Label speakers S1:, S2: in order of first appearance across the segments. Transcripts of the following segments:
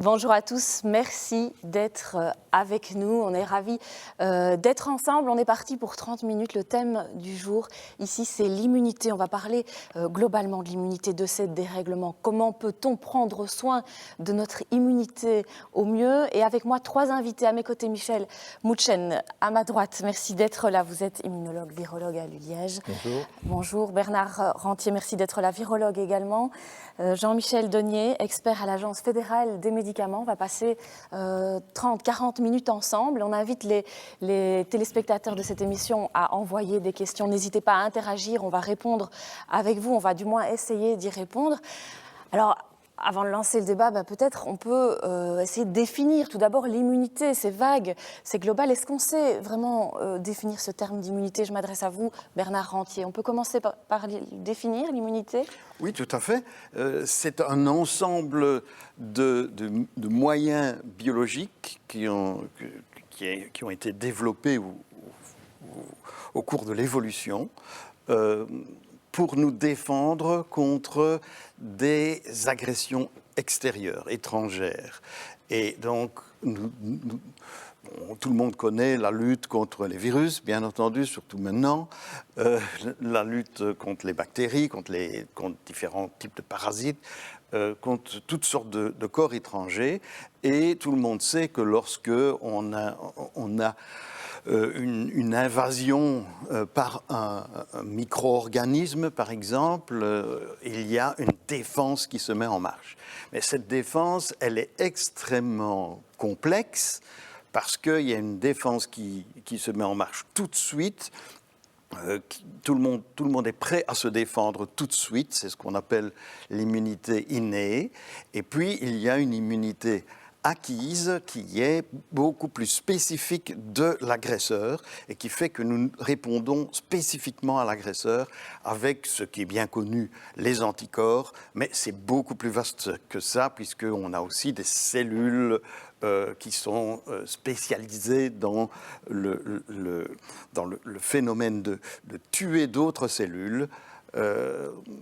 S1: Bonjour à tous, merci d'être avec nous. On est ravis d'être ensemble. On est parti pour 30 minutes. Le thème du jour, ici, c'est l'immunité. On va parler globalement de l'immunité, de ces dérèglements. Comment peut-on prendre soin de notre immunité au mieux? Et avec moi, 3 invités à mes côtés. Michel Mouchen, à ma droite. Merci d'être là. Vous êtes immunologue, virologue à l'ULiège.
S2: Bonjour.
S1: Bonjour. Bernard Rentier, merci d'être là, virologue également. Jean-Michel Donier, expert à l'Agence fédérale des médicaments. On va passer 30-40 minutes ensemble. On invite les téléspectateurs de cette émission à envoyer des questions. N'hésitez pas à interagir, on va répondre avec vous, on va du moins essayer d'y répondre. Alors, avant de lancer le débat, peut-être on peut essayer de définir tout d'abord l'immunité. C'est vague, c'est global. Est-ce qu'on sait vraiment définir ce terme d'immunité? Je m'adresse à vous, Bernard Rentier. On peut commencer par définir l'immunité?
S3: Oui, tout à fait. C'est un ensemble de moyens biologiques qui ont été développés au cours de l'évolution pour nous défendre contre des agressions extérieures, étrangères. Et donc, tout le monde connaît la lutte contre les virus, bien entendu, surtout maintenant, la lutte contre les bactéries, contre différents types de parasites, contre toutes sortes de corps étrangers. Et tout le monde sait que lorsque on a une invasion par un micro-organisme, par exemple, il y a une défense qui se met en marche. Mais cette défense, elle est extrêmement complexe parce qu'il y a une défense qui se met en marche tout de suite. Tout le monde est prêt à se défendre tout de suite. C'est ce qu'on appelle l'immunité innée. Et puis, il y a une immunité acquise qui est beaucoup plus spécifique de l'agresseur et qui fait que nous répondons spécifiquement à l'agresseur avec ce qui est bien connu, les anticorps, mais c'est beaucoup plus vaste que ça puisqu'on a aussi des cellules qui sont spécialisées dans le phénomène de tuer d'autres cellules.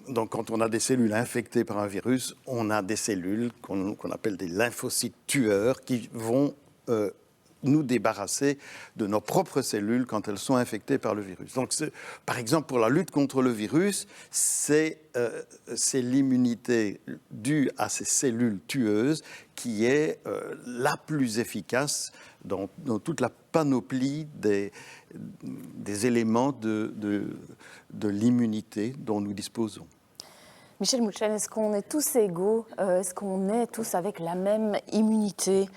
S3: Donc, quand on a des cellules infectées par un virus, on a des cellules qu'on appelle des lymphocytes tueurs qui vont nous débarrasser de nos propres cellules quand elles sont infectées par le virus. Donc, par exemple, pour la lutte contre le virus, c'est l'immunité due à ces cellules tueuses qui est la plus efficace dans toute la panoplie des éléments de l'immunité dont nous disposons.
S1: Michel Mouchen, est-ce qu'on est tous égaux? Est-ce qu'on est tous avec la même immunité?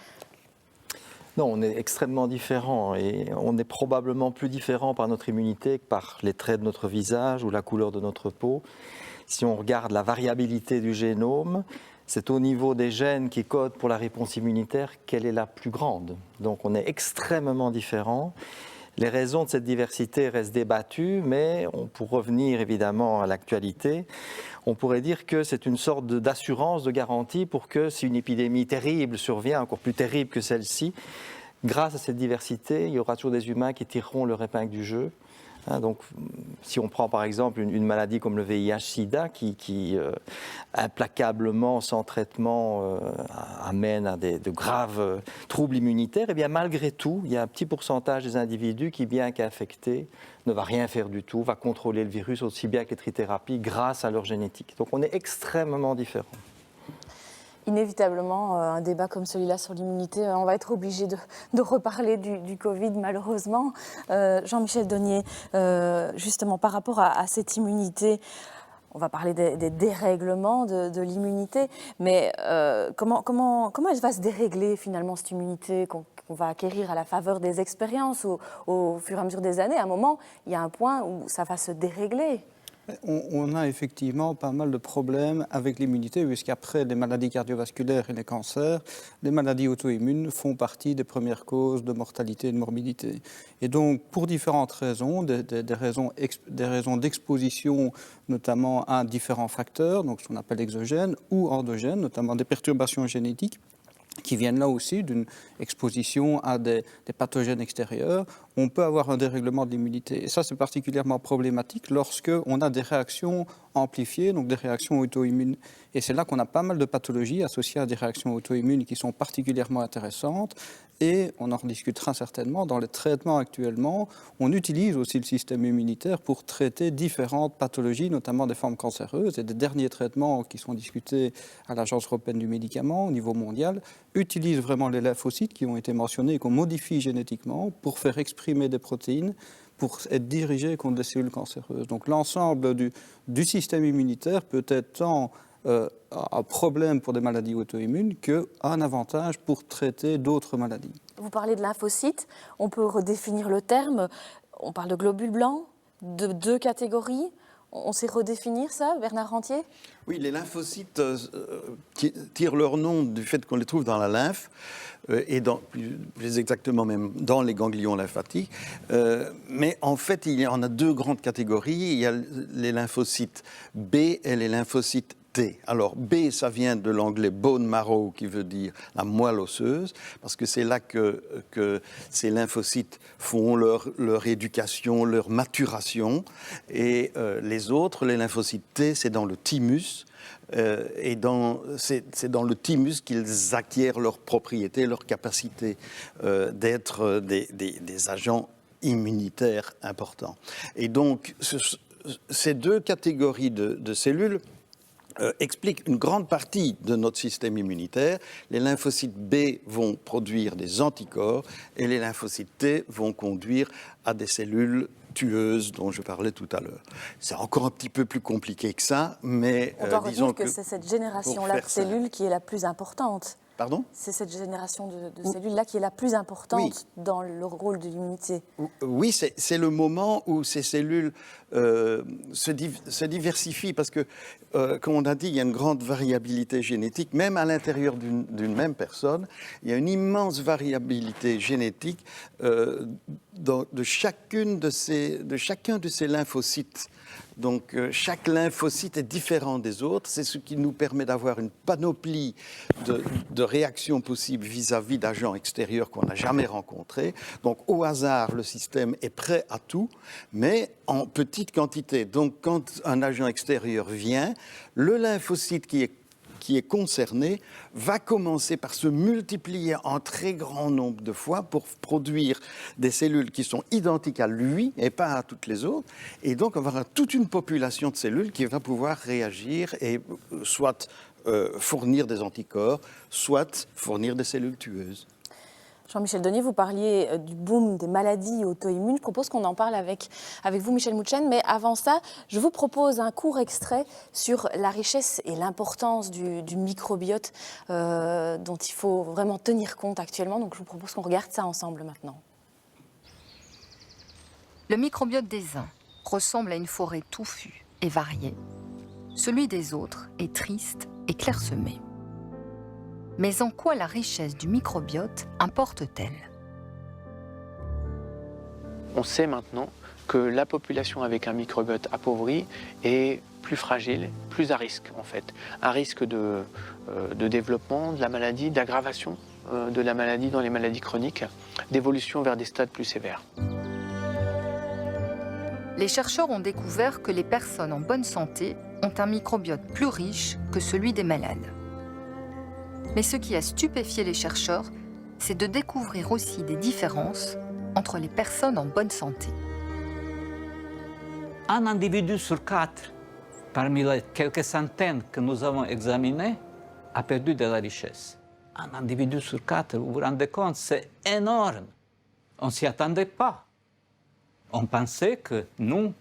S2: Non, on est extrêmement différents et on est probablement plus différents par notre immunité que par les traits de notre visage ou la couleur de notre peau. Si on regarde la variabilité du génome, c'est au niveau des gènes qui codent pour la réponse immunitaire qu'elle est la plus grande. Donc on est extrêmement différents. Les raisons de cette diversité restent débattues, mais pour revenir évidemment à l'actualité, on pourrait dire que c'est une sorte d'assurance, de garantie pour que si une épidémie terrible survient, encore plus terrible que celle-ci, grâce à cette diversité, il y aura toujours des humains qui tireront leur épingle du jeu. Donc, si on prend par exemple une maladie comme le VIH-Sida qui implacablement, sans traitement, amène à de graves troubles immunitaires, et bien malgré tout, il y a un petit pourcentage des individus qui, bien qu'infectés, ne va rien faire du tout, va contrôler le virus aussi bien que les trithérapies grâce à leur génétique. Donc on est extrêmement différents.
S1: Inévitablement, un débat comme celui-là sur l'immunité, on va être obligé de reparler du Covid, malheureusement. Jean-Michel Donier, justement, par rapport à cette immunité, on va parler des dérèglements de l'immunité, mais comment elle va se dérégler, finalement, cette immunité qu'on va acquérir à la faveur des expériences au fur et à mesure des années? À un moment, il y a un point où ça va se dérégler.
S4: On a effectivement pas mal de problèmes avec l'immunité, puisqu'après les maladies cardiovasculaires et les cancers, les maladies auto-immunes font partie des premières causes de mortalité et de morbidité. Et donc, pour différentes raisons, des raisons d'exposition, notamment à différents facteurs, donc ce qu'on appelle exogènes, ou endogènes, notamment des perturbations génétiques, qui viennent là aussi d'une exposition à des pathogènes extérieurs, on peut avoir un dérèglement de l'immunité. Et ça, c'est particulièrement problématique lorsqu'on a des réactions amplifiées, donc des réactions auto-immunes. Et c'est là qu'on a pas mal de pathologies associées à des réactions auto-immunes qui sont particulièrement intéressantes. Et on en rediscutera certainement. Dans les traitements actuellement, on utilise aussi le système immunitaire pour traiter différentes pathologies, notamment des formes cancéreuses. Et des derniers traitements qui sont discutés à l'Agence européenne du médicament au niveau mondial utilisent vraiment les lymphocytes qui ont été mentionnés et qu'on modifie génétiquement pour faire exprimer des protéines pour être dirigés contre des cellules cancéreuses. Donc l'ensemble du système immunitaire peut être tant un problème pour des maladies auto-immunes qu'un avantage pour traiter d'autres maladies.
S1: Vous parlez de lymphocytes, on peut redéfinir le terme, on parle de globules blancs, de 2 catégories. On sait redéfinir ça, Bernard Rentier?
S3: Oui, les lymphocytes tirent leur nom du fait qu'on les trouve dans la lymphe, et plus exactement même dans les ganglions lymphatiques. Mais en fait, il y en a 2 grandes catégories. Il y a les lymphocytes B et les lymphocytes T. Alors B, ça vient de l'anglais bone marrow, qui veut dire la moelle osseuse, parce que c'est là que ces lymphocytes font leur éducation, leur maturation. Et les autres, les lymphocytes T, c'est dans le thymus. Et c'est dans le thymus qu'ils acquièrent leurs propriétés, leur capacité d'être des agents immunitaires importants. Et donc, ces 2 catégories de cellules explique une grande partie de notre système immunitaire. Les lymphocytes B vont produire des anticorps et les lymphocytes T vont conduire à des cellules tueuses dont je parlais tout à l'heure. C'est encore un petit peu plus compliqué que ça, mais
S1: on doit
S3: disons
S1: retenir que c'est cette génération-là de cellules qui est la plus importante.
S3: Pardon ?
S1: C'est cette génération de cellules-là qui est la plus importante dans le rôle de l'immunité.
S3: Oui, c'est le moment où ces cellules se diversifient, parce que, comme on a dit, il y a une grande variabilité génétique, même à l'intérieur d'une même personne. Il y a une immense variabilité génétique de chacun de ces lymphocytes. Donc, chaque lymphocyte est différent des autres. C'est ce qui nous permet d'avoir une panoplie de réactions possibles vis-à-vis d'agents extérieurs qu'on n'a jamais rencontrés. Donc, au hasard, le système est prêt à tout, mais en petite quantité. Donc, quand un agent extérieur vient, le lymphocyte qui est concerné va commencer par se multiplier en très grand nombre de fois pour produire des cellules qui sont identiques à lui et pas à toutes les autres. Et donc, on va avoir toute une population de cellules qui va pouvoir réagir et soit fournir des anticorps, soit fournir des cellules tueuses.
S1: Jean-Michel Donier, vous parliez du boom des maladies auto-immunes. Je propose qu'on en parle avec vous, Michel Mouchen. Mais avant ça, je vous propose un court extrait sur la richesse et l'importance du microbiote dont il faut vraiment tenir compte actuellement. Donc je vous propose qu'on regarde ça ensemble maintenant.
S5: Le microbiote des uns ressemble à une forêt touffue et variée. Celui des autres est triste et clairsemé. Mais en quoi la richesse du microbiote importe-t-elle ?
S6: On sait maintenant que la population avec un microbiote appauvri est plus fragile, plus à risque en fait. Un risque de développement de la maladie, d'aggravation de la maladie dans les maladies chroniques, d'évolution vers des stades plus sévères.
S5: Les chercheurs ont découvert que les personnes en bonne santé ont un microbiote plus riche que celui des malades. Mais ce qui a stupéfié les chercheurs, c'est de découvrir aussi des différences entre les personnes en bonne santé.
S7: Un individu sur 4, parmi les quelques centaines que nous avons examinés, a perdu de la richesse. Un individu sur 4, vous vous rendez compte, c'est énorme. On ne s'y attendait pas. On pensait que nous,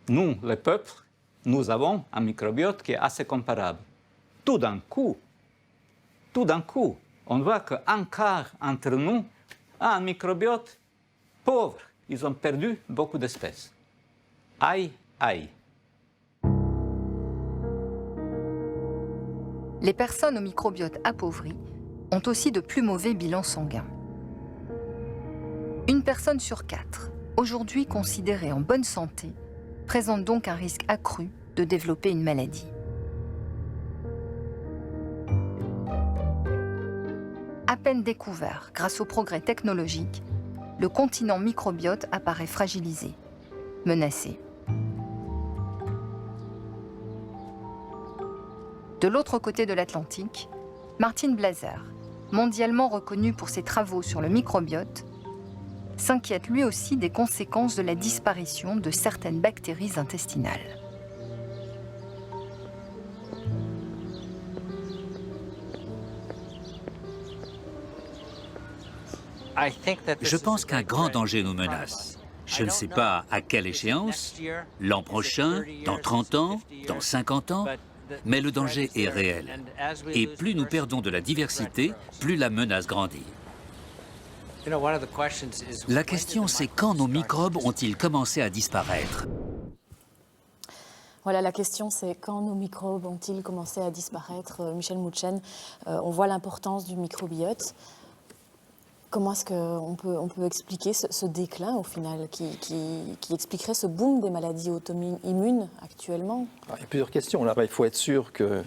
S7: les peuples, nous avons un microbiote qui est assez comparable. Tout d'un coup, on voit qu'un quart entre nous a un microbiote pauvre. Ils ont perdu beaucoup d'espèces. Aïe, aïe.
S5: Les personnes au microbiote appauvri ont aussi de plus mauvais bilans sanguins. Une personne sur 4, aujourd'hui considérée en bonne santé, présente donc un risque accru de développer une maladie. À peine découvert grâce aux progrès technologiques, le continent microbiote apparaît fragilisé, menacé. De l'autre côté de l'Atlantique, Martin Blaser, mondialement reconnu pour ses travaux sur le microbiote, s'inquiète lui aussi des conséquences de la disparition de certaines bactéries intestinales.
S8: Je pense qu'un grand danger nous menace. Je ne sais pas à quelle échéance, l'an prochain, dans 30 ans, dans 50 ans, mais le danger est réel. Et plus nous perdons de la diversité, plus la menace grandit. La question, c'est quand nos microbes ont-ils commencé à disparaître?
S1: Voilà, la question, c'est quand nos microbes ont-ils commencé à disparaître? Michel Mouchen, on voit l'importance du microbiote. Comment est-ce qu'on peut expliquer ce déclin, au final, qui expliquerait ce boom des maladies auto-immunes actuellement?
S2: Il y a plusieurs questions. Là, il faut être sûr que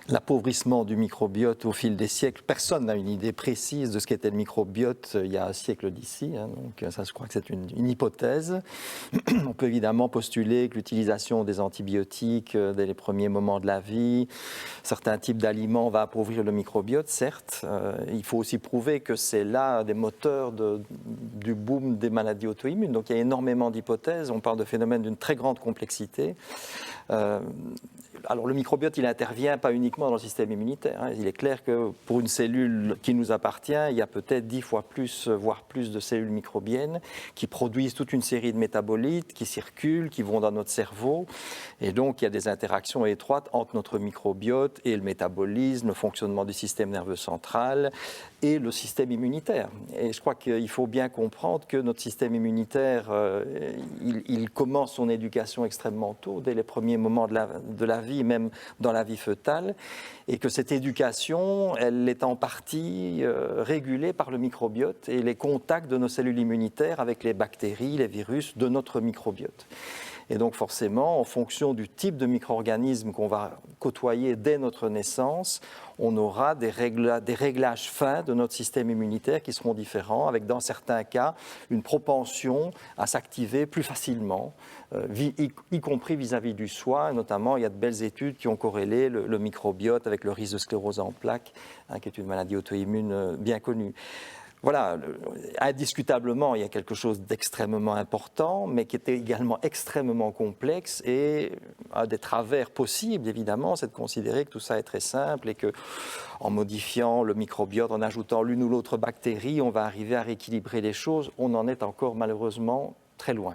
S2: l'appauvrissement du microbiote au fil des siècles, personne n'a une idée précise de ce qu'était le microbiote il y a un siècle d'ici. Donc ça, je crois que c'est une hypothèse. On peut évidemment postuler que l'utilisation des antibiotiques dès les premiers moments de la vie, certains types d'aliments va appauvrir le microbiote, certes. Il faut aussi prouver que c'est là des moteurs du boom des maladies auto-immunes. Donc il y a énormément d'hypothèses. On parle de phénomènes d'une très grande complexité. Alors le microbiote, il n'intervient pas uniquement dans le système immunitaire. Il est clair que pour une cellule qui nous appartient, il y a peut-être 10 fois plus, voire plus de cellules microbiennes qui produisent toute une série de métabolites, qui circulent, qui vont dans notre cerveau. Et donc il y a des interactions étroites entre notre microbiote et le métabolisme, le fonctionnement du système nerveux central et le système immunitaire. Et je crois qu'il faut bien comprendre que notre système immunitaire, il commence son éducation extrêmement tôt, dès les premiers moments de la vie, même dans la vie fœtale, et que cette éducation, elle est en partie régulée par le microbiote et les contacts de nos cellules immunitaires avec les bactéries, les virus de notre microbiote. Et donc forcément, en fonction du type de micro-organisme qu'on va côtoyer dès notre naissance, on aura des réglages fins de notre système immunitaire qui seront différents, avec dans certains cas une propension à s'activer plus facilement, y compris vis-à-vis du foie. Notamment, il y a de belles études qui ont corrélé le microbiote avec le risque de sclérose en plaques, qui est une maladie auto-immune bien connue. Voilà, indiscutablement, il y a quelque chose d'extrêmement important, mais qui était également extrêmement complexe. Et un des travers possibles, évidemment, c'est de considérer que tout ça est très simple et qu'en modifiant le microbiote, en ajoutant l'une ou l'autre bactérie, on va arriver à rééquilibrer les choses. On en est encore malheureusement très loin.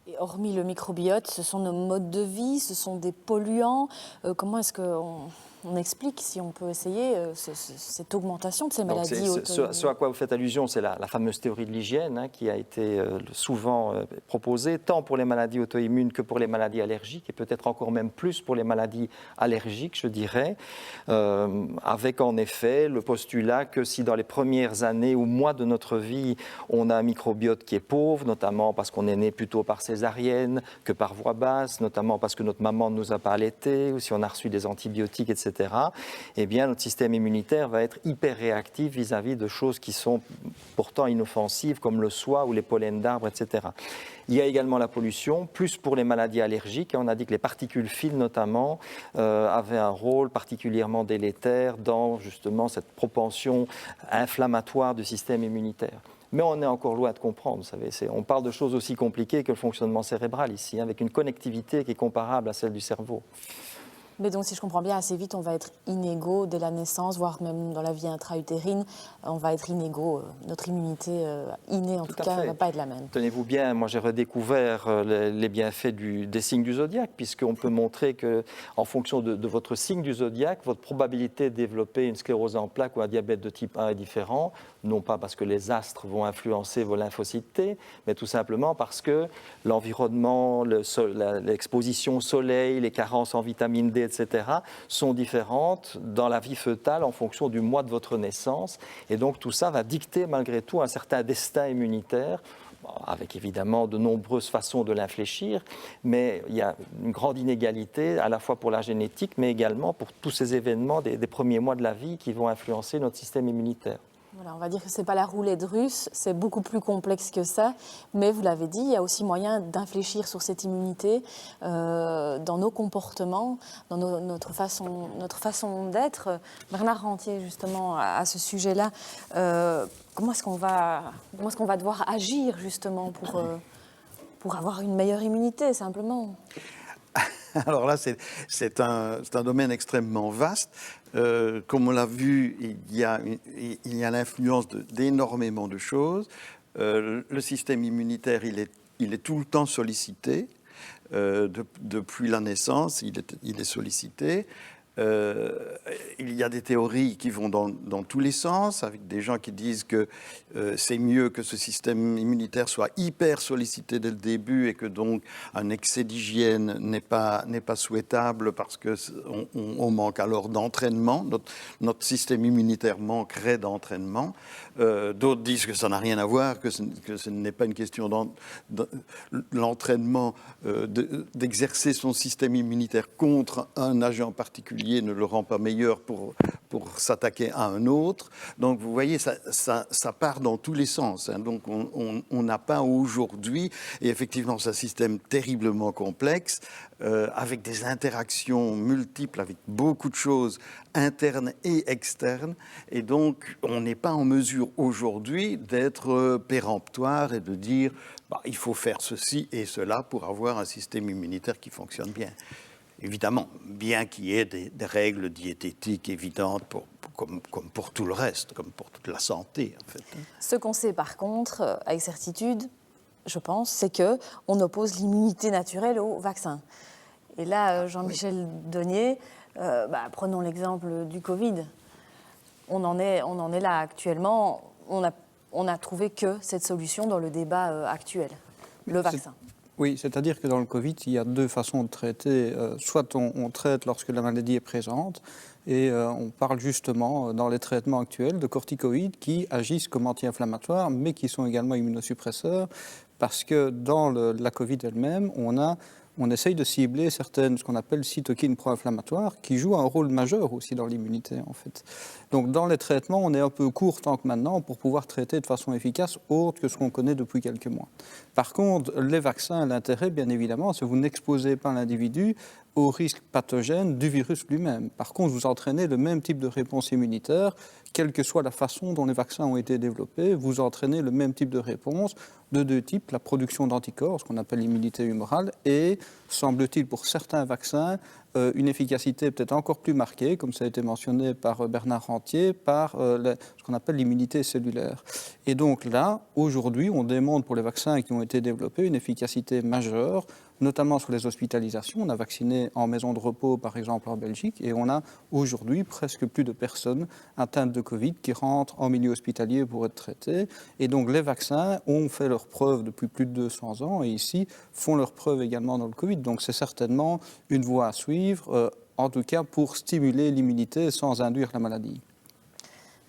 S1: Et hormis le microbiote, ce sont nos modes de vie, ce sont des polluants. Comment est-ce qu'on explique, si on peut essayer, cette augmentation de ces maladies auto-immunes?
S2: Ce à quoi vous faites allusion, c'est la fameuse théorie de l'hygiène qui a été souvent proposée, tant pour les maladies auto-immunes que pour les maladies allergiques, et peut-être encore même plus pour les maladies allergiques, je dirais, avec en effet le postulat que si dans les premières années ou mois de notre vie, on a un microbiote qui est pauvre, notamment parce qu'on est né plutôt par césarienne que par voie basse, notamment parce que notre maman ne nous a pas allaités, ou si on a reçu des antibiotiques, etc., eh bien, notre système immunitaire va être hyper réactif vis-à-vis de choses qui sont pourtant inoffensives, comme le soie ou les pollens d'arbres, etc. Il y a également la pollution, plus pour les maladies allergiques. On a dit que les particules fines, notamment, avaient un rôle particulièrement délétère dans, justement, cette propension inflammatoire du système immunitaire. Mais on est encore loin de comprendre, vous savez. On parle de choses aussi compliquées que le fonctionnement cérébral ici, avec une connectivité qui est comparable à celle du cerveau.
S1: Mais donc, si je comprends bien, assez vite, on va être inégaux dès la naissance, voire même dans la vie intra-utérine, on va être inégaux. Notre immunité innée, en tout cas, ne va pas être la même.
S2: Tenez-vous bien, moi j'ai redécouvert les bienfaits des signes du zodiaque, puisqu'on peut montrer qu'en fonction de votre signe du zodiaque, votre probabilité de développer une sclérose en plaques ou un diabète de type 1 est différente, non pas parce que les astres vont influencer vos lymphocytes T, mais tout simplement parce que l'environnement, l'exposition au soleil, les carences en vitamine D, etc., sont différentes dans la vie fœtale en fonction du mois de votre naissance. Et donc tout ça va dicter malgré tout un certain destin immunitaire, avec évidemment de nombreuses façons de l'infléchir, mais il y a une grande inégalité à la fois pour la génétique, mais également pour tous ces événements des premiers mois de la vie qui vont influencer notre système immunitaire.
S1: Voilà, on va dire que ce n'est pas la roulette russe, c'est beaucoup plus complexe que ça. Mais vous l'avez dit, il y a aussi moyen d'infléchir sur cette immunité dans nos comportements, dans notre façon d'être. Bernard Rentier, justement, à ce sujet-là, comment est-ce qu'on va devoir agir, justement, pour avoir une meilleure immunité, simplement?
S3: Alors là, c'est un domaine extrêmement vaste. Comme on l'a vu, il y a l'influence d'énormément de choses. Le système immunitaire, il est tout le temps sollicité. Depuis la naissance, il est sollicité. Il y a des théories qui vont dans tous les sens, avec des gens qui disent que c'est mieux que ce système immunitaire soit hyper sollicité dès le début et que donc un excès d'hygiène n'est pas souhaitable parce qu'on manque alors d'entraînement. Notre système immunitaire manquerait d'entraînement. D'autres disent que ça n'a rien à voir, que ce n'est pas une question l'entraînement d'exercer son système immunitaire contre un agent particulier ne le rend pas meilleur pour s'attaquer à un autre. Donc vous voyez, ça part dans tous les sens. Hein. Donc on n'a pas aujourd'hui, et effectivement c'est un système terriblement complexe, avec des interactions multiples, avec beaucoup de choses internes et externes. Et donc on n'est pas en mesure aujourd'hui d'être péremptoire et de dire il faut faire ceci et cela pour avoir un système immunitaire qui fonctionne bien. Évidemment, bien qu'il y ait des règles diététiques évidentes comme pour tout le reste, comme pour toute la santé, en fait.
S1: Ce qu'on sait par contre, avec certitude, je pense, c'est qu'on oppose l'immunité naturelle au vaccin. Et là, Jean-Michel Donier, prenons l'exemple du Covid. On en est là actuellement. On a trouvé que cette solution dans le débat actuel, le vaccin.
S4: Oui, c'est-à-dire que dans le Covid, il y a deux façons de traiter. Soit on traite lorsque la maladie est présente, et on parle justement dans les traitements actuels de corticoïdes qui agissent comme anti-inflammatoires, mais qui sont également immunosuppresseurs, parce que dans la Covid elle-même, on essaye de cibler certaines, ce qu'on appelle cytokines pro-inflammatoires, qui jouent un rôle majeur aussi dans l'immunité, en fait. Donc, dans les traitements, on est un peu court tant que maintenant pour pouvoir traiter de façon efficace autre que ce qu'on connaît depuis quelques mois. Par contre, les vaccins, l'intérêt, bien évidemment, c'est que vous n'exposez pas l'individu au risque pathogène du virus lui-même. Par contre, vous entraînez le même type de réponse immunitaire, quelle que soit la façon dont les vaccins ont été développés, vous entraînez le même type de réponse de deux types, la production d'anticorps, ce qu'on appelle l'immunité humorale, et, semble-t-il, pour certains vaccins, une efficacité peut-être encore plus marquée, comme ça a été mentionné par Bernard Rentier, par ce qu'on appelle l'immunité cellulaire. Et donc là, aujourd'hui, on démontre pour les vaccins qui ont été développés une efficacité majeure, notamment sur les hospitalisations. On a vacciné en maison de repos, par exemple, en Belgique, et on a aujourd'hui presque plus de personnes atteintes de Covid qui rentrent en milieu hospitalier pour être traitées. Et donc les vaccins ont fait leurs preuves depuis plus de 200 ans, et ici font leurs preuves également dans le Covid. Donc c'est certainement une voie à suivre, en tout cas pour stimuler l'immunité sans induire la maladie.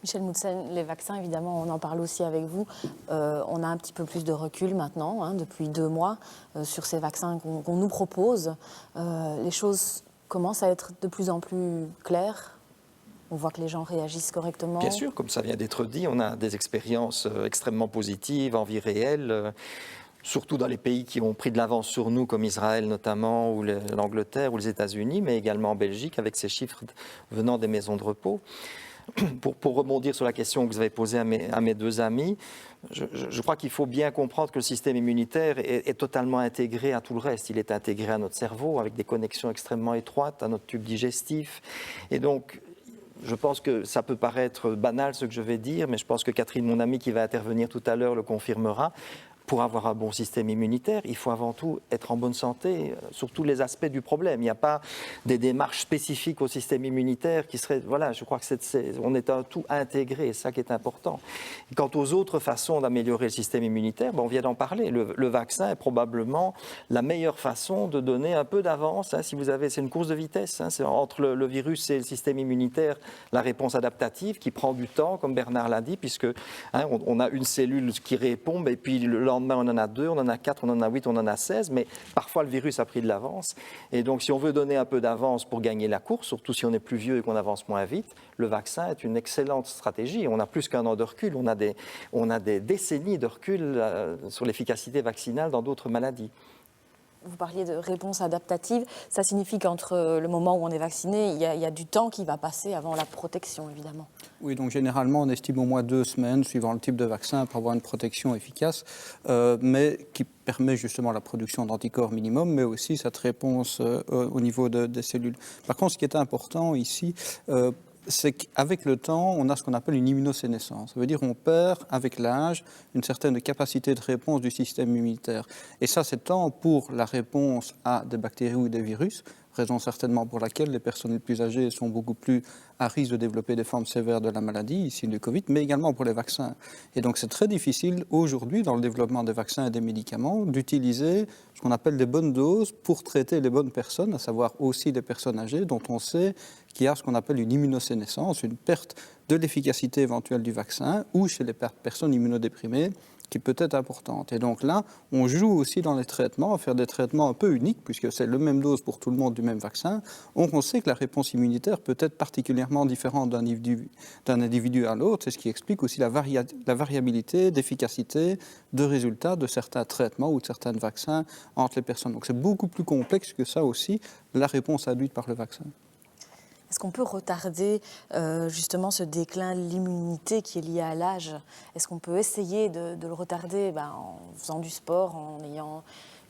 S1: Michel Moutzen, les vaccins, évidemment, on en parle aussi avec vous. On a un petit peu plus de recul maintenant, depuis 2 mois, sur ces vaccins qu'on nous propose. Les choses commencent à être de plus en plus claires. On voit que les gens réagissent correctement.
S2: Bien sûr, comme ça vient d'être dit, on a des expériences extrêmement positives, en vie réelle, surtout dans les pays qui ont pris de l'avance sur nous, comme Israël notamment, ou l'Angleterre, ou les États-Unis, mais également en Belgique, avec ces chiffres venant des maisons de repos. Pour rebondir sur la question que vous avez posée à mes deux amis, je crois qu'il faut bien comprendre que le système immunitaire est totalement intégré à tout le reste. Il est intégré à notre cerveau, avec des connexions extrêmement étroites, à notre tube digestif. Et donc, je pense que ça peut paraître banal ce que je vais dire, mais je pense que Catherine, mon amie qui va intervenir tout à l'heure, le confirmera. Pour avoir un bon système immunitaire, il faut avant tout être en bonne santé sur tous les aspects du problème. Il n'y a pas des démarches spécifiques au système immunitaire qui seraient... Voilà, je crois qu'on est un tout intégré, c'est ça qui est important. Et quant aux autres façons d'améliorer le système immunitaire, on vient d'en parler. Le vaccin est probablement la meilleure façon de donner un peu d'avance. Si vous avez, c'est une course de vitesse. C'est entre le virus et le système immunitaire, la réponse adaptative qui prend du temps, comme Bernard l'a dit, puisque on a une cellule qui répond, et puis le lendemain, lendemain on en a 2, on en a 4, on en a 8, on en a 16, mais parfois le virus a pris de l'avance. Et donc si on veut donner un peu d'avance pour gagner la course, surtout si on est plus vieux et qu'on avance moins vite, le vaccin est une excellente stratégie. On a plus qu'un an de recul, on a des décennies de recul sur l'efficacité vaccinale dans d'autres maladies.
S1: Vous parliez de réponse adaptative. Ça signifie qu'entre le moment où on est vacciné, il y a du temps qui va passer avant la protection, évidemment.
S4: Oui, donc généralement, on estime au moins 2 semaines, suivant le type de vaccin, pour avoir une protection efficace, mais qui permet justement la production d'anticorps minimum, mais aussi cette réponse au niveau des cellules. Par contre, ce qui est important ici, c'est qu'avec le temps, on a ce qu'on appelle une immunosénescence. Ça veut dire qu'on perd, avec l'âge, une certaine capacité de réponse du système immunitaire. Et ça, c'est tant pour la réponse à des bactéries ou des virus, raison certainement pour laquelle les personnes les plus âgées sont beaucoup plus à risque de développer des formes sévères de la maladie, ici du Covid, mais également pour les vaccins. Et donc c'est très difficile aujourd'hui, dans le développement des vaccins et des médicaments, d'utiliser ce qu'on appelle des bonnes doses pour traiter les bonnes personnes, à savoir aussi les personnes âgées, dont on sait qu'il y a ce qu'on appelle une immunosénescence, une perte de l'efficacité éventuelle du vaccin, ou chez les personnes immunodéprimées, qui peut être importante. Et donc là, on joue aussi dans les traitements, à faire des traitements un peu uniques, puisque c'est la même dose pour tout le monde du même vaccin. On sait que la réponse immunitaire peut être particulièrement différente d'un individu à l'autre. C'est ce qui explique aussi la variabilité d'efficacité, de résultats de certains traitements ou de certains vaccins entre les personnes. Donc c'est beaucoup plus complexe que ça aussi, la réponse induite par le vaccin.
S1: Est-ce qu'on peut retarder justement ce déclin de l'immunité qui est lié à l'âge? Est-ce qu'on peut essayer de le retarder en faisant du sport, en ayant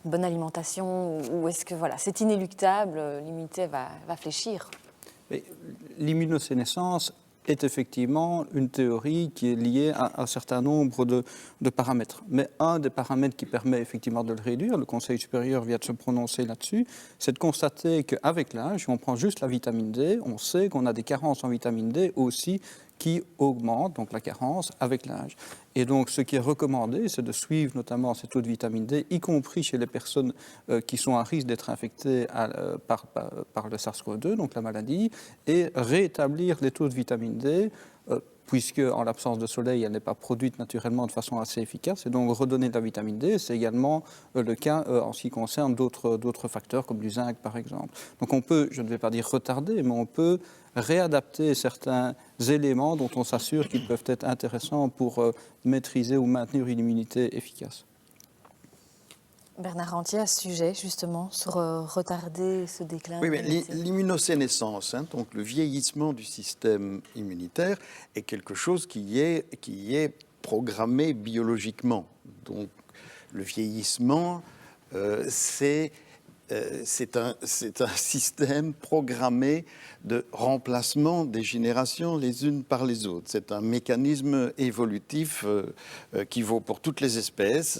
S1: une bonne alimentation? Ou est-ce que c'est inéluctable, l'immunité va fléchir?
S4: L'immunosénescence est effectivement une théorie qui est liée à un certain nombre de paramètres. Mais un des paramètres qui permet effectivement de le réduire, le Conseil supérieur vient de se prononcer là-dessus, c'est de constater qu'avec l'âge, si on prend juste la vitamine D, on sait qu'on a des carences en vitamine D aussi qui augmentent, donc la carence, avec l'âge. Et donc, ce qui est recommandé, c'est de suivre notamment ces taux de vitamine D, y compris chez les personnes qui sont à risque d'être infectées par le SARS-CoV-2, donc la maladie, et rétablir les taux de vitamine D, puisque en l'absence de soleil, elle n'est pas produite naturellement de façon assez efficace. Et donc, redonner de la vitamine D, c'est également le cas en ce qui concerne d'autres facteurs, comme du zinc, par exemple. Donc, on peut, je ne vais pas dire retarder, mais on peut réadapter certains éléments dont on s'assure qu'ils peuvent être intéressants pour maîtriser ou maintenir une immunité efficace.
S1: Bernard Rentier, à ce sujet, justement, sur retarder ce déclin.
S3: Oui, mais l'immunosénescence, donc le vieillissement du système immunitaire, est quelque chose qui est programmé biologiquement. Donc le vieillissement, c'est un système programmé de remplacement des générations les unes par les autres. C'est un mécanisme évolutif qui vaut pour toutes les espèces.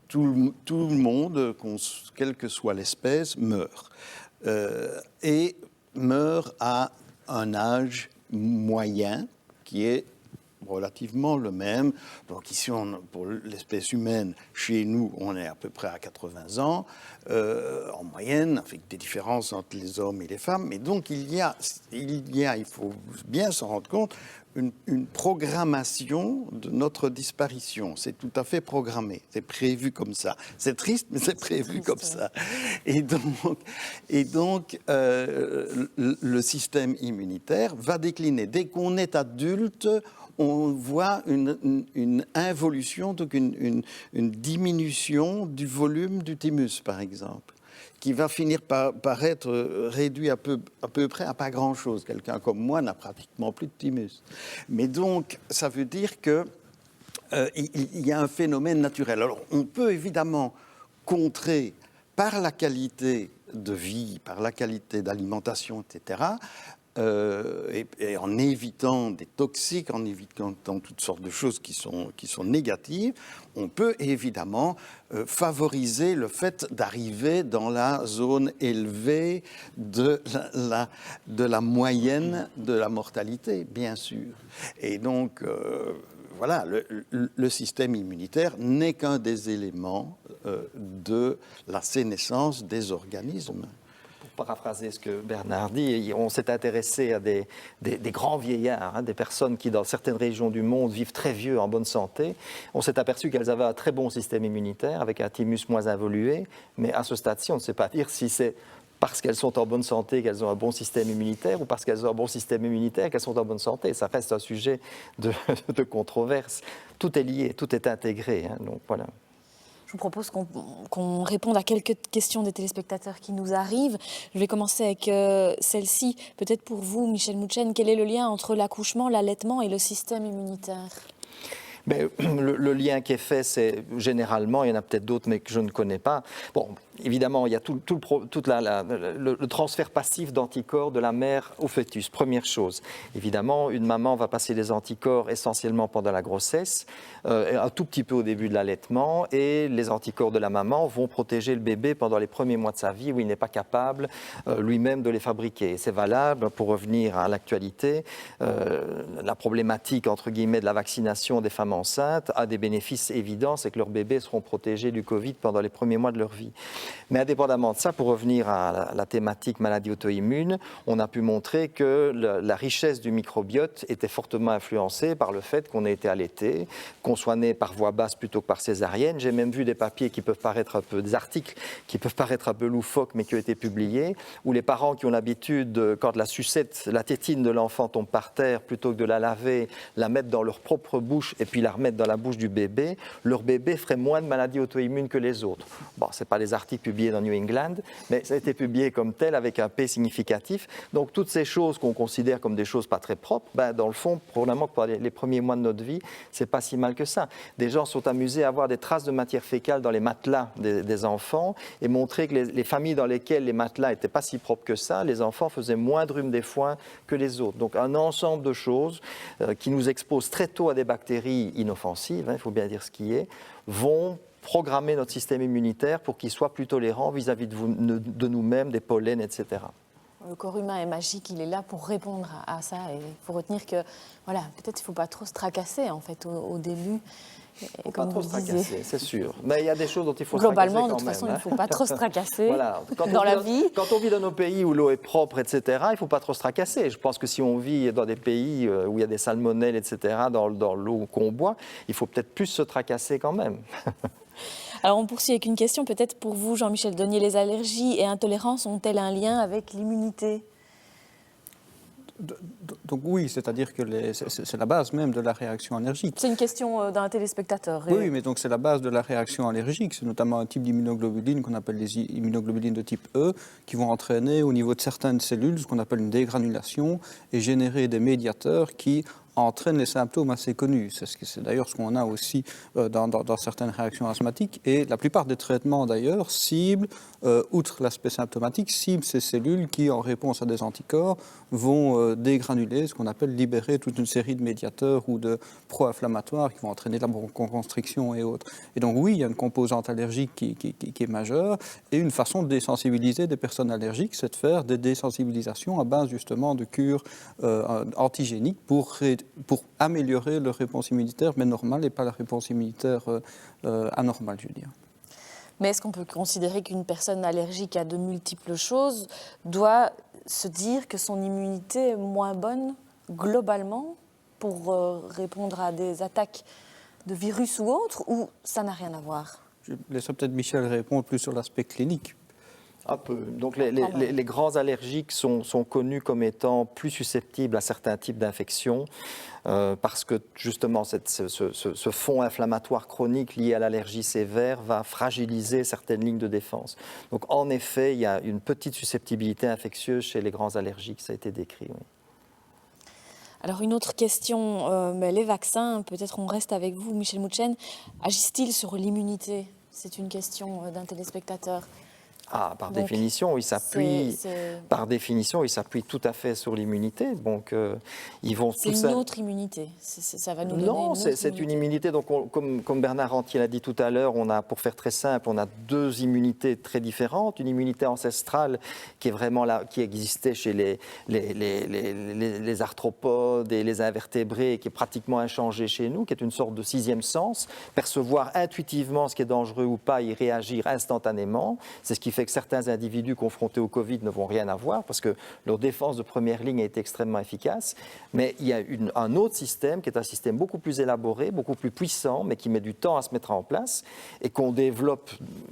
S3: Tout le monde, quelle que soit l'espèce, meurt. Et meurt à un âge moyen qui est relativement le même. Donc ici, pour l'espèce humaine, chez nous, on est à peu près à 80 ans, en moyenne, avec des différences entre les hommes et les femmes. Mais donc il faut bien s'en rendre compte, une programmation de notre disparition. C'est tout à fait programmé, c'est prévu comme ça. C'est triste, mais c'est prévu comme ça. Et donc le système immunitaire va décliner. Dès qu'on est adulte, on voit une involution, donc une diminution du volume du thymus, par exemple, qui va finir par être réduit à peu près à pas grand-chose. Quelqu'un comme moi n'a pratiquement plus de thymus. Mais donc, ça veut dire qu'il y a un phénomène naturel. Alors, on peut évidemment contrer par la qualité de vie, par la qualité d'alimentation, etc., et en évitant des toxiques, en évitant toutes sortes de choses qui sont négatives, on peut évidemment favoriser le fait d'arriver dans la zone élevée de la moyenne de la mortalité, bien sûr. Et donc, voilà, le système immunitaire n'est qu'un des éléments de la sénescence des organismes.
S2: paraphraser ce que Bernard dit, on s'est intéressé à des grands vieillards, des personnes qui, dans certaines régions du monde, vivent très vieux, en bonne santé. On s'est aperçu qu'elles avaient un très bon système immunitaire, avec un thymus moins évolué, mais à ce stade-ci, on ne sait pas dire si c'est parce qu'elles sont en bonne santé qu'elles ont un bon système immunitaire ou parce qu'elles ont un bon système immunitaire qu'elles sont en bonne santé. Ça reste un sujet de controverse. Tout est lié, tout est intégré. Donc voilà.
S1: Je vous propose qu'on réponde à quelques questions des téléspectateurs qui nous arrivent. Je vais commencer avec celle-ci. Peut-être pour vous, Michel Mouchen, quel est le lien entre l'accouchement, l'allaitement et le système immunitaire ?
S2: Mais le lien qui est fait, c'est généralement, il y en a peut-être d'autres, mais que je ne connais pas. Bon, évidemment, il y a tout le transfert passif d'anticorps de la mère au fœtus. Première chose, évidemment, une maman va passer des anticorps essentiellement pendant la grossesse, un tout petit peu au début de l'allaitement, et les anticorps de la maman vont protéger le bébé pendant les premiers mois de sa vie où il n'est pas capable lui-même de les fabriquer. C'est valable, pour revenir à l'actualité, la problématique, entre guillemets, de la vaccination des femmes enceintes a des bénéfices évidents, c'est que leurs bébés seront protégés du Covid pendant les premiers mois de leur vie. Mais indépendamment de ça, pour revenir à la thématique maladie auto-immune, on a pu montrer que la richesse du microbiote était fortement influencée par le fait qu'on ait été allaité, qu'on soit né par voie basse plutôt que par césarienne. J'ai même vu des papiers qui peuvent paraître des articles qui peuvent paraître un peu loufoques, mais qui ont été publiés, où les parents qui ont l'habitude, quand la sucette, la tétine de l'enfant tombe par terre, plutôt que de la laver, la mettre dans leur propre bouche et puis la remettre dans la bouche du bébé, leur bébé ferait moins de maladies auto-immunes que les autres. Bon, ce n'est pas les articles publiés dans New England, mais ça a été publié comme tel avec un P significatif. Donc toutes ces choses qu'on considère comme des choses pas très propres, dans le fond, probablement que pour les premiers mois de notre vie, c'est pas si mal que ça. Des gens sont amusés à avoir des traces de matière fécale dans les matelas des enfants et montrer que les familles dans lesquelles les matelas n'étaient pas si propres que ça, les enfants faisaient moins de rhume des foins que les autres. Donc un ensemble de choses qui nous exposent très tôt à des bactéries inoffensives, il faut bien dire ce qui est, vont programmer notre système immunitaire pour qu'il soit plus tolérant vis-à-vis de nous-mêmes, des pollens, etc.
S1: Le corps humain est magique, il est là pour répondre à ça. Et il faut retenir que, voilà, peut-être il ne faut pas trop se tracasser en fait, au début.
S2: Il ne faut pas trop se tracasser, c'est sûr. Mais il y a des choses dont il faut se tracasser
S1: globalement,
S2: quand
S1: de toute
S2: même,
S1: façon, il ne faut pas trop se tracasser
S2: voilà.
S1: dans la vie.
S2: Quand on vit dans nos pays où l'eau est propre, etc., il ne faut pas trop se tracasser. Je pense que si on vit dans des pays où il y a des salmonelles, etc., dans l'eau qu'on boit, il faut peut-être plus se tracasser quand même.
S1: Alors on poursuit avec une question peut-être pour vous, Jean-Michel Donier. Les allergies et intolérances ont-elles un lien avec l'immunité ?
S4: Donc oui, c'est-à-dire que c'est la base même de la réaction allergique.
S1: C'est une question d'un téléspectateur.
S4: Oui, mais donc c'est la base de la réaction allergique. C'est notamment un type d'immunoglobuline qu'on appelle les immunoglobulines de type E, qui vont entraîner au niveau de certaines cellules ce qu'on appelle une dégranulation et générer des médiateurs qui entraînent les symptômes assez connus. C'est d'ailleurs ce qu'on a aussi dans certaines réactions asthmatiques. Et la plupart des traitements, d'ailleurs, ciblent, outre l'aspect symptomatique, ciblent ces cellules qui, en réponse à des anticorps, vont dégranuler, ce qu'on appelle libérer toute une série de médiateurs ou de pro-inflammatoires qui vont entraîner la bronchoconstriction et autres. Et donc oui, il y a une composante allergique qui est majeure. Et une façon de désensibiliser des personnes allergiques, c'est de faire des désensibilisations à base justement de cures antigéniques pour améliorer leur réponse immunitaire, mais normale et pas la réponse immunitaire anormale, je veux dire.
S1: Mais est-ce qu'on peut considérer qu'une personne allergique à de multiples choses doit se dire que son immunité est moins bonne globalement pour répondre à des attaques de virus ou autres, ou ça n'a rien à voir ?
S4: Je laisserai peut-être Michel répondre plus sur l'aspect clinique.
S2: Un peu. Donc les grands allergiques sont connus comme étant plus susceptibles à certains types d'infections parce que justement ce fond inflammatoire chronique lié à l'allergie sévère va fragiliser certaines lignes de défense. Donc en effet, il y a une petite susceptibilité infectieuse chez les grands allergiques, ça a été décrit. Oui.
S1: Alors une autre question, les vaccins, peut-être on reste avec vous, Michel Mouchen, agissent-ils sur l'immunité ? C'est une question d'un téléspectateur.
S2: Par définition, il s'appuie. Par définition, il s'appuie tout à fait sur l'immunité. Donc, ils vont.
S1: C'est une autre immunité. Ça va nous donner.
S2: Non, c'est une immunité. Donc, comme Bernard Rentier l'a dit tout à l'heure, pour faire très simple, on a deux immunités très différentes. Une immunité ancestrale qui est vraiment là, qui existait chez les arthropodes et les invertébrés, et qui est pratiquement inchangée chez nous, qui est une sorte de sixième sens, percevoir intuitivement ce qui est dangereux ou pas, y réagir instantanément. C'est ce qui fait que certains individus confrontés au Covid ne vont rien avoir parce que leur défense de première ligne a été extrêmement efficace. Mais il y a un autre système qui est un système beaucoup plus élaboré, beaucoup plus puissant, mais qui met du temps à se mettre en place et qu'on développe,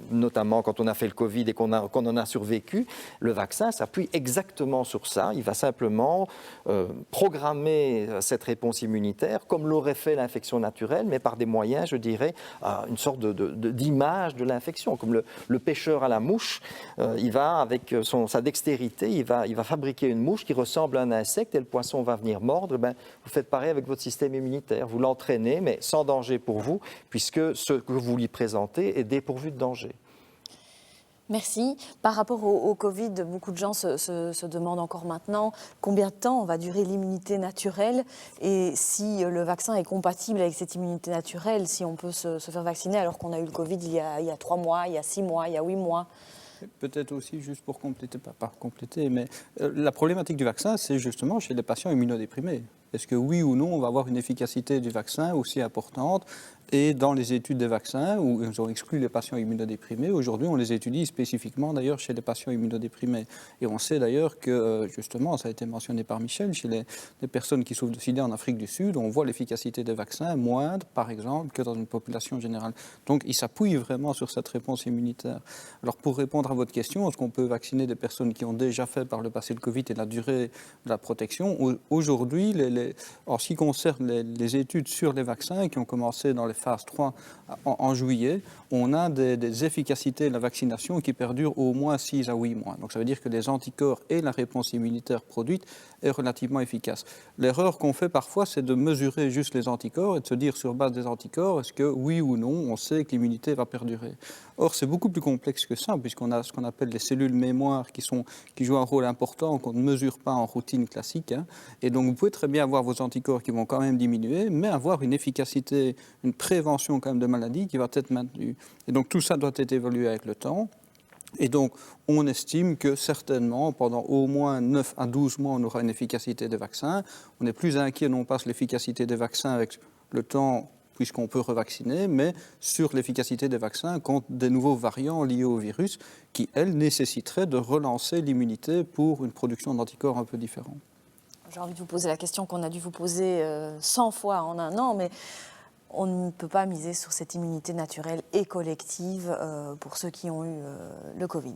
S2: notamment quand on a fait le Covid et qu'on en a survécu. Le vaccin s'appuie exactement sur ça. Il va simplement programmer cette réponse immunitaire comme l'aurait fait l'infection naturelle, mais par des moyens, je dirais, une sorte d'image de l'infection. Comme le pêcheur à la mouche, il va, avec sa dextérité, il va fabriquer une mouche qui ressemble à un insecte et le poisson va venir mordre. Vous faites pareil avec votre système immunitaire. Vous l'entraînez, mais sans danger pour vous, puisque ce que vous lui présentez est dépourvu de danger.
S1: Merci. Par rapport au Covid, beaucoup de gens se demandent encore maintenant combien de temps va durer l'immunité naturelle et si le vaccin est compatible avec cette immunité naturelle, si on peut se faire vacciner alors qu'on a eu le Covid il y a 3 mois, il y a 6 mois, il y a 8 mois.
S4: Peut-être aussi, juste pour compléter, pas compléter, mais la problématique du vaccin, c'est justement chez les patients immunodéprimés. Est-ce que oui ou non, on va avoir une efficacité du vaccin aussi importante? Et dans les études des vaccins, où ils ont exclu les patients immunodéprimés, aujourd'hui, on les étudie spécifiquement d'ailleurs chez les patients immunodéprimés. Et on sait d'ailleurs que, justement, ça a été mentionné par Michel, chez les personnes qui souffrent de sida en Afrique du Sud, on voit l'efficacité des vaccins moindre, par exemple, que dans une population générale. Donc, ils s'appuient vraiment sur cette réponse immunitaire. Alors, pour répondre à votre question, est-ce qu'on peut vacciner des personnes qui ont déjà fait par le passé le Covid et la durée de la protection? Aujourd'hui, en ce qui concerne les études sur les vaccins qui ont commencé dans les phase 3 en juillet, on a des efficacités de la vaccination qui perdurent au moins 6 à 8 mois. Donc ça veut dire que les anticorps et la réponse immunitaire produite est relativement efficace. L'erreur qu'on fait parfois, c'est de mesurer juste les anticorps et de se dire sur base des anticorps, est-ce que oui ou non, on sait que l'immunité va perdurer. Or, c'est beaucoup plus complexe que ça, puisqu'on a ce qu'on appelle les cellules mémoire qui jouent un rôle important qu'on ne mesure pas en routine classique. Et donc, vous pouvez très bien avoir vos anticorps qui vont quand même diminuer, mais avoir une efficacité, une prévention quand même de maladie qui va être maintenue. Et donc, tout ça doit être évolué avec le temps. Et donc, on estime que certainement, pendant au moins 9 à 12 mois, on aura une efficacité des vaccins. On est plus inquiet non pas sur l'efficacité des vaccins avec le temps, puisqu'on peut revacciner, mais sur l'efficacité des vaccins contre des nouveaux variants liés au virus qui, elles, nécessiteraient de relancer l'immunité pour une production d'anticorps un peu différente.
S1: J'ai envie de vous poser la question qu'on a dû vous poser 100 fois en un an, mais on ne peut pas miser sur cette immunité naturelle et collective pour ceux qui ont eu le Covid.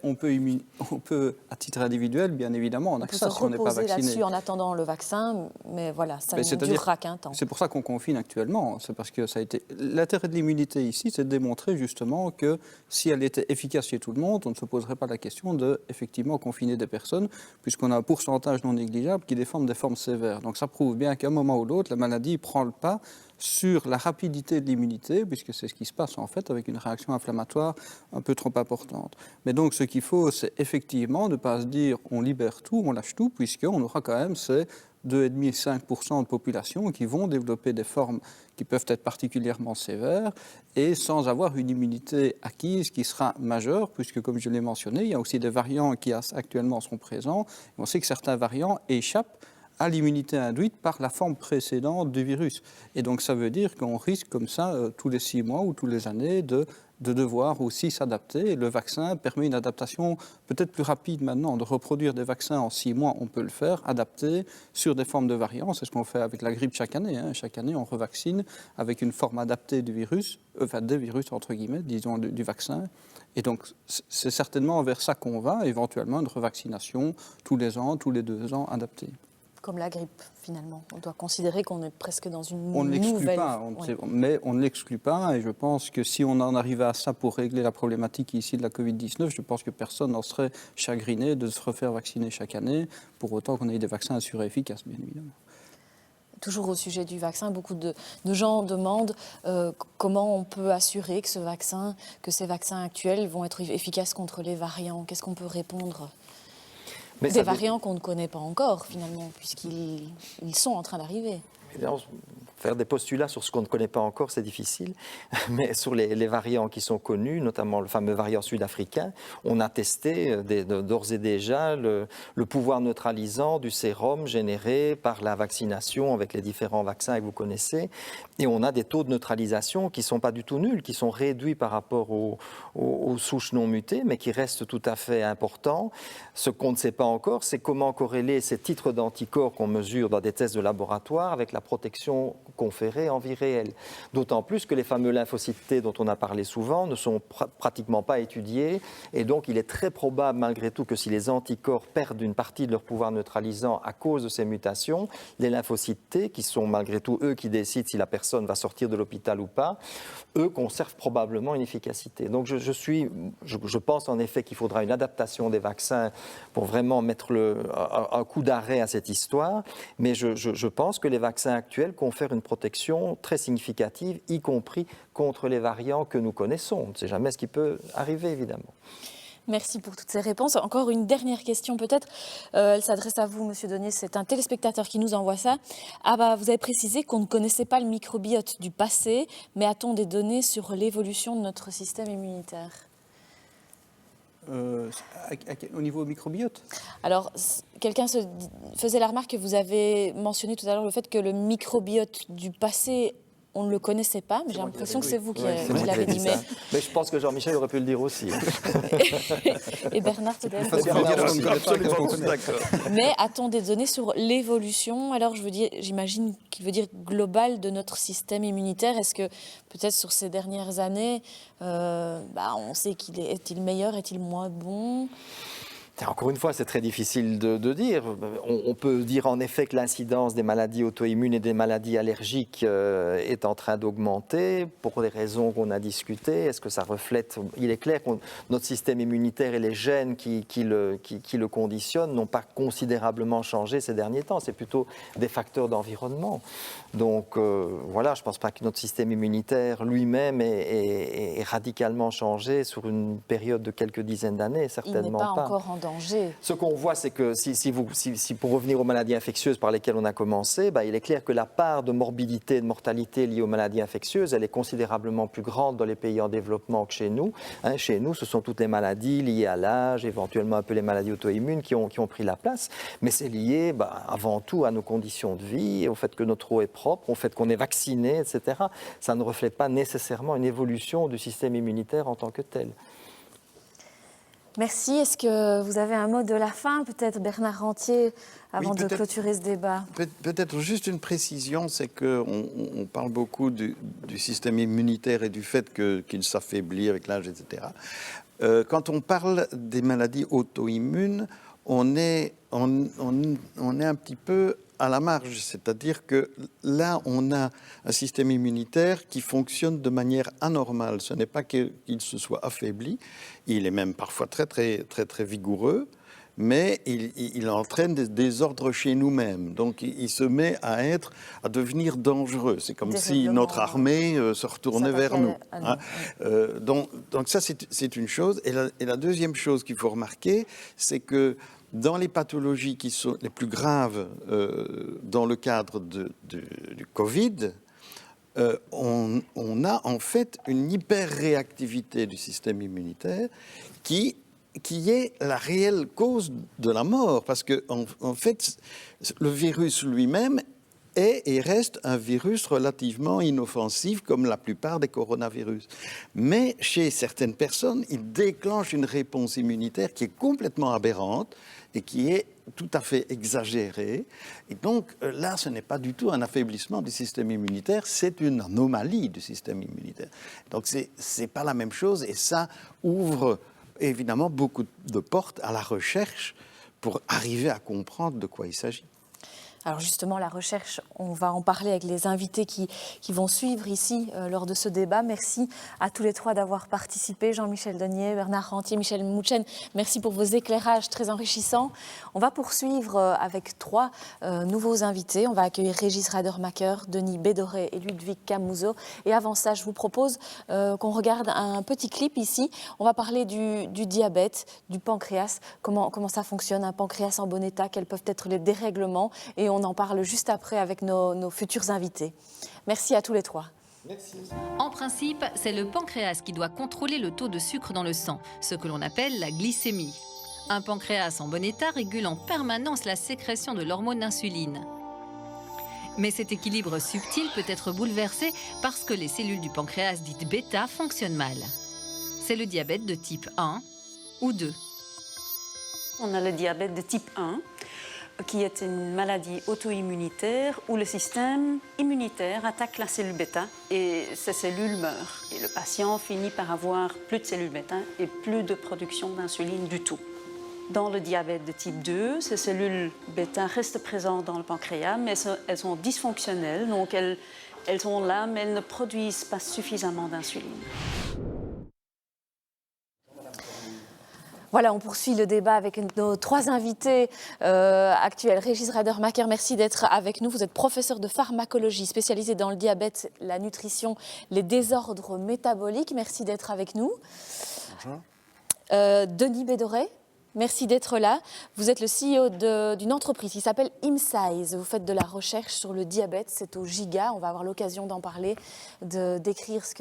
S4: On peut, à titre individuel, bien évidemment, on a que ça si on n'est pas vacciné.
S1: Là-dessus en attendant le vaccin, mais voilà, ça ne durera qu'un temps.
S4: C'est pour ça qu'on confine actuellement. C'est parce que ça a été l'intérêt de l'immunité ici, c'est de démontrer justement que si elle était efficace chez tout le monde, on ne se poserait pas la question de effectivement confiner des personnes, puisqu'on a un pourcentage non négligeable qui déforme des formes sévères. Donc ça prouve bien qu'à un moment ou l'autre, la maladie prend le pas sur la rapidité de l'immunité, puisque c'est ce qui se passe en fait avec une réaction inflammatoire un peu trop importante. Mais donc ce qu'il faut, c'est effectivement ne pas se dire on libère tout, on lâche tout, puisqu'on aura quand même ces 2,5% de population qui vont développer des formes qui peuvent être particulièrement sévères et sans avoir une immunité acquise qui sera majeure, puisque comme je l'ai mentionné, il y a aussi des variants qui actuellement sont présents. On sait que certains variants échappent à l'immunité induite par la forme précédente du virus. Et donc ça veut dire qu'on risque comme ça, tous les 6 mois ou tous les années, de devoir aussi s'adapter. Et le vaccin permet une adaptation peut-être plus rapide maintenant. De reproduire des vaccins en 6 mois, on peut le faire, adapter sur des formes de variants. C'est ce qu'on fait avec la grippe chaque année. Chaque année, on revaccine avec une forme adaptée du virus, des virus entre guillemets, disons du vaccin. Et donc, c'est certainement vers ça qu'on va, éventuellement une revaccination tous les ans, tous les 2 ans, adaptée.
S1: Comme la grippe, finalement. On doit considérer qu'on est presque dans une
S4: on
S1: nouvelle...
S4: Pas, mais on ne l'exclut pas. Et je pense que si on en arrivait à ça pour régler la problématique ici de la Covid-19, je pense que personne n'en serait chagriné de se refaire vacciner chaque année, pour autant qu'on ait des vaccins assurés efficaces, bien évidemment.
S1: Toujours au sujet du vaccin, beaucoup de gens demandent comment on peut assurer que ces vaccins actuels vont être efficaces contre les variants. Qu'est-ce qu'on peut répondre ? Des variants qu'on ne connaît pas encore, finalement, puisqu'ils sont en train d'arriver.
S2: faire des postulats sur ce qu'on ne connaît pas encore, c'est difficile, mais sur les variants qui sont connus, notamment le fameux variant sud-africain, on a testé d'ores et déjà le pouvoir neutralisant du sérum généré par la vaccination avec les différents vaccins que vous connaissez, et on a des taux de neutralisation qui ne sont pas du tout nuls, qui sont réduits par rapport aux souches non mutées, mais qui restent tout à fait importants. Ce qu'on ne sait pas encore, c'est comment corréler ces titres d'anticorps qu'on mesure dans des tests de laboratoire avec la protection conférée en vie réelle. D'autant plus que les fameux lymphocytes T dont on a parlé souvent ne sont pratiquement pas étudiés, et donc il est très probable malgré tout que si les anticorps perdent une partie de leur pouvoir neutralisant à cause de ces mutations, les lymphocytes T, qui sont malgré tout eux qui décident si la personne va sortir de l'hôpital ou pas, eux conservent probablement une efficacité. Donc je pense en effet qu'il faudra une adaptation des vaccins pour vraiment mettre un coup d'arrêt à cette histoire, mais je pense que les vaccins actuels confèrent une protection très significative, y compris contre les variants que nous connaissons. On ne sait jamais ce qui peut arriver, évidemment.
S1: Merci pour toutes ces réponses. Encore une dernière question peut-être. Elle s'adresse à vous, Monsieur Donnier. C'est un téléspectateur qui nous envoie ça. Vous avez précisé qu'on ne connaissait pas le microbiote du passé, mais a-t-on des données sur l'évolution de notre système immunitaire ?
S4: Au niveau microbiote?
S1: Alors, quelqu'un se faisait la remarque que vous avez mentionné tout à l'heure le fait que le microbiote du passé, on ne le connaissait pas, mais j'ai l'impression que c'est vous qui l'avez dit.
S2: Mais je pense que Jean-Michel aurait pu le dire aussi.
S1: Et Bernard peut-être.
S3: D'accord.
S1: Mais a-t-on des données sur l'évolution? Alors, j'imagine qu'il veut dire globale de notre système immunitaire. Est-ce que peut-être sur ces dernières années, on sait est-il meilleur, est-il moins bon?
S2: Encore une fois, c'est très difficile de dire. On peut dire en effet que l'incidence des maladies auto-immunes et des maladies allergiques est en train d'augmenter pour les raisons qu'on a discutées. Est-ce que ça reflète... Il est clair que notre système immunitaire et les gènes qui le conditionnent n'ont pas considérablement changé ces derniers temps. C'est plutôt des facteurs d'environnement. Donc voilà, je ne pense pas que notre système immunitaire lui-même ait radicalement changé sur une période de quelques dizaines d'années, certainement pas.
S1: Il n'est pas encore en danger.
S2: Ce qu'on voit, c'est que si pour revenir aux maladies infectieuses par lesquelles on a commencé, il est clair que la part de morbidité et de mortalité liée aux maladies infectieuses, elle est considérablement plus grande dans les pays en développement que chez nous. Chez nous, ce sont toutes les maladies liées à l'âge, éventuellement un peu les maladies auto-immunes qui ont pris la place. Mais c'est lié avant tout à nos conditions de vie, au fait que notre eau est propre, au fait qu'on est vacciné, etc. Ça ne reflète pas nécessairement une évolution du système immunitaire en tant que tel.
S1: Merci. Est-ce que vous avez un mot de la fin, peut-être, Bernard Rentier, avant de clôturer ce débat?
S3: Peut-être juste une précision, c'est qu'on parle beaucoup du système immunitaire et du fait qu'il s'affaiblit avec l'âge, etc. Quand on parle des maladies auto-immunes, on est un petit peu à la marge, c'est-à-dire que là, on a un système immunitaire qui fonctionne de manière anormale. Ce n'est pas qu'il se soit affaibli, il est même parfois très, très, très, très vigoureux, mais il entraîne des désordres chez nous-mêmes. Donc, il se met à devenir dangereux. C'est comme si notre armée se retournait vers nous. Donc ça, c'est une chose. Et la deuxième chose qu'il faut remarquer, c'est que dans les pathologies qui sont les plus graves dans le cadre du Covid, on a en fait une hyperréactivité du système immunitaire qui est la réelle cause de la mort. Parce que en fait, le virus lui-même est et reste un virus relativement inoffensif, comme la plupart des coronavirus. Mais chez certaines personnes, il déclenche une réponse immunitaire qui est complètement aberrante et qui est tout à fait exagérée. Et donc là, ce n'est pas du tout un affaiblissement du système immunitaire, c'est une anomalie du système immunitaire. Donc c'est pas la même chose, et ça ouvre évidemment beaucoup de portes à la recherche pour arriver à comprendre de quoi il s'agit.
S1: Alors justement, la recherche, on va en parler avec les invités qui vont suivre ici lors de ce débat. Merci à tous les trois d'avoir participé. Jean-Michel Donnier, Bernard Rentier, Michel Mouchen, merci pour vos éclairages très enrichissants. On va poursuivre avec trois nouveaux invités. On va accueillir Régis Radermacher, Denis Bédoré et Ludwig Camuso. Et avant ça, je vous propose qu'on regarde un petit clip ici. On va parler du diabète, du pancréas, comment ça fonctionne, un pancréas en bon état, quels peuvent être les dérèglements. Et et on en parle juste après avec nos futurs invités. Merci à tous les trois.
S9: En principe, c'est le pancréas qui doit contrôler le taux de sucre dans le sang, ce que l'on appelle la glycémie. Un pancréas en bon état régule en permanence la sécrétion de l'hormone insuline. Mais cet équilibre subtil peut être bouleversé parce que les cellules du pancréas dites bêta fonctionnent mal. C'est le diabète de type 1 ou 2.
S10: On a le diabète de type 1, qui est une maladie auto-immunitaire où le système immunitaire attaque la cellule bêta et ces cellules meurent. Et le patient finit par avoir plus de cellules bêta et plus de production d'insuline du tout. Dans le diabète de type 2, ces cellules bêta restent présentes dans le pancréas, mais elles sont dysfonctionnelles, donc elles sont là, mais elles ne produisent pas suffisamment d'insuline.
S1: Voilà, on poursuit le débat avec nos trois invités actuels. Régis Radermacher, merci d'être avec nous. Vous êtes professeur de pharmacologie spécialisé dans le diabète, la nutrition, les désordres métaboliques. Merci d'être avec nous.
S3: Bonjour.
S1: Denis Bédoré, merci d'être là. Vous êtes le CEO d'une entreprise qui s'appelle ImSize. Vous faites de la recherche sur le diabète, c'est au giga. On va avoir l'occasion d'en parler, d'écrire ce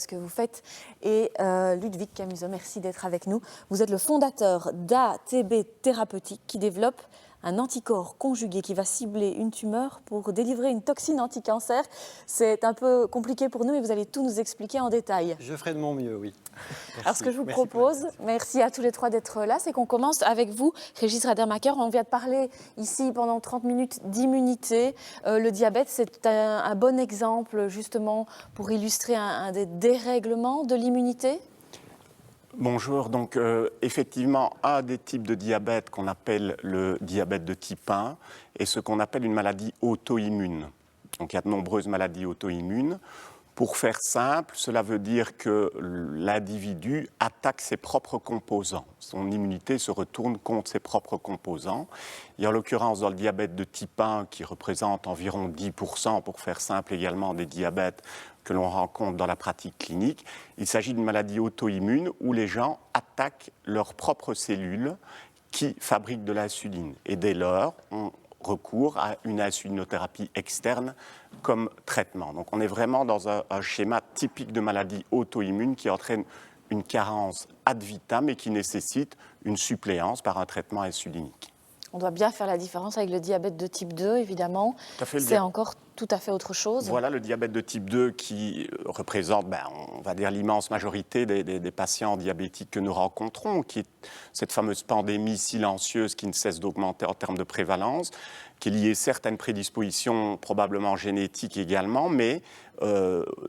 S1: que vous faites. Et Ludwig Camuso, merci d'être avec nous. Vous êtes le fondateur d'ATB Thérapeutique qui développe un anticorps conjugué qui va cibler une tumeur pour délivrer une toxine anti-cancer. C'est un peu compliqué pour nous, mais vous allez tout nous expliquer en détail.
S11: Je ferai de mon mieux, oui. Merci.
S1: Alors, ce que je vous propose, merci à tous les trois d'être là, c'est qu'on commence avec vous, Régis Radermacher. On vient de parler ici pendant 30 minutes d'immunité. Le diabète, c'est un bon exemple, justement, pour illustrer un des dérèglements de l'immunité.
S12: Bonjour, donc effectivement, un des types de diabète qu'on appelle le diabète de type 1 est ce qu'on appelle une maladie auto-immune. Donc il y a de nombreuses maladies auto-immunes. Pour faire simple, cela veut dire que l'individu attaque ses propres composants. Son immunité se retourne contre ses propres composants. Et en l'occurrence, dans le diabète de type 1, qui représente environ 10%, pour faire simple également, des diabètes que l'on rencontre dans la pratique clinique, il s'agit d'une maladie auto-immune où les gens attaquent leurs propres cellules qui fabriquent de l'insuline. Et dès lors, on recourt à une insulinothérapie externe comme traitement. Donc on est vraiment dans un schéma typique de maladie auto-immune qui entraîne une carence ad vitam et qui nécessite une suppléance par un traitement insulinique.
S1: On doit bien faire la différence avec le diabète de type 2, évidemment. C'est encore tout à fait autre chose.
S12: Voilà, le diabète de type 2 qui représente, on va dire, l'immense majorité des patients diabétiques que nous rencontrons, qui est cette fameuse pandémie silencieuse qui ne cesse d'augmenter en termes de prévalence, qui est liée certes à une prédisposition probablement génétique également, mais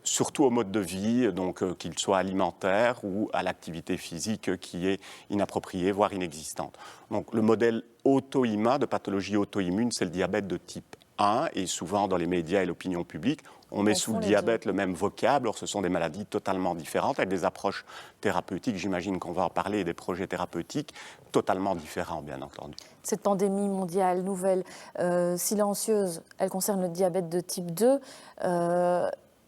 S12: surtout au mode de vie, donc qu'il soit alimentaire ou à l'activité physique qui est inappropriée, voire inexistante. Donc le modèle auto-immun, de pathologie auto-immune, c'est le diabète de type 1, et souvent dans les médias et l'opinion publique, on met sous le diabète le même vocable. Or, ce sont des maladies totalement différentes, avec des approches thérapeutiques, j'imagine qu'on va en parler, et des projets thérapeutiques totalement différents, bien entendu.
S1: Cette pandémie mondiale nouvelle, silencieuse, elle concerne le diabète de type 2.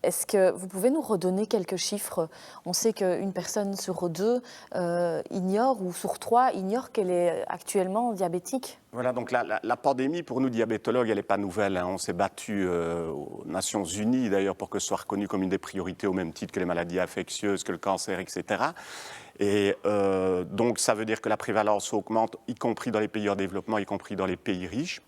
S1: Est-ce que vous pouvez nous redonner quelques chiffres? On sait qu'une personne sur deux ignore, ou sur trois ignore qu'elle est actuellement diabétique.
S12: Voilà, donc la pandémie, pour nous diabétologues, elle n'est pas nouvelle. On s'est battu aux Nations Unies, d'ailleurs, pour que ce soit reconnu comme une des priorités, au même titre que les maladies infectieuses, que le cancer, etc. Et donc, ça veut dire que la prévalence augmente, y compris dans les pays en développement, y compris dans les pays riches.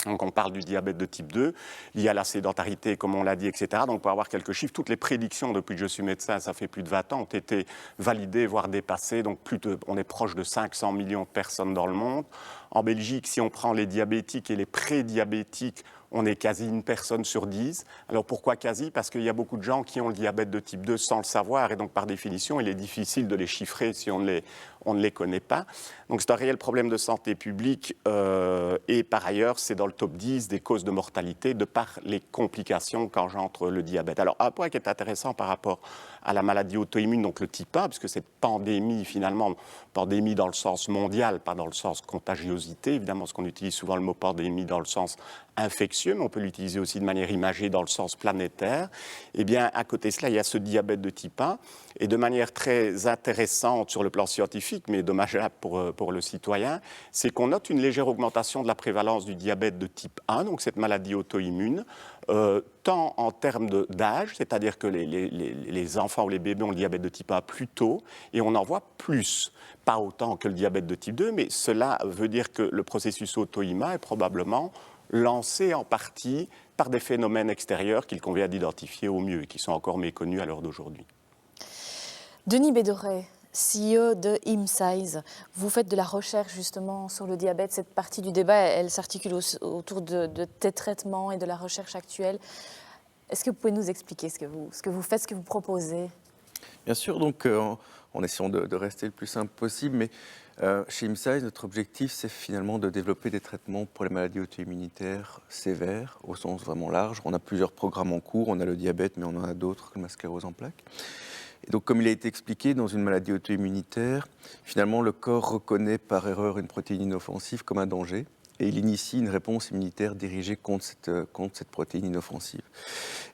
S12: Donc on parle du diabète de type 2, lié à la sédentarité, comme on l'a dit, etc. Donc pour avoir quelques chiffres, toutes les prédictions depuis que je suis médecin, ça fait plus de 20 ans, ont été validées, voire dépassées. Donc on est proche de 500 millions de personnes dans le monde. En Belgique, si on prend les diabétiques et les prédiabétiques, on est quasi une personne sur 10. Alors pourquoi quasi? Parce qu'il y a beaucoup de gens qui ont le diabète de type 2 sans le savoir, et donc par définition, il est difficile de les chiffrer si on ne les connaît pas. Donc c'est un réel problème de santé publique, et par ailleurs, c'est dans le top 10 des causes de mortalité de par les complications qu'engendre le diabète. Alors un point qui est intéressant par rapport à la maladie auto-immune, donc le type 1, puisque cette pandémie, finalement, pandémie dans le sens mondial, pas dans le sens contagieuse dangerosité. Évidemment, parce qu'on utilise souvent le mot pandémie dans le sens infectieux, mais on peut l'utiliser aussi de manière imagée dans le sens planétaire. Eh bien, à côté de cela, il y a ce diabète de type 1. Et de manière très intéressante sur le plan scientifique, mais dommageable pour le citoyen, c'est qu'on note une légère augmentation de la prévalence du diabète de type 1, donc cette maladie auto-immune, tant en termes d'âge, c'est-à-dire que les enfants ou les bébés ont le diabète de type 1 plus tôt, et on en voit plus. Pas autant que le diabète de type 2, mais cela veut dire que le processus auto-immun est probablement lancé en partie par des phénomènes extérieurs qu'il convient d'identifier au mieux et qui sont encore méconnus à l'heure d'aujourd'hui.
S1: Denis Bédoret, CEO de ImSize, vous faites de la recherche justement sur le diabète. Cette partie du débat, elle s'articule autour de tes traitements et de la recherche actuelle. Est-ce que vous pouvez nous expliquer ce que vous faites, ce que vous proposez?
S13: Bien sûr, donc en essayant de rester le plus simple possible, mais chez ImSize, notre objectif, c'est finalement de développer des traitements pour les maladies auto-immunitaires sévères, au sens vraiment large. On a plusieurs programmes en cours, on a le diabète, mais on en a d'autres, comme la sclérose en plaques. Et donc, comme il a été expliqué, dans une maladie auto-immunitaire, finalement, le corps reconnaît par erreur une protéine inoffensive comme un danger et il initie une réponse immunitaire dirigée contre cette protéine inoffensive.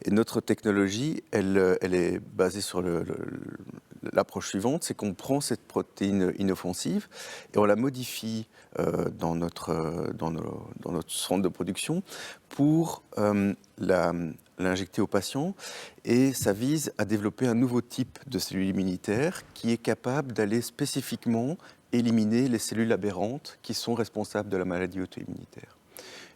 S13: Et notre technologie, elle est basée sur l'approche suivante, c'est qu'on prend cette protéine inoffensive et on la modifie dans notre centre de production pour l'injecter au patient, et ça vise à développer un nouveau type de cellule immunitaire qui est capable d'aller spécifiquement éliminer les cellules aberrantes qui sont responsables de la maladie auto-immunitaire.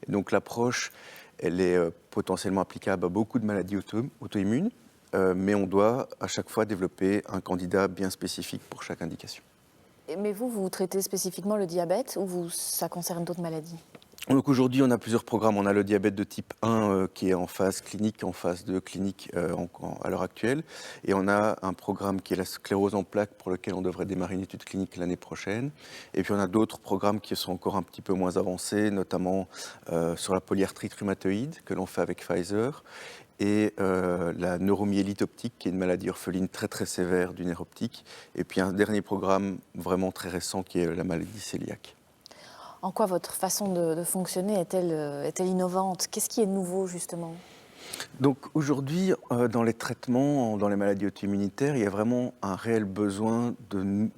S13: Et donc l'approche, elle est potentiellement applicable à beaucoup de maladies auto-immunes, mais on doit à chaque fois développer un candidat bien spécifique pour chaque indication.
S1: Mais vous traitez spécifiquement le diabète ou ça concerne d'autres maladies?
S13: Donc aujourd'hui, on a plusieurs programmes. On a le diabète de type 1 qui est en phase clinique, en phase 2 clinique à l'heure actuelle. Et on a un programme qui est la sclérose en plaques pour lequel on devrait démarrer une étude clinique l'année prochaine. Et puis on a d'autres programmes qui sont encore un petit peu moins avancés, notamment sur la polyarthrite rhumatoïde que l'on fait avec Pfizer et la neuromyélite optique qui est une maladie orpheline très très sévère du nerf optique. Et puis un dernier programme vraiment très récent qui est la maladie cœliaque.
S1: En quoi votre façon de fonctionner est-elle innovante? Qu'est-ce qui est nouveau, justement?
S13: Donc aujourd'hui, dans les traitements, dans les maladies auto-immunitaires, il y a vraiment un réel besoin de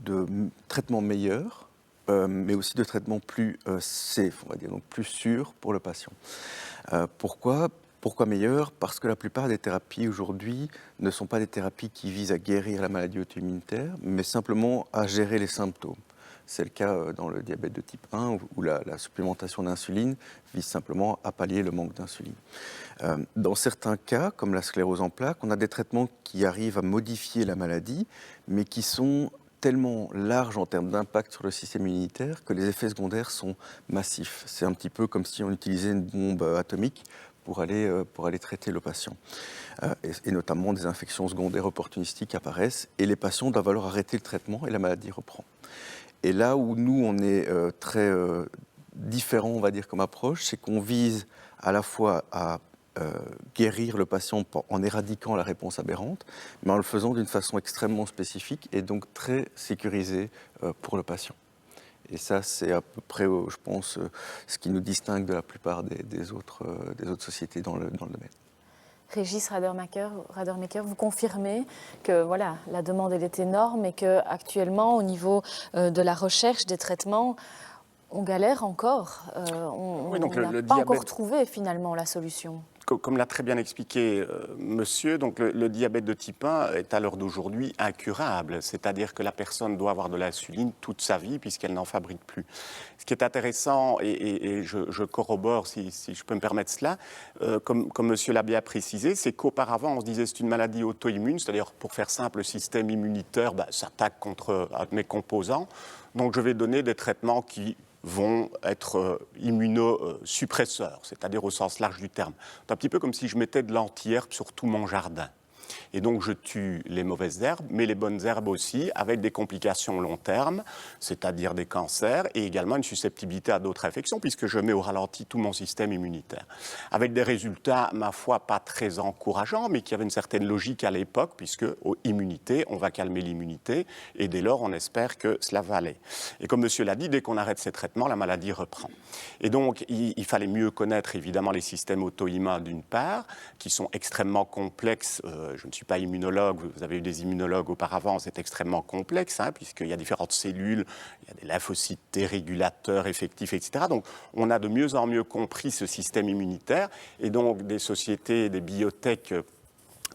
S13: traitements meilleurs, mais aussi de traitements plus safe, on va dire, donc plus sûrs pour le patient. Pourquoi meilleurs? Parce que la plupart des thérapies aujourd'hui ne sont pas des thérapies qui visent à guérir la maladie auto-immunitaire, mais simplement à gérer les symptômes. C'est le cas dans le diabète de type 1 où la supplémentation d'insuline vise simplement à pallier le manque d'insuline. Dans certains cas, comme la sclérose en plaques, on a des traitements qui arrivent à modifier la maladie, mais qui sont tellement larges en termes d'impact sur le système immunitaire que les effets secondaires sont massifs. C'est un petit peu comme si on utilisait une bombe atomique pour aller traiter le patient. Et notamment des infections secondaires opportunistiques apparaissent et les patients doivent alors arrêter le traitement et la maladie reprend. Et là où nous, on est très différent, on va dire, comme approche, c'est qu'on vise à la fois à guérir le patient en éradiquant la réponse aberrante, mais en le faisant d'une façon extrêmement spécifique et donc très sécurisée pour le patient. Et ça, c'est à peu près, je pense, ce qui nous distingue de la plupart des autres sociétés dans le domaine.
S1: Régis Radermaeker, vous confirmez que voilà, la demande elle est énorme et qu'actuellement, au niveau de la recherche des traitements, on galère encore. On n'a pas encore trouvé finalement la solution.
S12: Comme l'a très bien expliqué monsieur, donc le diabète de type 1 est à l'heure d'aujourd'hui incurable, c'est-à-dire que la personne doit avoir de l'insuline toute sa vie puisqu'elle n'en fabrique plus. Ce qui est intéressant, et je corrobore si je peux me permettre cela, comme monsieur l'a bien précisé, c'est qu'auparavant on se disait c'est une maladie auto-immune, c'est-à-dire pour faire simple, le système immunitaire s'attaque contre mes composants, donc je vais donner des traitements qui vont être immunosuppresseurs, c'est-à-dire au sens large du terme. C'est un petit peu comme si je mettais de l'anti-herbe sur tout mon jardin. Et donc je tue les mauvaises herbes, mais les bonnes herbes aussi, avec des complications long terme, c'est-à-dire des cancers et également une susceptibilité à d'autres infections, puisque je mets au ralenti tout mon système immunitaire. Avec des résultats, ma foi, pas très encourageants, mais qui avaient une certaine logique à l'époque, puisque immunité, on va calmer l'immunité, et dès lors, on espère que cela va aller. Et comme monsieur l'a dit, dès qu'on arrête ces traitements, la maladie reprend. Et donc, il fallait mieux connaître évidemment les systèmes auto-immuns d'une part, qui sont extrêmement complexes. Je ne suis pas immunologue, vous avez eu des immunologues auparavant, c'est extrêmement complexe, hein, puisqu'il y a différentes cellules, il y a des lymphocytes T régulateurs effectifs, etc. Donc, on a de mieux en mieux compris ce système immunitaire, et donc des sociétés, des biotech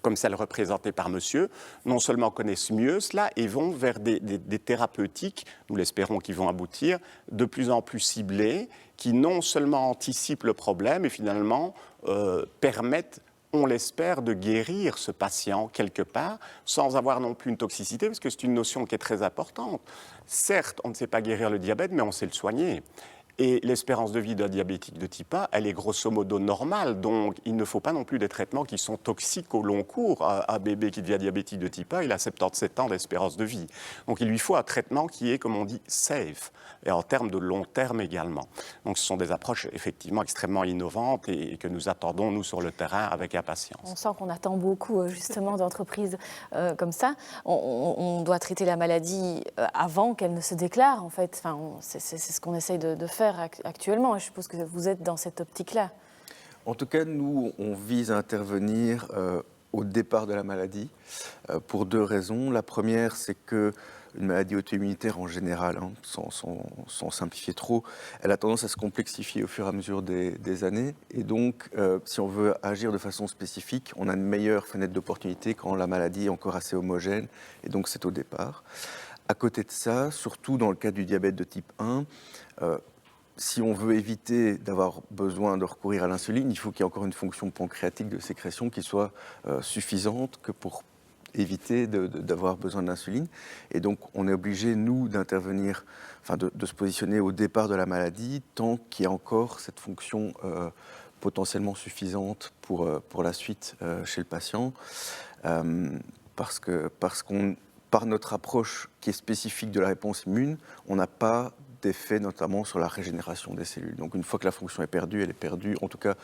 S12: comme celle représentée par monsieur, non seulement connaissent mieux cela et vont vers des thérapeutiques, nous l'espérons qu'ils vont aboutir, de plus en plus ciblées, qui non seulement anticipent le problème et finalement permettent, on l'espère, de guérir ce patient quelque part, sans avoir non plus une toxicité, parce que c'est une notion qui est très importante. Certes, on ne sait pas guérir le diabète, mais on sait le soigner. Et l'espérance de vie d'un diabétique de type 1, elle est grosso modo normale. Donc, il ne faut pas non plus des traitements qui sont toxiques au long cours. Un bébé qui devient diabétique de type 1, il a 77 ans d'espérance de vie. Donc, il lui faut un traitement qui est, comme on dit, safe, et en termes de long terme également. Donc, ce sont des approches effectivement extrêmement innovantes et que nous attendons, nous, sur le terrain, avec impatience.
S1: On sent qu'on attend beaucoup, justement, d'entreprises comme ça. On doit traiter la maladie avant qu'elle ne se déclare, en fait. Enfin, c'est ce qu'on essaye de faire actuellement. Je suppose que vous êtes dans cette optique-là.
S13: En tout cas, nous, on vise à intervenir au départ de la maladie pour deux raisons. La première, c'est que une maladie auto-immunitaire en général, hein, sans simplifier trop, elle a tendance à se complexifier au fur et à mesure des années. Et donc, si on veut agir de façon spécifique, on a une meilleure fenêtre d'opportunité quand la maladie est encore assez homogène. Et donc, c'est au départ. À côté de ça, surtout dans le cas du diabète de type 1, si on veut éviter d'avoir besoin de recourir à l'insuline, il faut qu'il y ait encore une fonction pancréatique de sécrétion qui soit suffisante que pour éviter d'avoir besoin d'insuline. Et donc, on est obligé, nous, d'intervenir, enfin de se positionner au départ de la maladie tant qu'il y a encore cette fonction potentiellement suffisante pour la suite chez le patient. Parce qu'on, par notre approche qui est spécifique de la réponse immune, on n'a pas d'effet notamment sur la régénération des cellules. Donc une fois que la fonction est perdue, elle est perdue, en tout cas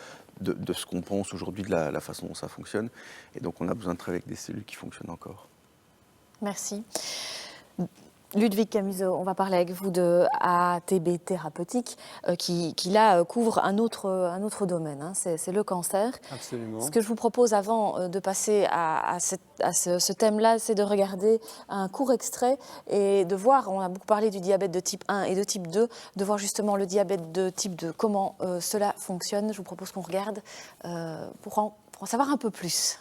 S13: de ce qu'on pense aujourd'hui de la façon dont ça fonctionne. Et donc on a besoin de travailler avec des cellules qui fonctionnent encore.
S1: Merci. Ludwig Camusot, on va parler avec vous de ATB thérapeutique qui là couvre un autre domaine, hein, c'est le cancer.
S11: Absolument.
S1: Ce que je vous propose avant de passer à ce thème-là, c'est de regarder un court extrait et de voir, on a beaucoup parlé du diabète de type 1 et de type 2, de voir justement le diabète de type 2, comment cela fonctionne. Je vous propose qu'on regarde pour en savoir un peu plus.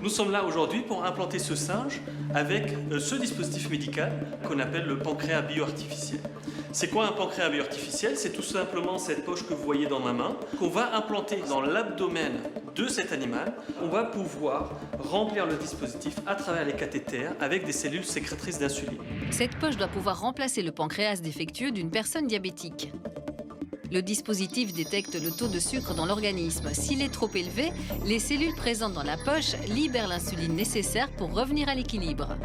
S14: Nous sommes là aujourd'hui pour implanter ce singe avec ce dispositif médical qu'on appelle le pancréas bioartificiel. C'est quoi un pancréas bioartificiel? C'est tout simplement cette poche que vous voyez dans ma main qu'on va implanter dans l'abdomen de cet animal. On va pouvoir remplir le dispositif à travers les cathéters avec des cellules sécrétrices d'insuline.
S9: Cette poche doit pouvoir remplacer le pancréas défectueux d'une personne diabétique. Le dispositif détecte le taux de sucre dans l'organisme. S'il est trop élevé, les cellules présentes dans la poche libèrent l'insuline nécessaire pour revenir à l'équilibre.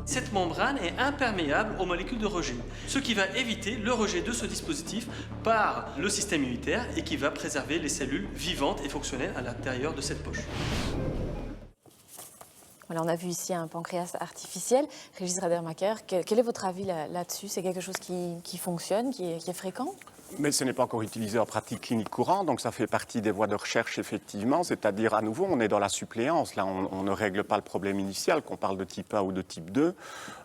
S14: Cette membrane est imperméable aux molécules de rejet, ce qui va éviter le rejet de ce dispositif par le système immunitaire et qui va préserver les cellules vivantes et fonctionnelles à l'intérieur de cette poche.
S1: Voilà, on a vu ici un pancréas artificiel. Régis Radermacher, quel est votre avis là-dessus? C'est quelque chose qui fonctionne, qui est fréquent?
S12: Mais ce n'est pas encore utilisé en pratique clinique courante, donc ça fait partie des voies de recherche effectivement, c'est-à-dire à nouveau on est dans la suppléance, là on ne règle pas le problème initial, qu'on parle de type 1 ou de type 2,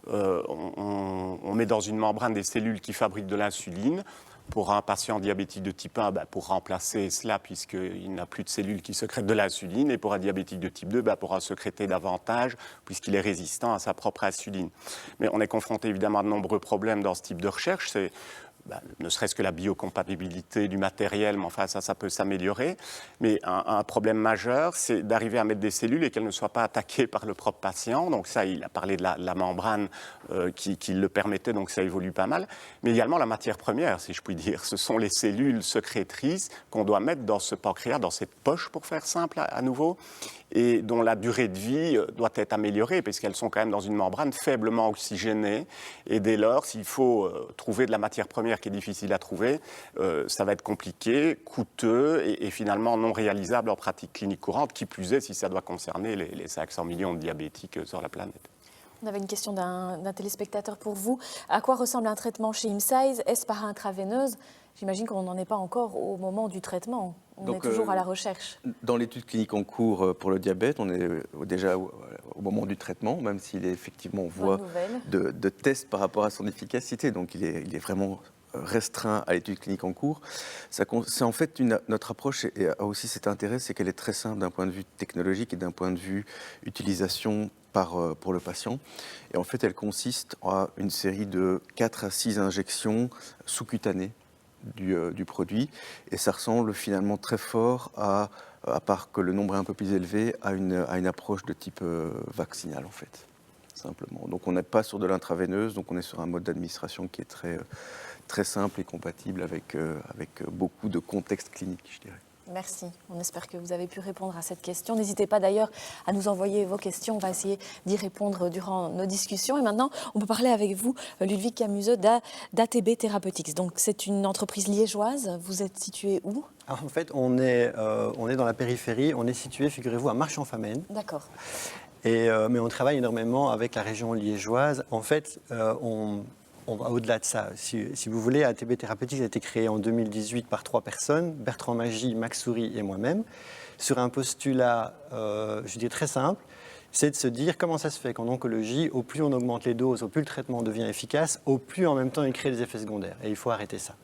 S12: on met dans une membrane des cellules qui fabriquent de l'insuline. Pour un patient diabétique de type 1, pour remplacer cela, puisqu'il n'a plus de cellules qui sécrètent de l'insuline, et pour un diabétique de type 2, pour en sécréter davantage, puisqu'il est résistant à sa propre insuline. Mais on est confronté évidemment à de nombreux problèmes dans ce type de recherche. ne serait-ce que la biocompatibilité du matériel, mais enfin ça peut s'améliorer. Mais un problème majeur, c'est d'arriver à mettre des cellules et qu'elles ne soient pas attaquées par le propre patient. Donc ça, il a parlé de la membrane qui le permettait, donc ça évolue pas mal. Mais également la matière première, si je puis dire. Ce sont les cellules sécrétrices qu'on doit mettre dans ce pancréas, dans cette poche, pour faire simple à nouveau, et dont la durée de vie doit être améliorée, puisqu'elles sont quand même dans une membrane faiblement oxygénée. Et dès lors, s'il faut trouver de la matière première qui est difficile à trouver, ça va être compliqué, coûteux et finalement non réalisable en pratique clinique courante, qui plus est si ça doit concerner les 500 millions de diabétiques sur la planète.
S1: On avait une question d'un téléspectateur pour vous. À quoi ressemble un traitement chez InSize? Est-ce par intraveineuse? J'imagine qu'on n'en est pas encore au moment du traitement. On est toujours à la recherche.
S13: Dans l'étude clinique en cours pour le diabète, on est déjà au moment du traitement, même s'il est effectivement en voie de test par rapport à son efficacité. Donc il est vraiment restreint à l'étude clinique en cours. C'est en fait notre approche a aussi cet intérêt, c'est qu'elle est très simple d'un point de vue technologique et d'un point de vue utilisation pour le patient. Et en fait, elle consiste à une série de 4 à 6 injections sous-cutanées du produit, et ça ressemble finalement très fort à part que le nombre est un peu plus élevé, à une approche de type vaccinal en fait, simplement. Donc on n'est pas sur de l'intraveineuse, donc on est sur un mode d'administration qui est très simple et compatible avec beaucoup de contextes cliniques, je dirais.
S1: Merci. On espère que vous avez pu répondre à cette question. N'hésitez pas d'ailleurs à nous envoyer vos questions. On va essayer d'y répondre durant nos discussions. Et maintenant, on peut parler avec vous, Ludwig Camuseux, d'ATB Therapeutics. Donc, c'est une entreprise liégeoise. Vous êtes situé où?
S11: Alors, en fait, on est dans la périphérie. On est situé, figurez-vous, à Marche-en-Famenne.
S1: D'accord.
S11: Mais on travaille énormément avec la région liégeoise. En fait, on va au-delà de ça. Si vous voulez, ATB Therapeutics a été créé en 2018 par 3 personnes, Bertrand Magy, Max Souris et moi-même, sur un postulat, je dirais très simple, c'est de se dire comment ça se fait qu'en oncologie, au plus on augmente les doses, au plus le traitement devient efficace, au plus en même temps il crée des effets secondaires. Et il faut arrêter ça.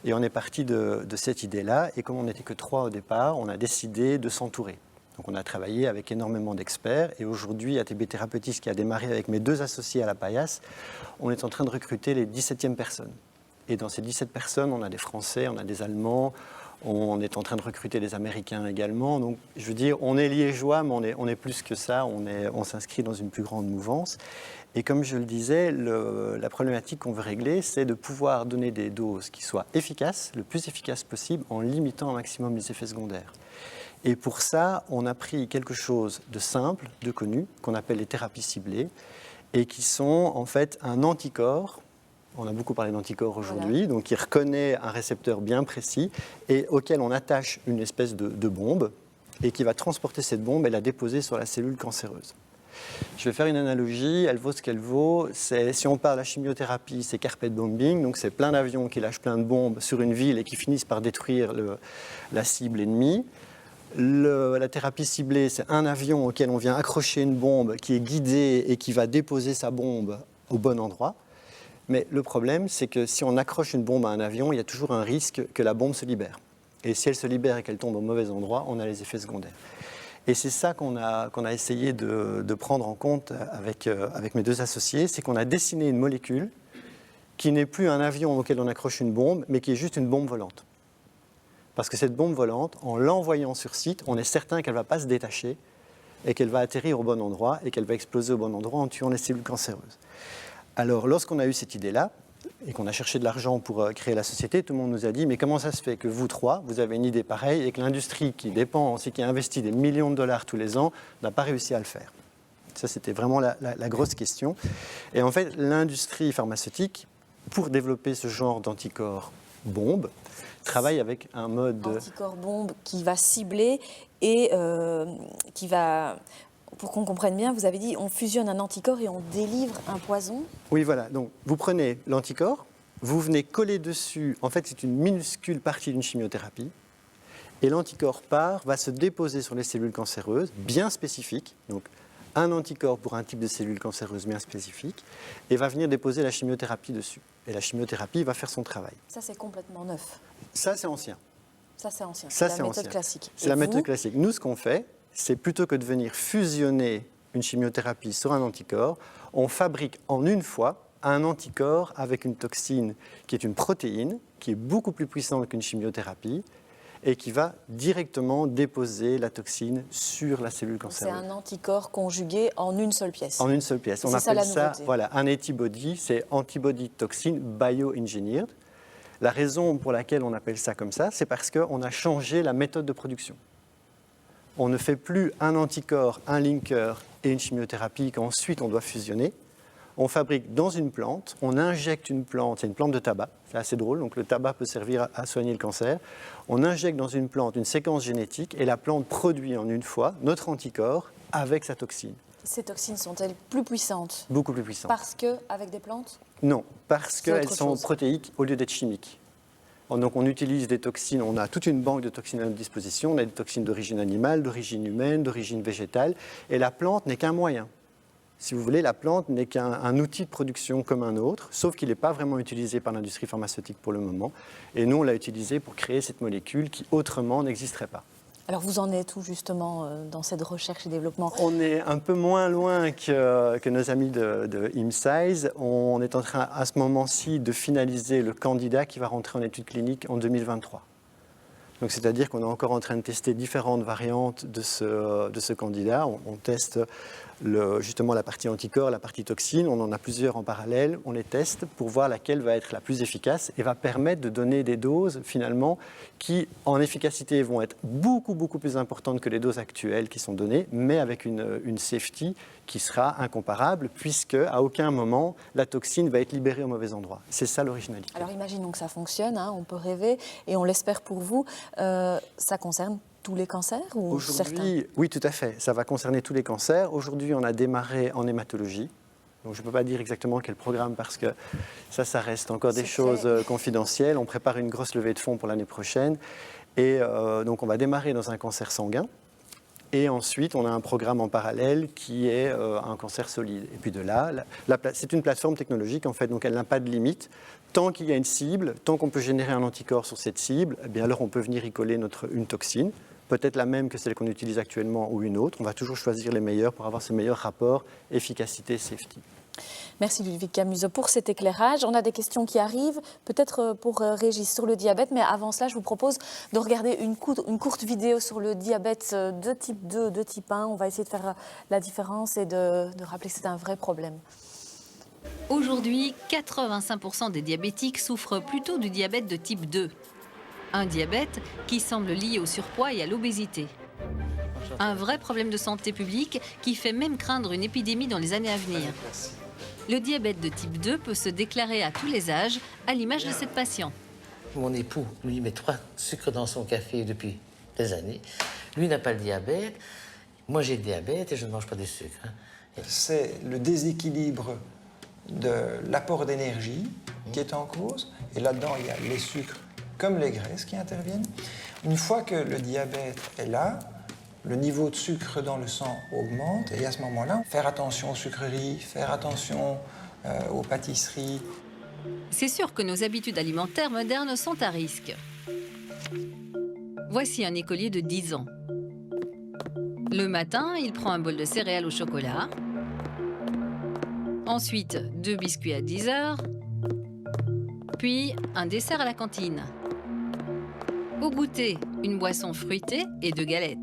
S11: Et on est parti de cette idée-là, et comme on n'était que 3 au départ, on a décidé de s'entourer. Donc on a travaillé avec énormément d'experts, et aujourd'hui, ATB Therapeutics, qui a démarré avec mes 2 associés à la Paillasse, on est en train de recruter les 17e personnes. Et dans ces 17 personnes, on a des Français, on a des Allemands, on est en train de recruter des Américains également. Donc je veux dire, on est liégeois, mais on est plus que ça, on s'inscrit dans une plus grande mouvance. Et comme je le disais, la problématique qu'on veut régler, c'est de pouvoir donner des doses qui soient efficaces, le plus efficaces possible, en limitant un maximum les effets secondaires. Et pour ça, on a pris quelque chose de simple, de connu, qu'on appelle les thérapies ciblées, et qui sont en fait un anticorps. On a beaucoup parlé d'anticorps aujourd'hui, donc qui reconnaît un récepteur bien précis et auquel on attache une espèce de bombe et qui va transporter cette bombe et la déposer sur la cellule cancéreuse. Je vais faire une analogie, elle vaut ce qu'elle vaut. Si on parle de la chimiothérapie, c'est carpet bombing, donc c'est plein d'avions qui lâchent plein de bombes sur une ville et qui finissent par détruire la cible ennemie. La thérapie ciblée, c'est un avion auquel on vient accrocher une bombe qui est guidée et qui va déposer sa bombe au bon endroit. Mais le problème, c'est que si on accroche une bombe à un avion, il y a toujours un risque que la bombe se libère. Et si elle se libère et qu'elle tombe au mauvais endroit, on a les effets secondaires. Et c'est ça qu'on a essayé de prendre en compte avec mes 2 associés, c'est qu'on a dessiné une molécule qui n'est plus un avion auquel on accroche une bombe, mais qui est juste une bombe volante. Parce que cette bombe volante, en l'envoyant sur site, on est certain qu'elle ne va pas se détacher et qu'elle va atterrir au bon endroit et qu'elle va exploser au bon endroit en tuant les cellules cancéreuses. Alors, lorsqu'on a eu cette idée-là et qu'on a cherché de l'argent pour créer la société, tout le monde nous a dit « Mais comment ça se fait que vous 3, vous avez une idée pareille et que l'industrie qui dépense et qui investit des millions de dollars tous les ans n'a pas réussi à le faire ?» Ça, c'était vraiment la grosse question. Et en fait, l'industrie pharmaceutique, pour développer ce genre d'anticorps bombe, travaille avec un mode...
S1: Anticorps bombe qui va cibler et qui va... Pour qu'on comprenne bien, vous avez dit on fusionne un anticorps et on délivre un poison.
S11: Oui, voilà. Donc, vous prenez l'anticorps, vous venez coller dessus. En fait, c'est une minuscule partie d'une chimiothérapie. Et l'anticorps va se déposer sur les cellules cancéreuses, bien spécifiques. Donc, un anticorps pour un type de cellule cancéreuse bien spécifique, et va venir déposer la chimiothérapie dessus. Et la chimiothérapie va faire son travail.
S1: Ça, c'est complètement neuf.
S11: Ça, c'est ancien.
S1: Ça, c'est ancien.
S11: Ça,
S1: c'est la méthode classique.
S11: C'est la méthode classique. Nous, ce qu'on fait, c'est plutôt que de venir fusionner une chimiothérapie sur un anticorps, on fabrique en une fois un anticorps avec une toxine qui est une protéine, qui est beaucoup plus puissante qu'une chimiothérapie, et qui va directement déposer la toxine sur la cellule
S1: C'est
S11: cancéreuse.
S1: un anticorps conjugué en une seule pièce.
S11: En une seule pièce. On
S1: C'est ça,
S11: appelle
S1: la
S11: ça
S1: nouveauté.
S11: voilà, un antibody, c'est antibody toxine bioengineered. La raison pour laquelle on appelle ça comme ça, c'est parce qu'on a changé la méthode de production. On ne fait plus un anticorps, un linker et une chimiothérapie qu'ensuite on doit fusionner. On fabrique dans une plante, on injecte une plante, c'est une plante de tabac, c'est assez drôle, donc le tabac peut servir à soigner le cancer. On injecte dans une plante une séquence génétique et la plante produit en une fois notre anticorps avec sa toxine.
S1: Ces toxines sont-elles plus puissantes?
S11: Beaucoup plus puissante.
S1: Parce qu'avec des plantes?
S11: Non, parce
S1: C'est
S11: qu'elles
S1: autre
S11: sont
S1: chose.
S11: protéiques au lieu d'être chimiques. Donc on utilise des toxines, on a toute une banque de toxines à notre disposition, on a des toxines d'origine animale, d'origine humaine, d'origine végétale, et la plante n'est qu'un moyen. Si vous voulez, la plante n'est qu'un outil de production comme un autre, sauf qu'il n'est pas vraiment utilisé par l'industrie pharmaceutique pour le moment. Et nous, on l'a utilisé pour créer cette molécule qui autrement n'existerait pas.
S1: Alors vous en êtes où justement dans cette recherche et développement?
S11: On est un peu moins loin que nos amis de IMSIZE. On est en train à ce moment-ci de finaliser le candidat qui va rentrer en études cliniques en 2023. Donc, c'est-à-dire qu'on est encore en train de tester différentes variantes de ce candidat. On teste justement la partie anticorps, la partie toxine. On en a plusieurs en parallèle. On les teste pour voir laquelle va être la plus efficace et va permettre de donner des doses finalement qui, en efficacité, vont être beaucoup plus importantes que les doses actuelles qui sont données, mais avec une safety qui sera incomparable puisque à aucun moment la toxine va être libérée au mauvais endroit. C'est ça l'originalité.
S1: Alors imaginons que ça fonctionne, hein, on peut rêver et on l'espère pour vous. Ça concerne tous les cancers ou certains?
S11: Aujourd'hui, oui, tout à fait. Ça va concerner tous les cancers. Aujourd'hui, on a démarré en hématologie. Donc, je ne peux pas dire exactement quel programme parce que ça reste encore des choses confidentielles. On prépare une grosse levée de fonds pour l'année prochaine. Et donc, on va démarrer dans un cancer sanguin. Et ensuite, on a un programme en parallèle qui est un cancer solide. Et puis de là, c'est une plateforme technologique, en fait, donc elle n'a pas de limite. Tant qu'il y a une cible, tant qu'on peut générer un anticorps sur cette cible, eh bien alors on peut venir y coller une toxine, peut-être la même que celle qu'on utilise actuellement ou une autre. On va toujours choisir les meilleurs pour avoir ce meilleur rapport efficacité-safety.
S1: Merci Ludwig Camusot pour cet éclairage. On a des questions qui arrivent, peut-être pour Régis sur le diabète, mais avant cela, je vous propose de regarder une courte vidéo sur le diabète de type 2, de type 1. On va essayer de faire la différence et de rappeler que c'est un vrai problème.
S9: Aujourd'hui, 85% des diabétiques souffrent plutôt du diabète de type 2. Un diabète qui semble lié au surpoids et à l'obésité. Un vrai problème de santé publique qui fait même craindre une épidémie dans les années à venir. Le diabète de type 2 peut se déclarer à tous les âges, à l'image de cette patiente.
S15: Mon époux, lui, met 3 sucres dans son café depuis des années. Lui n'a pas le diabète. Moi, j'ai le diabète et je ne mange pas de sucre.
S16: C'est le déséquilibre de l'apport d'énergie qui est en cause. Et là-dedans, il y a les sucres comme les graisses qui interviennent. Une fois que le diabète est là, le niveau de sucre dans le sang augmente. Et à ce moment-là, faire attention aux sucreries, faire attention aux pâtisseries.
S9: C'est sûr que nos habitudes alimentaires modernes sont à risque. Voici un écolier de 10 ans. Le matin, il prend un bol de céréales au chocolat. Ensuite, 2 biscuits à 10 heures. Puis, un dessert à la cantine. Au goûter, une boisson fruitée et 2 galettes.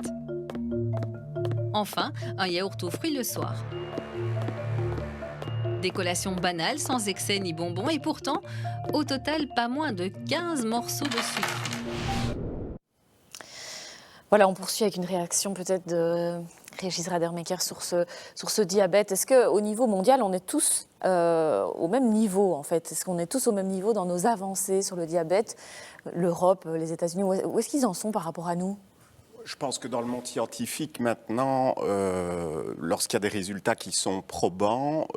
S9: Enfin, un yaourt aux fruits le soir. Des collations banales, sans excès ni bonbons, et pourtant, au total, pas moins de 15 morceaux de sucre.
S1: Voilà, on poursuit avec une réaction peut-être de Régis Radermaeker sur ce diabète. Est-ce qu'au niveau mondial, on est tous au même niveau, en fait? Est-ce qu'on est tous au même niveau dans nos avancées sur le diabète? L'Europe, les États-Unis, où est-ce qu'ils en sont par rapport à nous?
S12: Je pense que dans le monde scientifique, maintenant, lorsqu'il y a des résultats qui sont probants,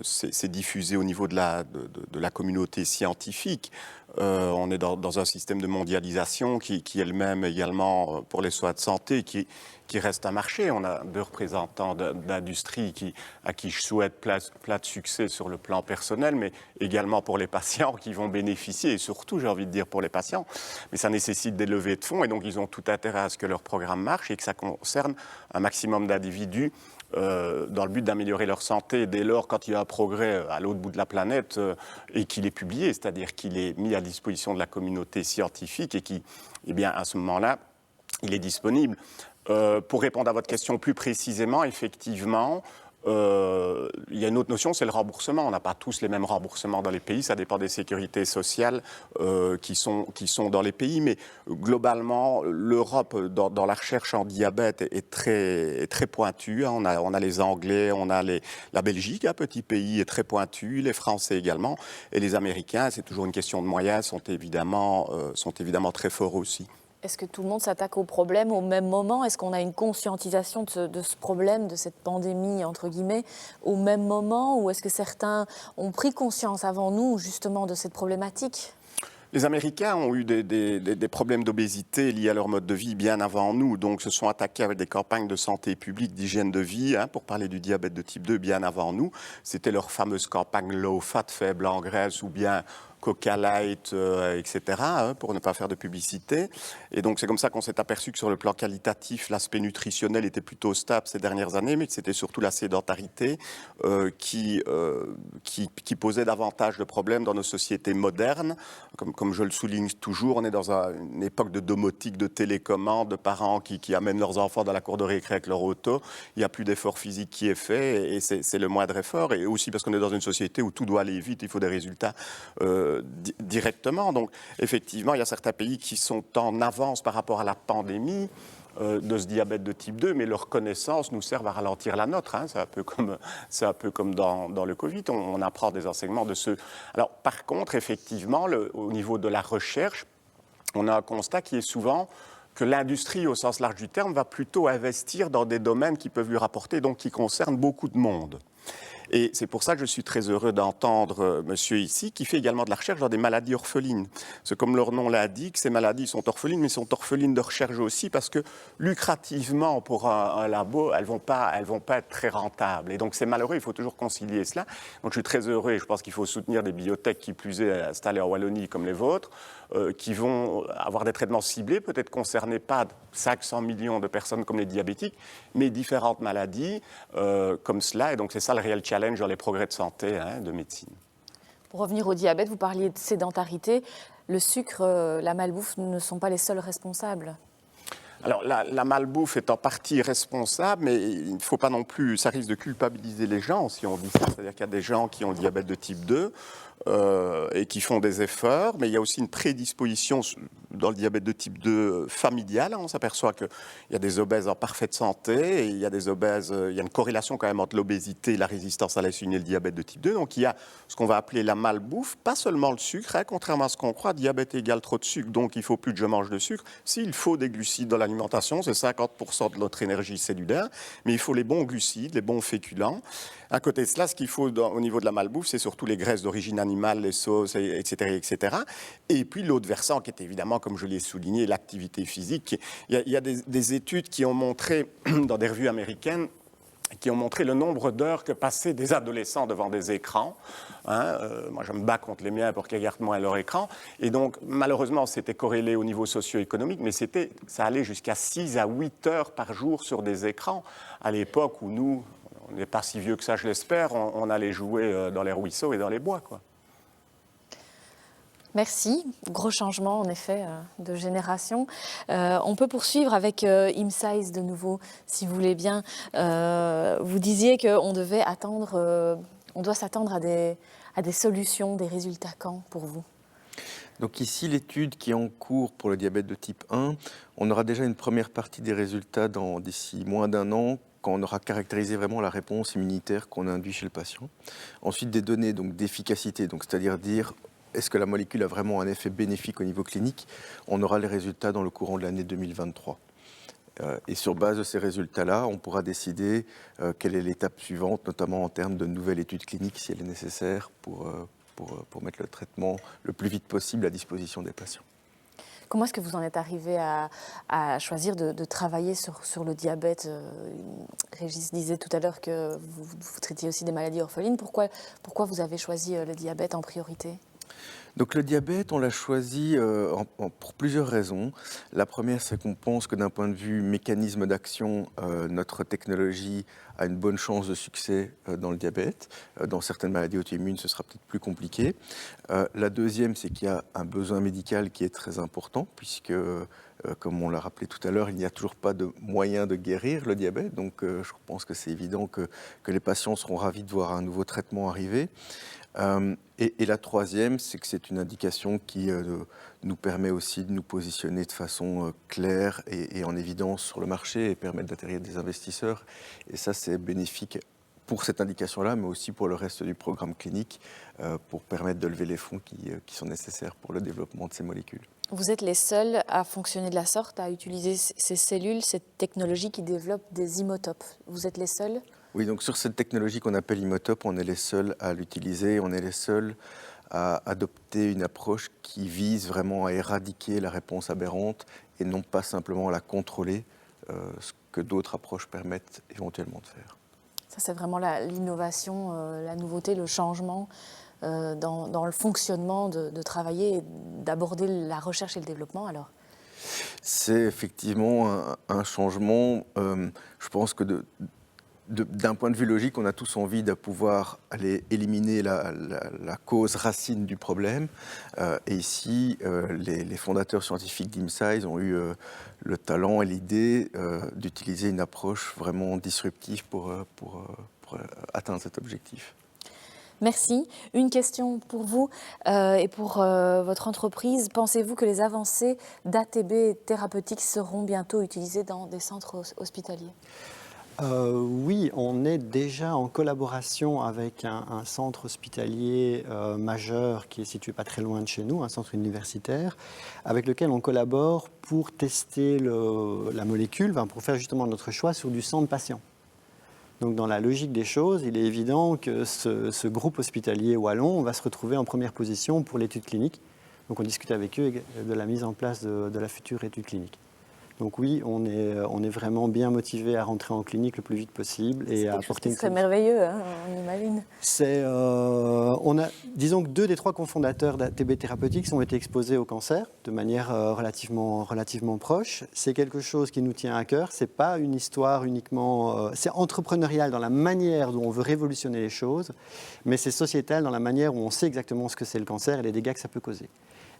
S12: c'est diffusé au niveau de la communauté scientifique. On est dans un système de mondialisation qui est le même également pour les soins de santé, qui reste un marché. On a 2 représentants d'industrie à qui je souhaite plein de succès sur le plan personnel, mais également pour les patients qui vont bénéficier, et surtout, j'ai envie de dire, pour les patients. Mais ça nécessite des levées de fonds, et donc ils ont tout intérêt à ce que leur programme marche et que ça concerne un maximum d'individus dans le but d'améliorer leur santé. Dès lors, quand il y a un progrès à l'autre bout de la planète et qu'il est publié, c'est-à-dire qu'il est mis à disposition de la communauté scientifique et qui, eh bien, à ce moment-là, il est disponible. Pour répondre à votre question plus précisément, effectivement, il y a une autre notion, c'est le remboursement. On n'a pas tous les mêmes remboursements dans les pays, ça dépend des sécurités sociales qui sont dans les pays, mais globalement, l'Europe, dans la recherche en diabète, est très pointue. On a les Anglais, on a la Belgique, un petit pays, est très pointu, les Français également, et les Américains, c'est toujours une question de moyens, sont évidemment très forts aussi.
S1: Est-ce que tout le monde s'attaque au problème au même moment? Est-ce qu'on a une conscientisation de ce problème, de cette pandémie, entre guillemets, au même moment? Ou est-ce que certains ont pris conscience avant nous, justement, de cette problématique?
S12: Les Américains ont eu des problèmes d'obésité liés à leur mode de vie bien avant nous, donc se sont attaqués avec des campagnes de santé publique, d'hygiène de vie, pour parler du diabète de type 2 bien avant nous. C'était leur fameuse campagne low fat, faible en graisse, ou bien Coca Light, etc., pour ne pas faire de publicité. Et donc c'est comme ça qu'on s'est aperçu que sur le plan qualitatif, l'aspect nutritionnel était plutôt stable ces dernières années, mais que c'était surtout la sédentarité qui posait davantage de problèmes dans nos sociétés modernes. Comme je le souligne toujours, on est dans une époque de domotique, de télécommande, de parents qui amènent leurs enfants dans la cour de récré avec leur auto. Il n'y a plus d'effort physique qui est fait, et c'est le moindre effort. Et aussi parce qu'on est dans une société où tout doit aller vite, il faut des résultats directement. Donc, effectivement, il y a certains pays qui sont en avance par rapport à la pandémie de ce diabète de type 2, mais leurs connaissances nous servent à ralentir la nôtre. C'est un peu comme dans le Covid. On apprend des enseignements de ceux... Alors, par contre, effectivement, au niveau de la recherche, on a un constat qui est souvent que l'industrie, au sens large du terme, va plutôt investir dans des domaines qui peuvent lui rapporter, donc qui concernent beaucoup de monde. Et c'est pour ça que je suis très heureux d'entendre monsieur ici, qui fait également de la recherche dans des maladies orphelines. C'est comme leur nom l'indique, ces maladies sont orphelines, mais sont orphelines de recherche aussi, parce que lucrativement, pour un labo, elles vont pas être très rentables. Et donc c'est malheureux, il faut toujours concilier cela. Donc je suis très heureux, et je pense qu'il faut soutenir des biotech qui plus est installées en Wallonie comme les vôtres, qui vont avoir des traitements ciblés, peut-être concernés pas 500 millions de personnes comme les diabétiques, mais différentes maladies comme cela. Et donc c'est ça le réel challenge dans les progrès de santé, de médecine.
S1: Pour revenir au diabète, vous parliez de sédentarité. Le sucre, la malbouffe ne sont pas les seuls responsables.
S12: Alors, la malbouffe est en partie responsable, mais il ne faut pas non plus, ça risque de culpabiliser les gens si on dit ça. C'est-à-dire qu'il y a des gens qui ont le diabète de type 2 et qui font des efforts, mais il y a aussi une prédisposition dans le diabète de type 2 familial. On s'aperçoit qu'il y a des obèses en parfaite santé et il y a des obèses, il y a une corrélation quand même entre l'obésité et la résistance à l'insuline et le diabète de type 2. Donc il y a ce qu'on va appeler la malbouffe, pas seulement le sucre, contrairement à ce qu'on croit, diabète égale trop de sucre, donc il faut plus que je mange de sucre. S'il faut des glucides dans l'alimentation, c'est 50% de notre énergie cellulaire, mais il faut les bons glucides, les bons féculents. À côté de cela, ce qu'il faut au niveau de la malbouffe, c'est surtout les graisses d'origine animale, les sauces, etc., etc. Et puis l'autre versant qui est évidemment, comme je l'ai souligné, l'activité physique. Il y a des études qui ont montré, dans des revues américaines, qui ont montré le nombre d'heures que passaient des adolescents devant des écrans. Moi, je me bats contre les miens pour qu'ils regardent moins leur écran. Et donc, malheureusement, c'était corrélé au niveau socio-économique, mais ça allait jusqu'à 6 à 8 heures par jour sur des écrans. À l'époque où nous, on n'est pas si vieux que ça, je l'espère, on allait jouer dans les ruisseaux et dans les bois, quoi.
S1: Merci. Gros changement, en effet, de génération. On peut poursuivre avec IMSIZE de nouveau, si vous voulez bien. Vous disiez qu'on devait attendre, on doit s'attendre à des solutions, des résultats quand pour vous?
S13: Donc ici, l'étude qui est en cours pour le diabète de type 1, on aura déjà une première partie des résultats d'ici moins d'un an, quand on aura caractérisé vraiment la réponse immunitaire qu'on induit chez le patient. Ensuite, des données d'efficacité, c'est-à-dire dire est-ce que la molécule a vraiment un effet bénéfique au niveau clinique. On aura les résultats dans le courant de l'année 2023. Et sur base de ces résultats-là, on pourra décider quelle est l'étape suivante, notamment en termes de nouvelles études cliniques, si elle est nécessaire, pour pour mettre le traitement le plus vite possible à disposition des patients.
S1: Comment est-ce que vous en êtes arrivé à choisir de travailler sur le diabète? Régis disait tout à l'heure que vous traitiez aussi des maladies orphelines. Pourquoi vous avez choisi le diabète en priorité?
S13: Donc le diabète, on l'a choisi pour plusieurs raisons. La première, c'est qu'on pense que d'un point de vue mécanisme d'action, notre technologie a une bonne chance de succès dans le diabète. Dans certaines maladies auto-immunes, ce sera peut-être plus compliqué. La deuxième, c'est qu'il y a un besoin médical qui est très important, puisque, comme on l'a rappelé tout à l'heure, il n'y a toujours pas de moyen de guérir le diabète. Donc je pense que c'est évident que les patients seront ravis de voir un nouveau traitement arriver. Et la troisième, c'est que c'est une indication qui nous permet aussi de nous positionner de façon claire et en évidence sur le marché et permettre d'attirer des investisseurs. Et ça, c'est bénéfique pour cette indication-là, mais aussi pour le reste du programme clinique, pour permettre de lever les fonds qui sont nécessaires pour le développement de ces molécules.
S1: Vous êtes les seuls à fonctionner de la sorte, à utiliser ces cellules, cette technologie qui développe des imotopes. Vous êtes les seuls?
S13: Oui, donc sur cette technologie qu'on appelle Imotope, on est les seuls à l'utiliser, on est les seuls à adopter une approche qui vise vraiment à éradiquer la réponse aberrante et non pas simplement à la contrôler, ce que d'autres approches permettent éventuellement de faire.
S1: Ça, c'est vraiment l'innovation, la nouveauté, le changement dans le fonctionnement de travailler et d'aborder la recherche et le développement, alors?
S13: C'est effectivement un changement. Je pense que d'un point de vue logique, on a tous envie de pouvoir aller éliminer la cause racine du problème. Et ici, les fondateurs scientifiques d'IMSAIS ont eu le talent et l'idée d'utiliser une approche vraiment disruptive pour atteindre cet objectif.
S1: Merci. Une question pour vous et pour votre entreprise. Pensez-vous que les avancées d'ATB thérapeutiques seront bientôt utilisées dans des centres hospitaliers?
S11: Oui, on est déjà en collaboration avec un centre hospitalier majeur qui est situé pas très loin de chez nous, un centre universitaire, avec lequel on collabore pour tester la molécule, pour faire justement notre choix sur du sang de patient. Donc dans la logique des choses, il est évident que ce groupe hospitalier wallon va se retrouver en première position pour l'étude clinique. Donc on discute avec eux de la mise en place de la future étude clinique. Donc oui, on est vraiment bien motivé à rentrer en clinique le plus vite possible et à apporter une.
S1: C'est merveilleux, hein, on imagine.
S11: Disons que 2 des 3 cofondateurs d'ATB Therapeutics ont été exposés au cancer de manière relativement proche. C'est quelque chose qui nous tient à cœur. C'est pas une histoire uniquement. C'est entrepreneurial dans la manière dont on veut révolutionner les choses, mais c'est sociétal dans la manière où on sait exactement ce que c'est le cancer et les dégâts que ça peut causer.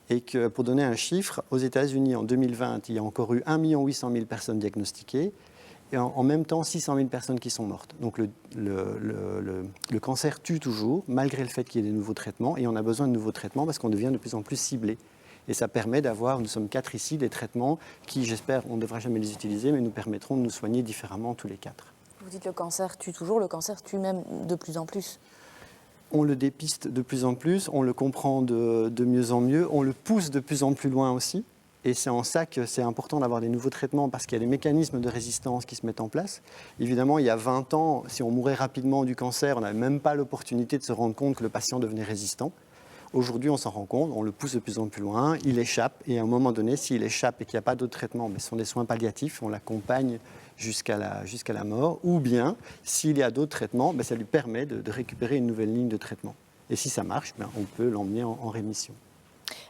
S11: Et que, pour donner un chiffre, aux États-Unis, en 2020, il y a encore eu 1 800 000 personnes diagnostiquées et en même temps 600 000 personnes qui sont mortes. Donc le cancer tue toujours, malgré le fait qu'il y ait des nouveaux traitements, et on a besoin de nouveaux traitements parce qu'on devient de plus en plus ciblé. Et ça permet d'avoir, nous sommes 4 ici, des traitements qui, j'espère, on ne devra jamais les utiliser, mais nous permettront de nous soigner différemment tous les 4.
S1: Vous dites le cancer tue toujours, le cancer tue même de plus en plus.
S11: On le dépiste de plus en plus, on le comprend de mieux en mieux, on le pousse de plus en plus loin aussi. Et c'est en ça que c'est important d'avoir des nouveaux traitements parce qu'il y a des mécanismes de résistance qui se mettent en place. Évidemment, il y a 20 ans, si on mourait rapidement du cancer, on n'avait même pas l'opportunité de se rendre compte que le patient devenait résistant. Aujourd'hui, on s'en rend compte, on le pousse de plus en plus loin, il échappe. Et à un moment donné, s'il échappe et qu'il n'y a pas d'autres traitements, mais ce sont des soins palliatifs, on l'accompagne jusqu'à la mort. Ou bien, s'il y a d'autres traitements, ça lui permet de récupérer une nouvelle ligne de traitement. Et si ça marche, on peut l'emmener en rémission.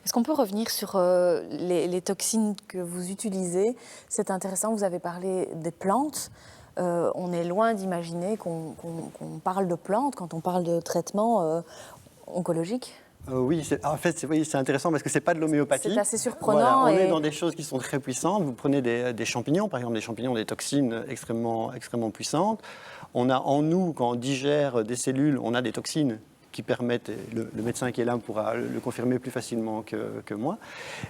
S1: Est-ce qu'on peut revenir sur les toxines que vous utilisez? C'est intéressant, vous avez parlé des plantes. On est loin d'imaginer qu'on parle de plantes quand on parle de traitement oncologique.
S11: Oui, en fait, c'est intéressant parce que ce n'est pas de l'homéopathie.
S1: C'est assez surprenant.
S11: Voilà, on est dans des choses qui sont très puissantes. Vous prenez des champignons, par exemple, des champignons, des toxines extrêmement puissantes. On a en nous, quand on digère des cellules, on a des toxines qui permettent, le médecin qui est là pourra le confirmer plus facilement que moi.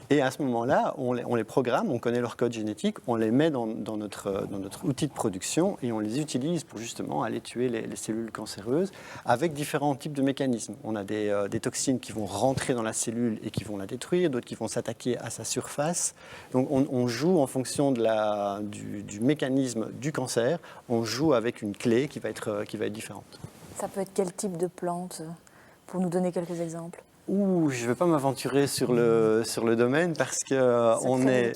S11: Et à ce moment-là, on les programme, on connaît leur code génétique, on les met dans notre outil de production et on les utilise pour justement aller tuer les cellules cancéreuses avec différents types de mécanismes. On a des toxines qui vont rentrer dans la cellule et qui vont la détruire, d'autres qui vont s'attaquer à sa surface. Donc on joue en fonction du mécanisme du cancer, on joue avec une clé qui va être différente.
S1: Ça peut être quel type de plante pour nous donner quelques exemples?
S11: Je ne vais pas m'aventurer sur le domaine parce que on est...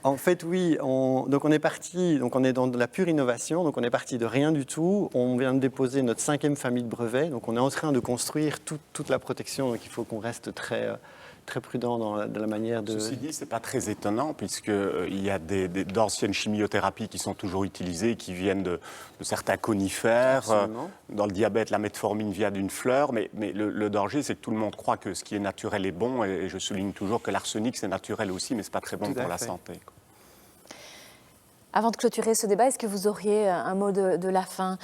S11: En fait, oui, donc on est parti, donc on est dans de la pure innovation, donc on est parti de rien du tout. On vient de déposer notre 5e famille de brevets, donc on est en train de construire toute la protection, donc il faut qu'on reste très prudent dans la manière de...
S12: Ceci dit, ce n'est pas très étonnant, puisqu'il y a d'anciennes chimiothérapies qui sont toujours utilisées, qui viennent de certains conifères. Dans le diabète, la metformine vient d'une fleur, mais le danger, c'est que tout le monde croit que ce qui est naturel est bon, et je souligne toujours que l'arsenic, c'est naturel aussi, mais ce n'est pas très bon pour la santé.
S1: Avant de clôturer ce débat, est-ce que vous auriez un mot de la fin?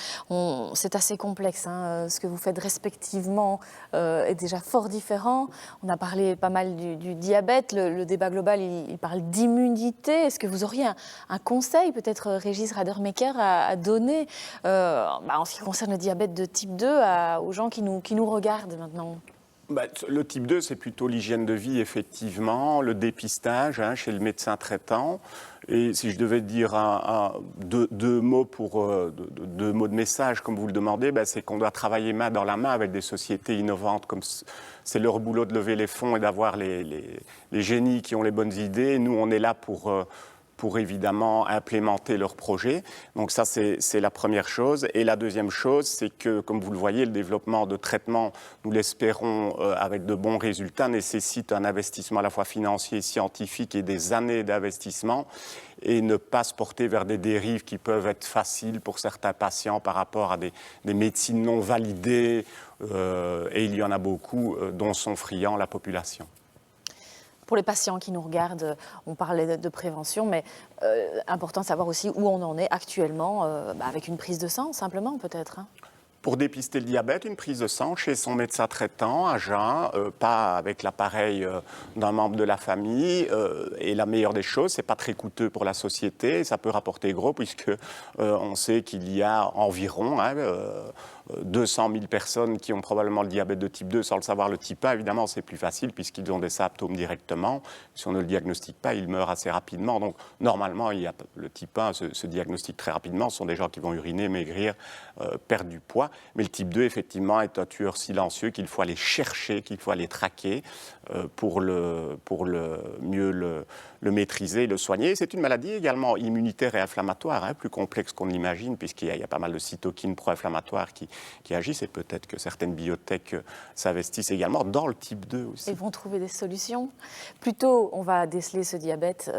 S1: C'est assez complexe, hein, ce que vous faites respectivement est déjà fort différent. On a parlé pas mal du diabète, le débat global, il parle d'immunité. Est-ce que vous auriez un conseil, peut-être Régis Radermaeker, à donner en ce qui concerne le diabète de type 2 aux gens qui nous regardent maintenant?
S12: Le type 2, c'est plutôt l'hygiène de vie, effectivement, le dépistage chez le médecin traitant. Et si je devais dire deux mots de message, comme vous le demandez, c'est qu'on doit travailler main dans la main avec des sociétés innovantes. Comme c'est leur boulot de lever les fonds et d'avoir les génies qui ont les bonnes idées. Et nous, on est là pour évidemment implémenter leurs projets. Donc ça, c'est la première chose. Et la deuxième chose, c'est que, comme vous le voyez, le développement de traitements, nous l'espérons avec de bons résultats, nécessite un investissement à la fois financier, scientifique et des années d'investissement, et ne pas se porter vers des dérives qui peuvent être faciles pour certains patients par rapport à des médecines non validées, et il y en a beaucoup dont sont friands la population.
S1: Pour les patients qui nous regardent, on parlait de prévention, mais important de savoir aussi où on en est actuellement, avec une prise de sang, simplement peut-être.
S12: Pour dépister le diabète, une prise de sang chez son médecin traitant, à jeun, pas avec l'appareil d'un membre de la famille. Et la meilleure des choses, c'est pas très coûteux pour la société, ça peut rapporter gros, puisque on sait qu'il y a environ 200 000 personnes qui ont probablement le diabète de type 2 sans le savoir. Le type 1, évidemment, c'est plus facile puisqu'ils ont des symptômes directement. Si on ne le diagnostique pas, ils meurent assez rapidement. Donc, normalement, le type 1 se diagnostique très rapidement. Ce sont des gens qui vont uriner, maigrir, perdre du poids. Mais le type 2, effectivement, est un tueur silencieux qu'il faut aller chercher, qu'il faut aller traquer pour mieux le maîtriser, le soigner. C'est une maladie également immunitaire et inflammatoire, plus complexe qu'on l'imagine, puisqu'il y a pas mal de cytokines pro-inflammatoires qui agissent, et peut-être que certaines biotech s'investissent également dans le type 2 aussi.
S1: Et vont trouver des solutions. Plus tôt on va déceler ce diabète,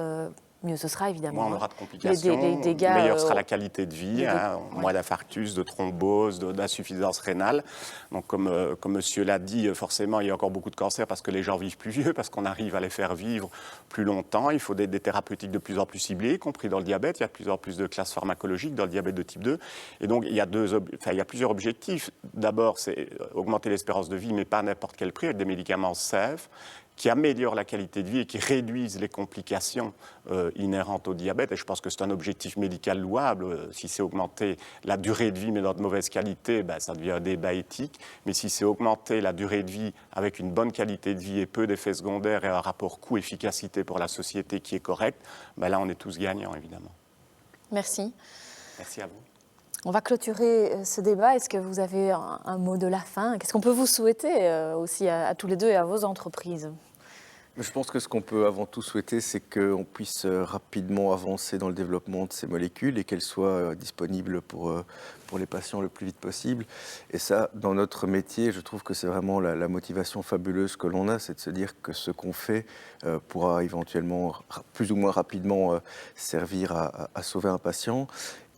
S1: mieux ce sera évidemment.
S12: Moins on aura de complications, meilleure sera la qualité de vie, moins d'infarctus, de thrombose, d'insuffisance rénale. Donc comme monsieur l'a dit, forcément il y a encore beaucoup de cancers parce que les gens vivent plus vieux, parce qu'on arrive à les faire vivre plus longtemps. Il faut des thérapeutiques de plus en plus ciblées, y compris dans le diabète. Il y a de plus en plus de classes pharmacologiques dans le diabète de type 2. Et donc il y a plusieurs objectifs. D'abord, c'est augmenter l'espérance de vie, mais pas à n'importe quel prix, avec des médicaments safe, qui améliorent la qualité de vie et qui réduisent les complications inhérentes au diabète. Et je pense que c'est un objectif médical louable. Si c'est augmenter la durée de vie, mais dans de mauvaise qualité, ça devient un débat éthique. Mais si c'est augmenter la durée de vie avec une bonne qualité de vie et peu d'effets secondaires et un rapport coût-efficacité pour la société qui est correct, là, on est tous gagnants, évidemment.
S1: Merci.
S12: Merci à vous.
S1: On va clôturer ce débat. Est-ce que vous avez un mot de la fin? Qu'est-ce qu'on peut vous souhaiter aussi à tous les deux et à vos entreprises?
S13: Je pense que ce qu'on peut avant tout souhaiter, c'est qu'on puisse rapidement avancer dans le développement de ces molécules et qu'elles soient disponibles pour les patients le plus vite possible. Et ça, dans notre métier, je trouve que c'est vraiment la motivation fabuleuse que l'on a, c'est de se dire que ce qu'on fait pourra éventuellement, plus ou moins rapidement, servir à sauver un patient.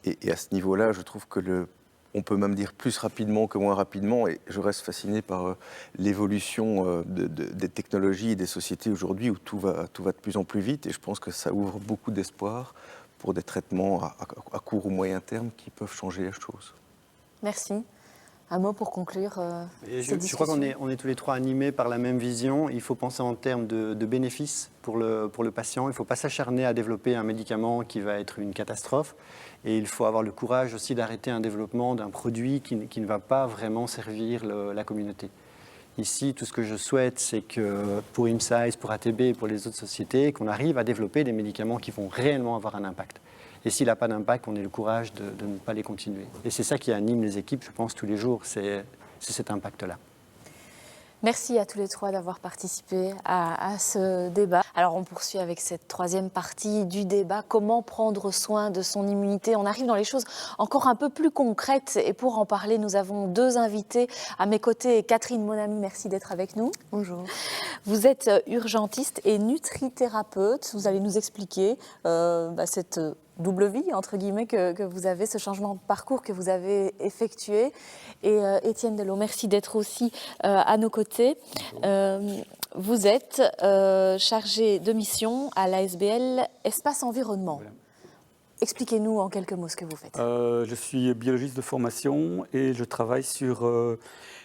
S13: Et à ce niveau-là, je trouve que on peut même dire plus rapidement que moins rapidement, et je reste fasciné par l'évolution des technologies et des sociétés aujourd'hui où tout va de plus en plus vite, et je pense que ça ouvre beaucoup d'espoir pour des traitements à court ou moyen terme qui peuvent changer les choses.
S1: Merci. Un mot pour conclure
S11: je crois qu'on est tous les trois animés par la même vision. Il faut penser en termes de bénéfices pour le patient. Il ne faut pas s'acharner à développer un médicament qui va être une catastrophe. Et il faut avoir le courage aussi d'arrêter un développement d'un produit qui ne va pas vraiment servir la communauté. Ici, tout ce que je souhaite, c'est que pour IMSIZE, pour ATB et pour les autres sociétés, qu'on arrive à développer des médicaments qui vont réellement avoir un impact. Et s'il n'a pas d'impact, on ait le courage de ne pas les continuer. Et c'est ça qui anime les équipes, je pense, tous les jours, c'est cet impact-là.
S1: Merci à tous les trois d'avoir participé à ce débat. Alors on poursuit avec cette troisième partie du débat, comment prendre soin de son immunité. On arrive dans les choses encore un peu plus concrètes et pour en parler, nous avons deux invités à mes côtés. Catherine Monami, merci d'être avec nous.
S17: Bonjour.
S1: Vous êtes urgentiste et nutrithérapeute. Vous allez nous expliquer cette double vie, entre guillemets, que vous avez, ce changement de parcours que vous avez effectué. Et Étienne Delot, merci d'être aussi à nos côtés. Vous êtes chargé de mission à l'ASBL Espace Environnement. Voilà. Expliquez-nous en quelques mots ce que vous faites.
S18: Je suis biologiste de formation et je travaille sur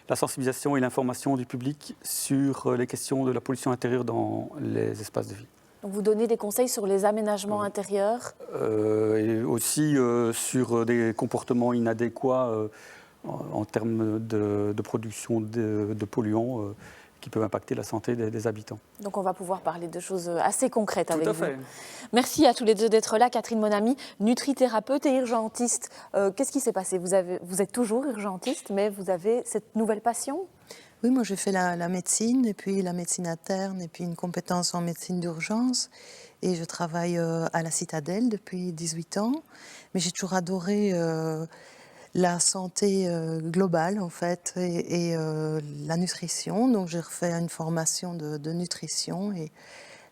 S18: la sensibilisation et l'information du public sur les questions de la pollution intérieure dans les espaces de vie.
S1: Donc vous donnez des conseils sur les aménagements intérieurs
S18: et aussi sur des comportements inadéquats en termes de production de polluants qui peuvent impacter la santé des habitants. Donc
S1: on va pouvoir parler de choses assez concrètes avec vous.
S18: Tout à fait.
S1: Merci à tous les deux d'être là. Catherine Monami, nutrithérapeute et urgentiste. Qu'est-ce qui s'est passé ? Vous êtes toujours urgentiste, mais vous avez cette nouvelle passion ?
S17: Oui, moi j'ai fait la médecine, et puis la médecine interne, et puis une compétence en médecine d'urgence. Et je travaille à la Citadelle depuis 18 ans. Mais j'ai toujours adoré la santé globale, en fait, et la nutrition. Donc j'ai refait une formation de nutrition. Et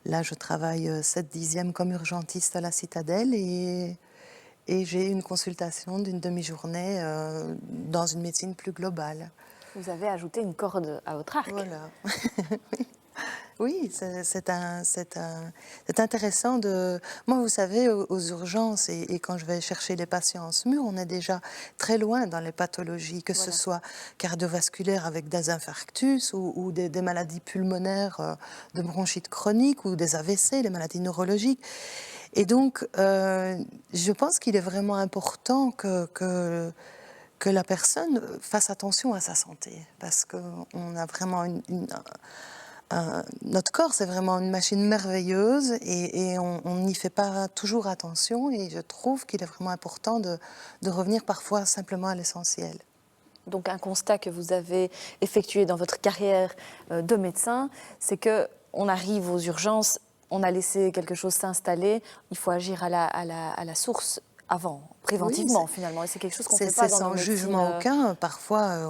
S17: là, je travaille 7/10e comme urgentiste à la Citadelle. Et j'ai une consultation d'une demi-journée dans une médecine plus globale.
S1: Vous avez ajouté une corde à votre arc.
S17: Voilà. Oui, c'est intéressant de... Moi, vous savez, aux urgences, et quand je vais chercher les patients en SMUR, on est déjà très loin dans les pathologies, que ce soit cardiovasculaires avec des infarctus ou des maladies pulmonaires de bronchite chronique ou des AVC, les maladies neurologiques. Et donc, je pense qu'il est vraiment important que la personne fasse attention à sa santé, parce qu'on a vraiment notre corps, c'est vraiment une machine merveilleuse et on n'y fait pas toujours attention, et je trouve qu'il est vraiment important de revenir parfois simplement à l'essentiel.
S1: Donc un constat que vous avez effectué dans votre carrière de médecin, c'est qu'on arrive aux urgences, on a laissé quelque chose s'installer, il faut agir à la source avant, préventivement, finalement. Et c'est quelque chose qu'on ne fait pas dans nos médecines.
S17: C'est sans jugement aucun. Parfois,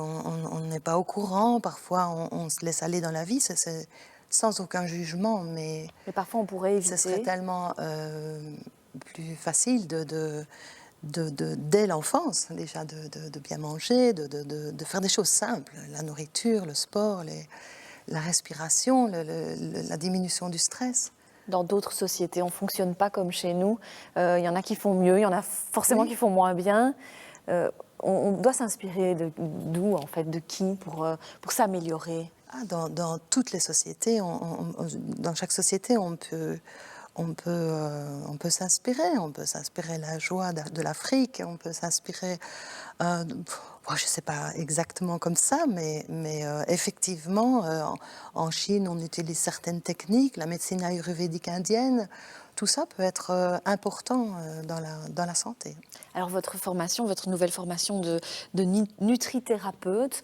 S17: on n'est pas au courant. Parfois, on se laisse aller dans la vie. C'est sans aucun jugement. Mais
S1: parfois, on pourrait éviter.
S17: Ce serait tellement plus facile dès l'enfance, déjà, de bien manger, de faire des choses simples. La nourriture, le sport, la respiration, la diminution du stress.
S1: Dans d'autres sociétés, on ne fonctionne pas comme chez nous. Il y en a qui font mieux, il y en a forcément qui font moins bien. On doit s'inspirer d'où, en fait, de qui pour s'améliorer ?
S17: Dans toutes les sociétés, dans chaque société, on peut s'inspirer. On peut s'inspirer la joie de l'Afrique, on peut s'inspirer... je ne sais pas exactement comme ça, mais effectivement, en Chine, on utilise certaines techniques, la médecine ayurvédique indienne, tout ça peut être important dans la santé.
S1: Alors votre nouvelle formation de nutrithérapeute,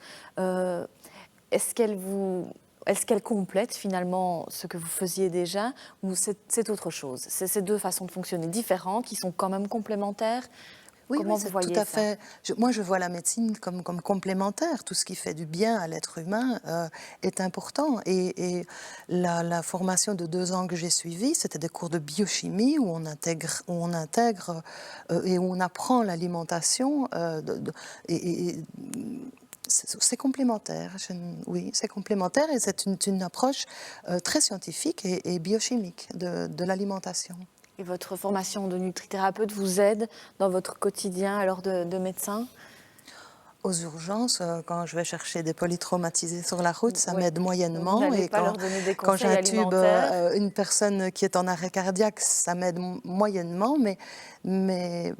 S1: est-ce qu'elle complète finalement ce que vous faisiez déjà, ou c'est autre chose ? C'est ces deux façons de fonctionner différentes qui sont quand même complémentaires ?
S17: Oui, c'est tout à fait. Moi, je vois la médecine comme complémentaire. Tout ce qui fait du bien à l'être humain est important. Et la formation de 2 ans que j'ai suivie, c'était des cours de biochimie où on intègre et où on apprend l'alimentation. C'est complémentaire. Oui, c'est complémentaire, et c'est une approche très scientifique et biochimique de l'alimentation.
S1: Et votre formation de nutrithérapeute vous aide dans votre quotidien alors de médecin ?
S17: Aux urgences, quand je vais chercher des polytraumatisés sur la route, ça m'aide moyennement.
S1: Et quand
S17: j'intube une personne qui est en arrêt cardiaque, ça m'aide moyennement. Mais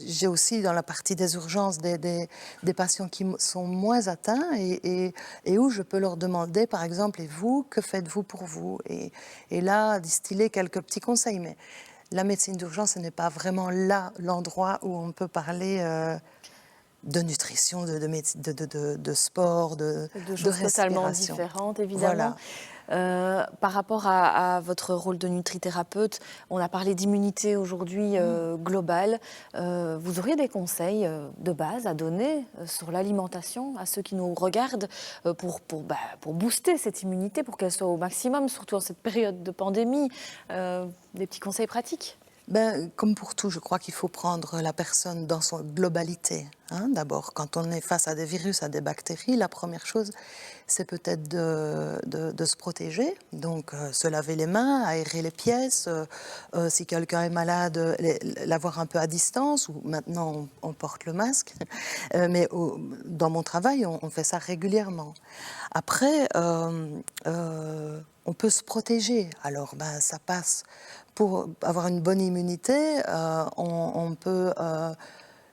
S17: j'ai aussi dans la partie des urgences des patients qui sont moins atteints et où je peux leur demander, par exemple, et vous, que faites-vous pour vous ? Et là, distiller quelques petits conseils. Mais la médecine d'urgence, ce n'est pas vraiment l'endroit où on peut parler nutrition, de sport, de
S1: choses totalement
S17: respiration.
S1: différentes, évidemment.
S17: Voilà.
S1: Par rapport à votre rôle de nutrithérapeute, on a parlé d'immunité aujourd'hui globale. Vous auriez des conseils de base à donner sur l'alimentation à ceux qui nous regardent pour booster cette immunité, pour qu'elle soit au maximum, surtout en cette période de pandémie? Des petits conseils pratiques?
S17: Comme pour tout, je crois qu'il faut prendre la personne dans son globalité. D'abord, quand on est face à des virus, à des bactéries, la première chose, c'est peut-être de se protéger. Donc, se laver les mains, aérer les pièces. Si quelqu'un est malade, l'avoir un peu à distance. Ou maintenant, on porte le masque. Mais dans mon travail, on fait ça régulièrement. Après, on peut se protéger. Alors, ça passe. Pour avoir une bonne immunité, on peut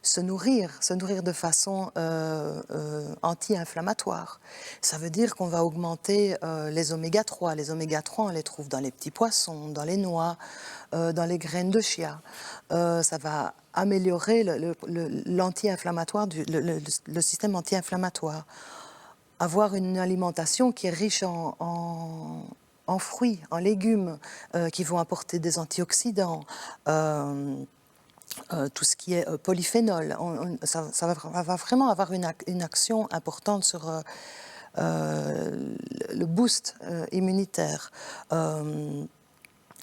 S17: se nourrir de façon anti-inflammatoire. Ça veut dire qu'on va augmenter les oméga 3. Les oméga 3, on les trouve dans les petits poissons, dans les noix, dans les graines de chia. Ça va améliorer l'anti-inflammatoire, le système anti-inflammatoire. Avoir une alimentation qui est riche en fruits, en légumes, qui vont apporter des antioxydants, tout ce qui est polyphénol. Ça va vraiment avoir une action importante sur le boost immunitaire.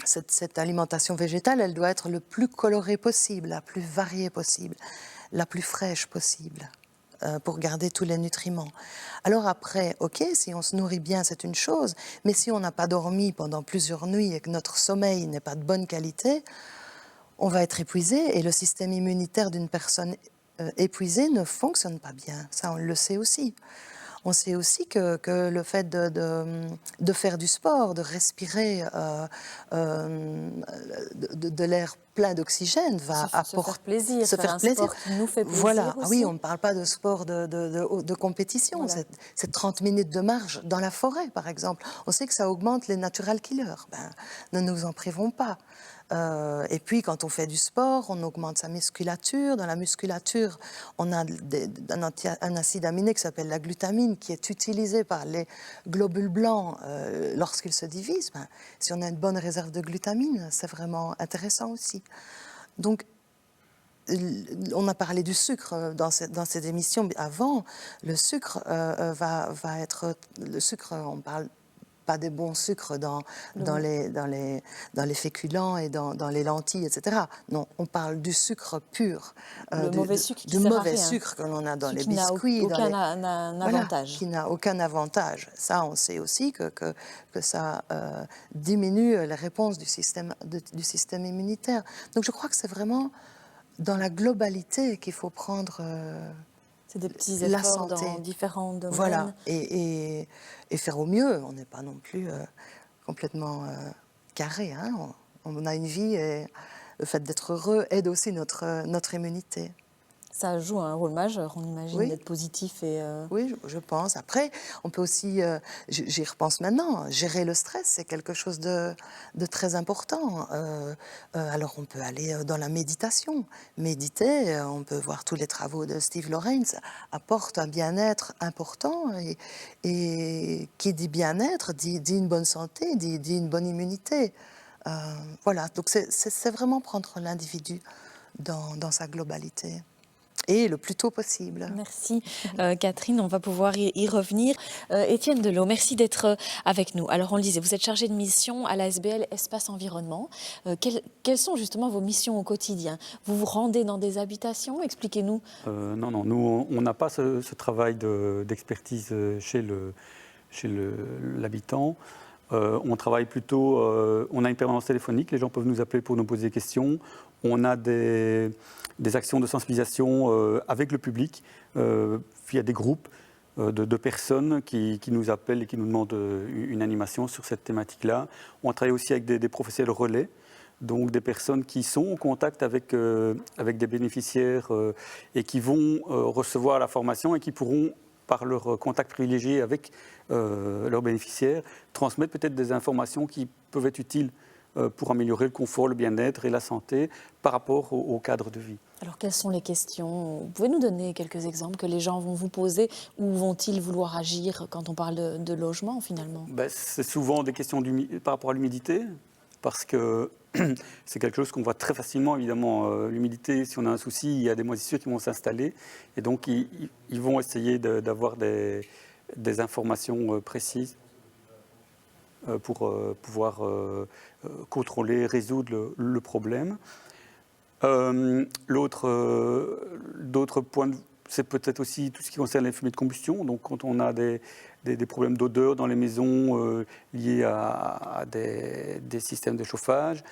S17: Cette alimentation végétale, elle doit être le plus colorée possible, la plus variée possible, la plus fraîche possible, pour garder tous les nutriments. Alors après, ok, si on se nourrit bien, c'est une chose, mais si on n'a pas dormi pendant plusieurs nuits et que notre sommeil n'est pas de bonne qualité, on va être épuisé, et le système immunitaire d'une personne épuisée ne fonctionne pas bien. Ça, on le sait aussi. On sait aussi que le fait de faire du sport, de respirer de l'air plein d'oxygène va apporter...
S1: Se faire plaisir, sport qui nous fait plaisir.
S17: Voilà,
S1: aussi.
S17: oui, on ne parle pas de sport de compétition, voilà. C'est 30 minutes de marche dans la forêt, par exemple. On sait que ça augmente les natural killers. Ne nous en privons pas. Et puis, quand on fait du sport, on augmente sa musculature. Dans la musculature, on a un acide aminé qui s'appelle la glutamine, qui est utilisé par les globules blancs lorsqu'ils se divisent. Si on a une bonne réserve de glutamine, c'est vraiment intéressant aussi. Donc, on a parlé du sucre dans cette émission avant. Le sucre va être... Le sucre, on parle pas des bons sucres dans les féculents et dans les lentilles, etc. Non, on parle du sucre pur.
S1: Le mauvais sucre qui
S17: du mauvais sucre que l'on a dans les biscuits.
S1: Qui n'a aucun avantage.
S17: Qui n'a aucun avantage. Ça, on sait aussi que ça diminue les réponses du système immunitaire. Donc je crois que c'est vraiment dans la globalité qu'il faut prendre...
S1: C'est des petits efforts dans différents domaines.
S17: Voilà, et faire au mieux. On n'est pas non plus complètement carré. On a une vie et le fait d'être heureux aide aussi notre immunité.
S1: Ça joue un rôle majeur, on imagine, d'être positif.
S17: Oui, je pense. Après, on peut aussi, j'y repense maintenant, gérer le stress, c'est quelque chose de très important. Alors, on peut aller dans la méditation. Méditer, on peut voir tous les travaux de Steve Lawrence, apporte un bien-être important. Et qui dit bien-être, dit une bonne santé, dit une bonne immunité. Voilà, donc c'est vraiment prendre l'individu dans sa globalité. Et le plus tôt possible.
S1: Merci Catherine, on va pouvoir y revenir. Étienne Delot, merci d'être avec nous. Alors on le disait, vous êtes chargé de mission à l'ASBL Espace Environnement. Quelles sont justement vos missions au quotidien? Vous vous rendez dans des habitations? Expliquez-nous.
S18: Non, nous on n'a pas ce travail d'expertise chez l'habitant. On travaille plutôt, on a une permanence téléphonique, les gens peuvent nous appeler pour nous poser des questions. On a des actions de sensibilisation avec le public via des groupes de personnes qui nous appellent et qui nous demandent une animation sur cette thématique-là. On travaille aussi avec des professionnels relais, donc des personnes qui sont en contact avec des bénéficiaires et qui vont recevoir la formation et qui pourront, par leur contact privilégié avec leurs bénéficiaires, transmettre peut-être des informations qui peuvent être utiles pour améliorer le confort, le bien-être et la santé par rapport au cadre de vie.
S1: Alors, quelles sont les questions? Vous pouvez nous donner quelques exemples que les gens vont vous poser ou vont-ils vouloir agir quand on parle de logement, finalement?
S18: C'est souvent des questions par rapport à l'humidité, parce que c'est quelque chose qu'on voit très facilement, évidemment. L'humidité, si on a un souci, il y a des moisissures qui vont s'installer. Et donc, ils vont essayer d'avoir des informations précises pour pouvoir contrôler, résoudre le problème. D'autres points, c'est peut-être aussi tout ce qui concerne les fumées de combustion. Donc, quand on a des problèmes d'odeur dans les maisons liés à des systèmes de chauffage,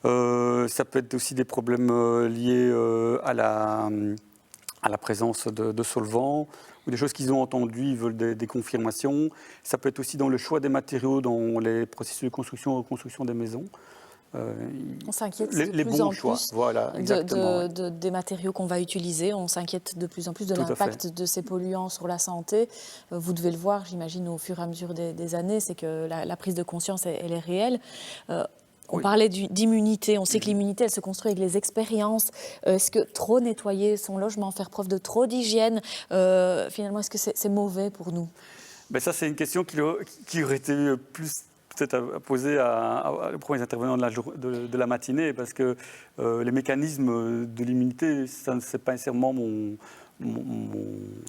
S18: ça peut être aussi des problèmes liés à la présence de solvants ou des choses qu'ils ont entendues, ils veulent des confirmations. Ça peut être aussi dans le choix des matériaux dans les processus de construction et reconstruction des maisons.
S1: On s'inquiète
S18: les
S1: de plus
S18: bons
S1: en
S18: choix.
S1: plus
S18: Voilà,
S1: des matériaux qu'on va utiliser. On s'inquiète de plus en plus de l'impact de ces polluants sur la santé. Vous devez le voir, j'imagine, au fur et à mesure des années, c'est que la prise de conscience, elle est réelle. On parlait d'immunité. On sait que l'immunité, elle se construit avec les expériences. Est-ce que trop nettoyer son logement, faire preuve de trop d'hygiène, finalement, est-ce que c'est mauvais pour nous?
S18: Ça, c'est une question qui aurait été plus peut-être à poser aux premiers intervenants de la matinée, parce que les mécanismes de l'immunité, ça c'est pas nécessairement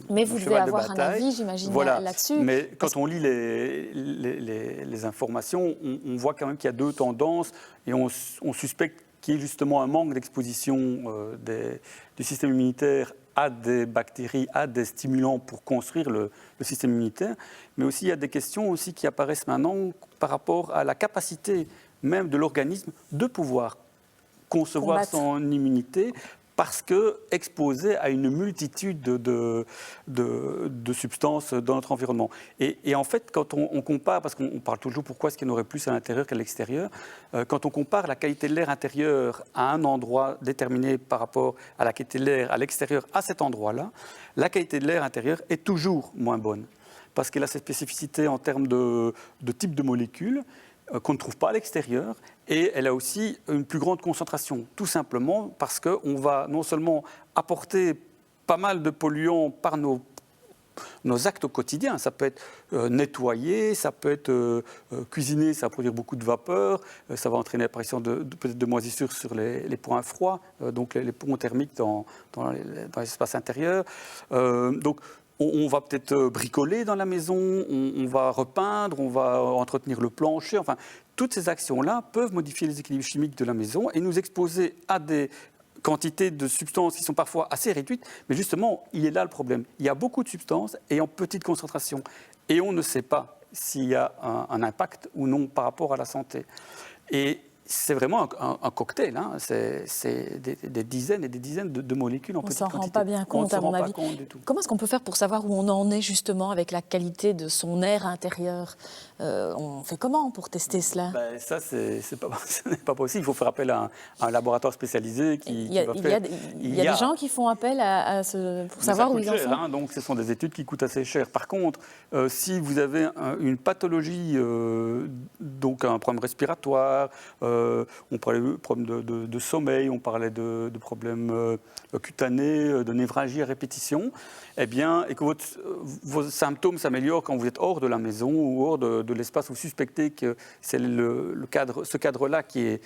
S1: mais vous devez avoir un avis, j'imagine, là-dessus.
S18: Mais quand on lit les informations, on voit quand même qu'il y a deux tendances et on suspecte qu'il y ait justement un manque d'exposition du système immunitaire à des bactéries, à des stimulants pour construire le système immunitaire. Mais aussi, il y a des questions aussi qui apparaissent maintenant par rapport à la capacité même de l'organisme de pouvoir concevoir son immunité, parce que exposé à une multitude de substances dans notre environnement. Et en fait, quand on compare, parce qu'on parle toujours pourquoi est-ce qu'il y en aurait plus à l'intérieur qu'à l'extérieur, quand on compare la qualité de l'air intérieur à un endroit déterminé par rapport à la qualité de l'air à l'extérieur à cet endroit-là, la qualité de l'air intérieur est toujours moins bonne, parce qu'elle a cette spécificité en termes de type de molécules qu'on ne trouve pas à l'extérieur, et elle a aussi une plus grande concentration, tout simplement parce qu'on va non seulement apporter pas mal de polluants par nos actes au quotidien, ça peut être nettoyer, ça peut être cuisiner, ça va produire beaucoup de vapeur, ça va entraîner l'apparition peut-être de moisissures sur les points froids, donc les ponts thermiques dans l'espace intérieur. Donc, on va peut-être bricoler dans la maison, on va repeindre, on va entretenir le plancher. Enfin, toutes ces actions-là peuvent modifier les équilibres chimiques de la maison et nous exposer à des quantités de substances qui sont parfois assez réduites. Mais justement, il est là le problème. Il y a beaucoup de substances et en petite concentration. Et on ne sait pas s'il y a un impact ou non par rapport à la santé. Et c'est vraiment un cocktail, hein. C'est des dizaines et des dizaines de molécules en petite quantité.
S1: On ne s'en rend pas bien compte, à mon avis. Comment est-ce qu'on peut faire pour savoir où on en est justement avec la qualité de son air intérieur? On fait comment pour tester cela?
S18: Ça, ce n'est pas possible. Il faut faire appel à un laboratoire spécialisé qui va faire...
S1: Il y a des gens qui font appel pour savoir où ils en sont.
S18: Hein, donc, ce sont des études qui coûtent assez cher. Par contre, si vous avez une pathologie, donc un problème respiratoire, on parlait de problèmes de sommeil, on parlait de problèmes cutanés, de névralgie à répétition, et que vos symptômes s'améliorent quand vous êtes hors de la maison ou hors de l'espace où vous suspectez que c'est ce cadre-là qui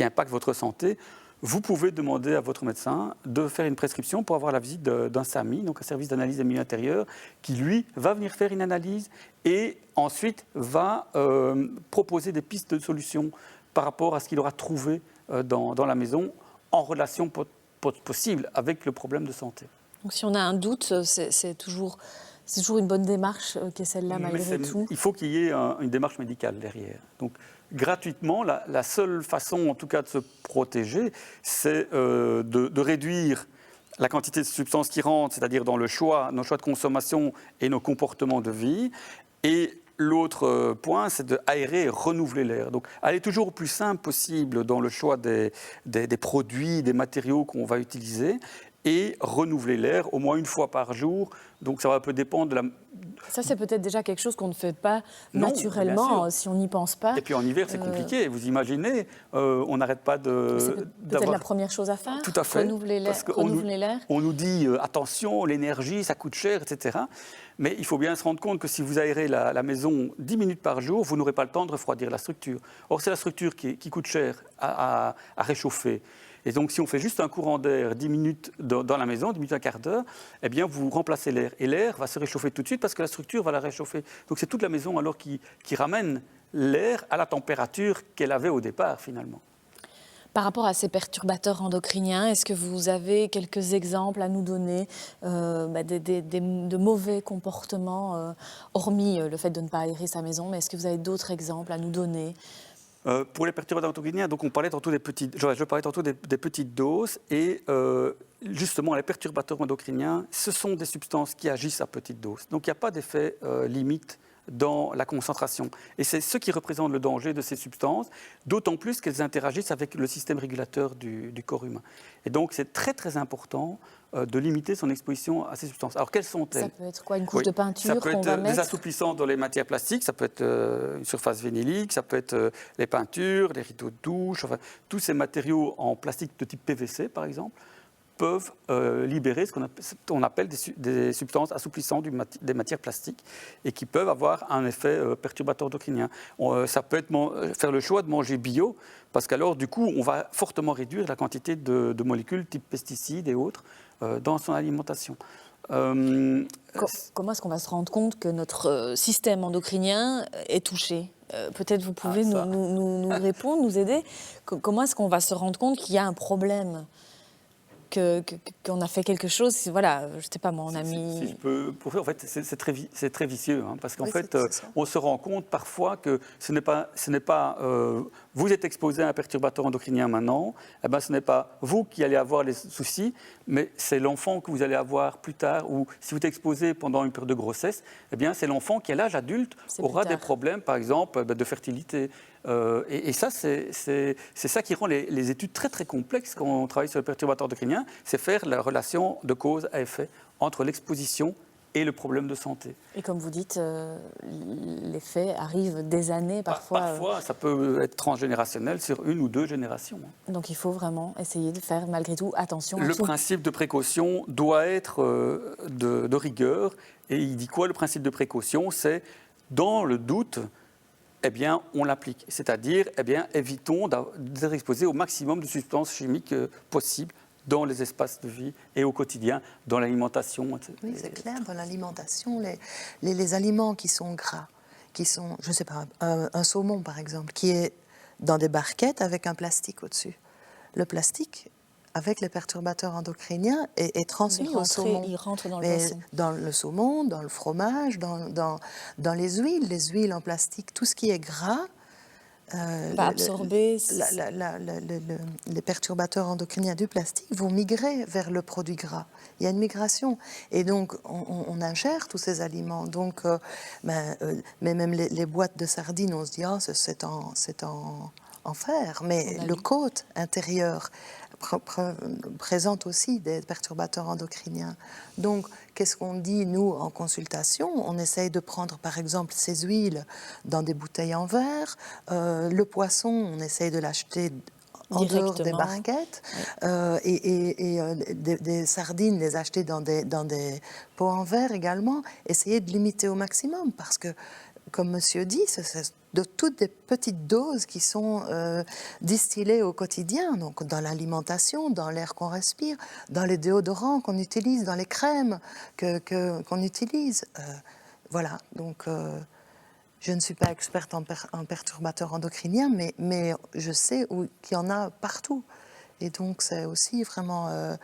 S18: impacte votre santé, vous pouvez demander à votre médecin de faire une prescription pour avoir la visite d'un SAMI, donc un service d'analyse des milieux intérieurs, qui lui va venir faire une analyse et ensuite va proposer des pistes de solutions par rapport à ce qu'il aura trouvé dans la maison en relation possible avec le problème de santé.
S1: Donc si on a un doute, c'est toujours une bonne démarche qui est celle-là malgré tout.
S18: Il faut qu'il y ait une démarche médicale derrière. Donc gratuitement, la seule façon en tout cas de se protéger, c'est de réduire la quantité de substances qui rentrent, c'est-à-dire dans nos choix de consommation et nos comportements de vie. Et l'autre point, c'est d'aérer et renouveler l'air. Donc, aller toujours au plus simple possible dans le choix des produits, des matériaux qu'on va utiliser. et renouveler l'air au moins une fois par jour. Donc ça va un peu dépendre de la...
S1: Ça, c'est peut-être déjà quelque chose qu'on ne fait pas
S18: Non,
S1: naturellement,
S18: bien
S1: si on n'y pense pas.
S18: Et puis en hiver, c'est compliqué. Vous imaginez, on n'arrête pas de...
S1: C'est peut-être la première chose à faire.
S18: Tout à fait.
S1: Renouveler l'air.
S18: On nous dit, attention, l'énergie, ça coûte cher, etc. Mais il faut bien se rendre compte que si vous aérez la maison 10 minutes par jour, vous n'aurez pas le temps de refroidir la structure. Or, c'est la structure qui coûte cher à réchauffer. Et donc, si on fait juste un courant d'air 10 minutes dans la maison, 10 minutes, un quart d'heure, eh bien, vous remplacez l'air. Et l'air va se réchauffer tout de suite parce que la structure va la réchauffer. Donc, c'est toute la maison alors qui ramène l'air à la température qu'elle avait au départ, finalement.
S1: Par rapport à ces perturbateurs endocriniens, est-ce que vous avez quelques exemples à nous donner de mauvais comportements, hormis le fait de ne pas aérer sa maison, mais est-ce que vous avez d'autres exemples à nous donner ?
S18: Pour les perturbateurs endocriniens, donc on parlait tantôt je parlais tantôt des petites doses et justement les perturbateurs endocriniens, ce sont des substances qui agissent à petite dose. Donc il n'y a pas d'effet limite dans la concentration. Et c'est ce qui représente le danger de ces substances, d'autant plus qu'elles interagissent avec le système régulateur du corps humain. Et donc c'est très très important de limiter son exposition à ces substances. Alors quelles sont-elles ?
S1: Ça peut être quoi, une couche de peinture qu'on va mettre ?
S18: Ça peut être des assouplissants dans les matières plastiques, ça peut être une surface vinylique, ça peut être les peintures, les rideaux de douche, enfin, tous ces matériaux en plastique de type PVC par exemple, peuvent libérer ce qu'on appelle des substances assouplissantes des matières plastiques et qui peuvent avoir un effet perturbateur endocrinien. Ça peut être faire le choix de manger bio, parce qu'alors, du coup, on va fortement réduire la quantité de molécules type pesticides et autres dans son alimentation.
S1: Comment est-ce qu'on va se rendre compte que notre système endocrinien est touché ? Peut-être vous pouvez nous répondre, nous aider. Comment est-ce qu'on va se rendre compte qu'il y a un problème ? Qu'on a fait quelque chose, voilà, je ne sais pas, moi, on a mis...
S18: Si je peux, en fait, c'est très vicieux, hein, parce qu'en fait, on se rend compte parfois que ce n'est pas vous êtes exposé à un perturbateur endocrinien maintenant, eh ben, ce n'est pas vous qui allez avoir les soucis, mais c'est l'enfant que vous allez avoir plus tard, ou si vous êtes exposé pendant une période de grossesse, eh bien, c'est l'enfant qui, à l'âge adulte, aura des problèmes, par exemple, de fertilité. Et ça, c'est ça qui rend les études très très complexes quand on travaille sur le perturbateur endocrinien, c'est faire la relation de cause à effet entre l'exposition et le problème de santé.
S1: Et comme vous dites, l'effet arrive des années parfois.
S18: Parfois, ça peut être transgénérationnel sur une ou deux générations.
S1: Donc il faut vraiment essayer de faire malgré tout attention à
S18: Le principe de précaution doit être de rigueur. Et il dit quoi, le principe de précaution ? C'est dans le doute, eh bien, on l'applique. C'est-à-dire, eh bien, évitons d'être exposés au maximum de substances chimiques possibles dans les espaces de vie et au quotidien, dans l'alimentation. Etc.
S17: Oui, c'est clair, dans l'alimentation, les aliments qui sont gras, qui sont, je ne sais pas, un saumon par exemple, qui est dans des barquettes avec un plastique au-dessus. Le plastique, avec les perturbateurs endocriniens, est transmis au saumon.
S1: Il rentre dans le
S17: poisson. Dans le saumon, dans le fromage, dans les huiles en plastique, tout ce qui est gras,
S1: pas absorber.
S17: Les perturbateurs endocriniens du plastique vont migrer vers le produit gras. Il y a une migration. Et donc, on ingère tous ces aliments. Donc, mais même les boîtes de sardines, on se dit, c'est en fer. Mais le côte intérieur présente aussi des perturbateurs endocriniens. Donc, qu'est-ce qu'on dit, nous, en consultation ? On essaye de prendre, par exemple, ces huiles dans des bouteilles en verre. Le poisson, on essaye de l'acheter en dehors des barquettes. Des sardines, les acheter dans des pots en verre également. Essayer de limiter au maximum, parce que, comme monsieur dit, c'est de toutes des petites doses qui sont distillées au quotidien, donc dans l'alimentation, dans l'air qu'on respire, dans les déodorants qu'on utilise, dans les crèmes qu'on utilise. Voilà, donc je ne suis pas experte en perturbateurs endocriniens, mais je sais qu'il y en a partout. Et donc c'est aussi vraiment,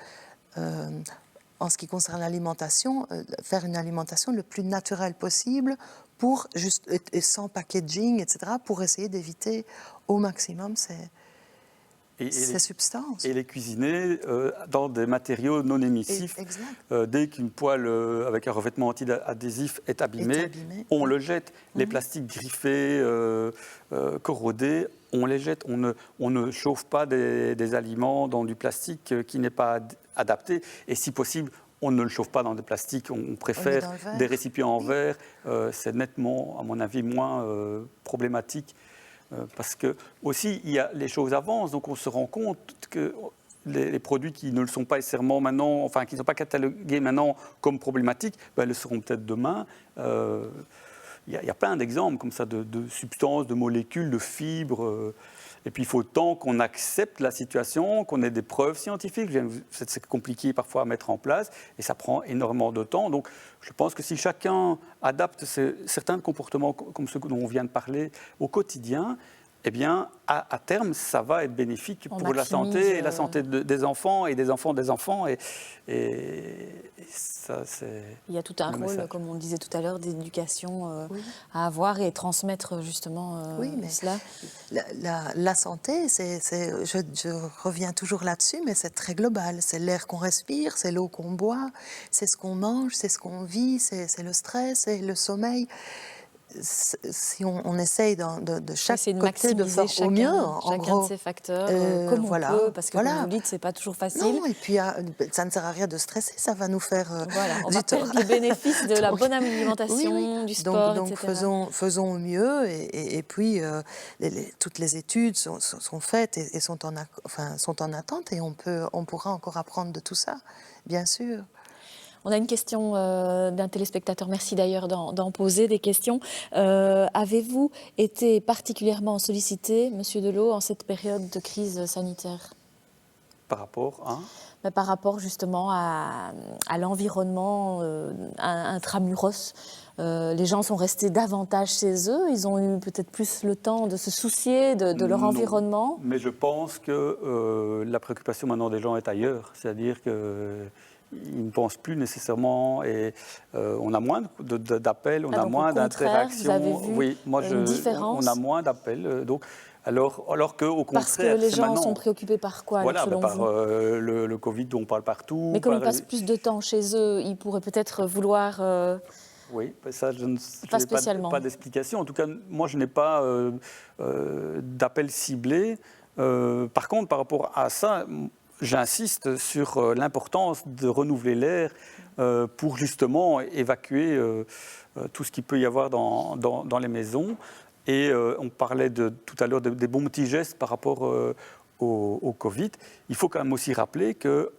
S17: en ce qui concerne l'alimentation, faire une alimentation le plus naturelle possible, pour juste, et sans packaging, etc., pour essayer d'éviter au maximum ces substances.
S18: Et les cuisiner dans des matériaux non émissifs. Dès qu'une poêle avec un revêtement anti-adhésif est abîmée, on le jette. Les plastiques griffés, corrodés, on les jette. On ne chauffe pas des aliments dans du plastique qui n'est pas adapté. Et si possible, on ne le chauffe pas dans des plastiques. On préfère des récipients en verre. C'est nettement, à mon avis, moins problématique. Parce que aussi, les choses avancent. Donc on se rend compte que les produits qui ne le sont pas nécessairement maintenant, enfin qui ne sont pas catalogués maintenant comme problématiques, le seront peut-être demain. Il y a plein d'exemples comme ça de substances, de molécules, de fibres. Et puis il faut tant qu'on accepte la situation, qu'on ait des preuves scientifiques. C'est compliqué parfois à mettre en place et ça prend énormément de temps. Donc je pense que si chacun adapte certains comportements comme ceux dont on vient de parler au quotidien, eh bien, à terme, ça va être bénéfique pour la santé, et la santé des enfants et des enfants des enfants. Et ça, c'est...
S1: Il y a tout un rôle,
S18: message.
S1: comme on le disait tout à l'heure, d'éducation à avoir et transmettre justement cela.
S17: La santé, je reviens toujours là-dessus, mais c'est très global. C'est l'air qu'on respire, c'est l'eau qu'on boit, c'est ce qu'on mange, c'est ce qu'on vit, c'est le stress, c'est le sommeil. Si on essaye de chaque côté de faire au mieux, en gros,
S1: de ces facteurs, comme on peut, parce que comme vous dites, c'est pas toujours facile.
S17: Non, et puis ça ne sert à rien de stresser, ça va nous faire
S1: on va perdre les bénéfices de la bonne alimentation, du sport,
S17: donc
S1: etc.
S17: faisons au mieux, et puis toutes les études sont faites et sont en attente, et on pourra encore apprendre de tout ça, bien sûr.
S1: On a une question d'un téléspectateur, merci d'ailleurs d'en poser des questions. Avez-vous été particulièrement sollicité, Monsieur Delot, en cette période de crise sanitaire ?
S18: Par rapport à
S1: Par rapport justement à l'environnement intramuros. Les gens sont restés davantage chez eux, ils ont eu peut-être plus le temps de se soucier de leur environnement.
S18: Mais je pense que la préoccupation maintenant des gens est ailleurs, c'est-à-dire que ils ne pensent plus nécessairement et on a moins d'appels, on a moins d'interactions.
S1: Oui,
S18: on a moins d'appels. Donc, alors qu'au contraire,
S1: parce que les gens sont préoccupés par quoi, selon
S18: par
S1: vous
S18: le Covid dont on parle partout.
S1: Mais comme ils passent plus de temps chez eux, ils pourraient peut-être vouloir...
S18: Oui, ça, je n'ai pas d'explication. En tout cas, moi, je n'ai pas d'appel ciblé. Par contre, par rapport à ça... J'insiste sur l'importance de renouveler l'air pour justement évacuer tout ce qu'il peut y avoir dans les maisons. Et on parlait tout à l'heure des bons petits gestes par rapport au Covid. Il faut quand même aussi rappeler que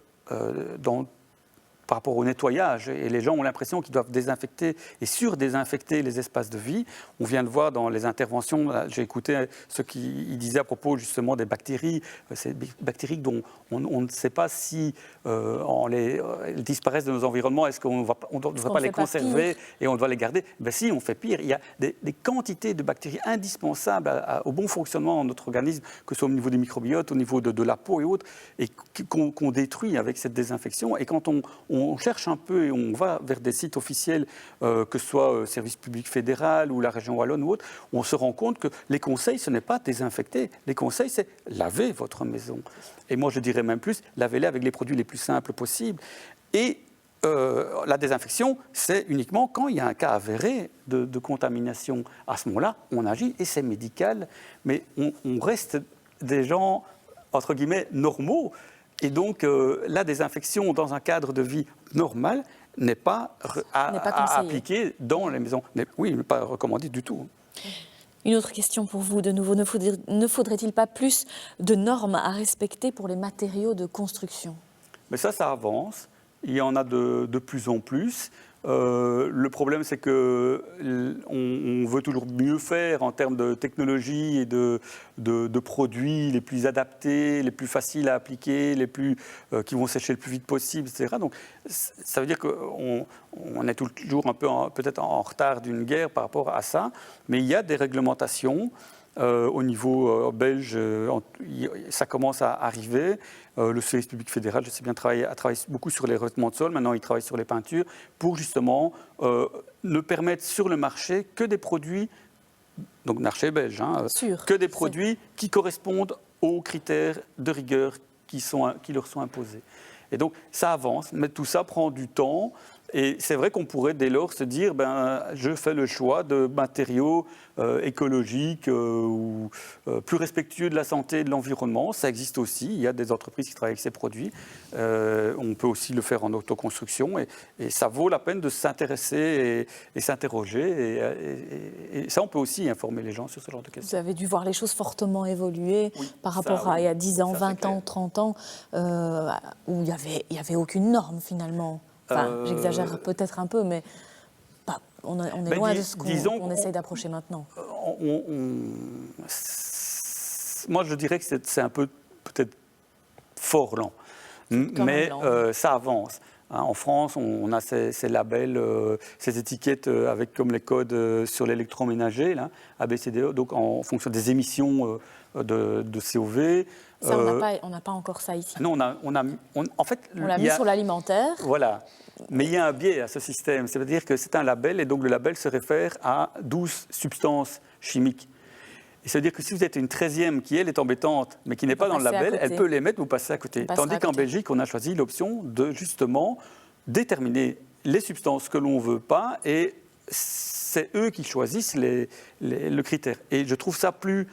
S18: par rapport au nettoyage, et les gens ont l'impression qu'ils doivent désinfecter et surdésinfecter les espaces de vie. On vient de voir dans les interventions, j'ai écouté ce qu'il disait à propos justement des bactéries, ces bactéries dont on ne sait pas si elles disparaissent de nos environnements, est-ce qu'on ne devrait pas les conserver et on doit les garder? Ben si, on fait pire. Il y a des quantités de bactéries indispensables au bon fonctionnement de notre organisme, que ce soit au niveau des microbiotes, au niveau de la peau et autres, et qu'on détruit avec cette désinfection. Et quand on cherche un peu et on va vers des sites officiels, que ce soit Service public fédéral ou la région wallonne ou autre, on se rend compte que les conseils, ce n'est pas désinfecter. Les conseils, c'est laver votre maison. Et moi, je dirais même plus, lavez-les avec les produits les plus simples possibles. Et la désinfection, c'est uniquement quand il y a un cas avéré de contamination. À ce moment-là, on agit et c'est médical. Mais on reste des gens, entre guillemets, normaux. Et donc, la désinfection dans un cadre de vie normal n'est pas à appliquer dans les maisons. Oui, n'est pas recommandé du tout.
S1: Une autre question pour vous, de nouveau. Ne faudrait-il pas plus de normes à respecter pour les matériaux de construction?
S18: Mais ça avance. Il y en a de plus en plus. Le problème, c'est qu'on veut toujours mieux faire en termes de technologie et de produits les plus adaptés, les plus faciles à appliquer, qui vont sécher le plus vite possible, etc. Donc, ça veut dire qu'on est toujours un peu peut-être en retard d'une guerre par rapport à ça. Mais il y a des réglementations. Au niveau belge, ça commence à arriver. Le Service public fédéral, je sais bien, a travaillé beaucoup sur les revêtements de sol. Maintenant, il travaille sur les peintures pour justement ne permettre sur le marché que des produits, donc marché belge, que des produits qui correspondent aux critères de rigueur qui leur sont imposés. Et donc, ça avance, mais tout ça prend du temps. Et c'est vrai qu'on pourrait dès lors se dire, je fais le choix de matériaux écologiques ou plus respectueux de la santé et de l'environnement. Ça existe aussi, il y a des entreprises qui travaillent avec ces produits. On peut aussi le faire en autoconstruction et ça vaut la peine de s'intéresser et s'interroger. Et ça, on peut aussi informer les gens sur ce genre de questions.
S1: Vous avez dû voir les choses fortement évoluer par rapport à il y a 10 ans, 20 ans, 30 ans, où il y avait aucune norme finalement. Enfin, j'exagère peut-être un peu, mais on est loin de ce qu'on essaye d'approcher maintenant.
S18: Moi, je dirais que c'est un peu peut-être fort lent, mais ça avance. En France, on a ces labels, ces étiquettes avec comme les codes sur l'électroménager, là, ABCDE, donc en fonction des émissions de COV.
S1: Ça, on n'a pas encore ça ici.
S18: Non, en fait,
S1: on l'a mis sur l'alimentaire.
S18: Voilà. Mais il y a un biais à ce système. C'est-à-dire que c'est un label et donc le label se réfère à 12 substances chimiques. Et ça veut dire que si vous êtes une 13e qui, elle, est embêtante, mais qui n'est pas dans le label, elle peut les mettre, vous passez à côté. Tandis qu'en Belgique, on a choisi l'option de justement déterminer les substances que l'on ne veut pas et c'est eux qui choisissent le critère. Et je trouve ça plus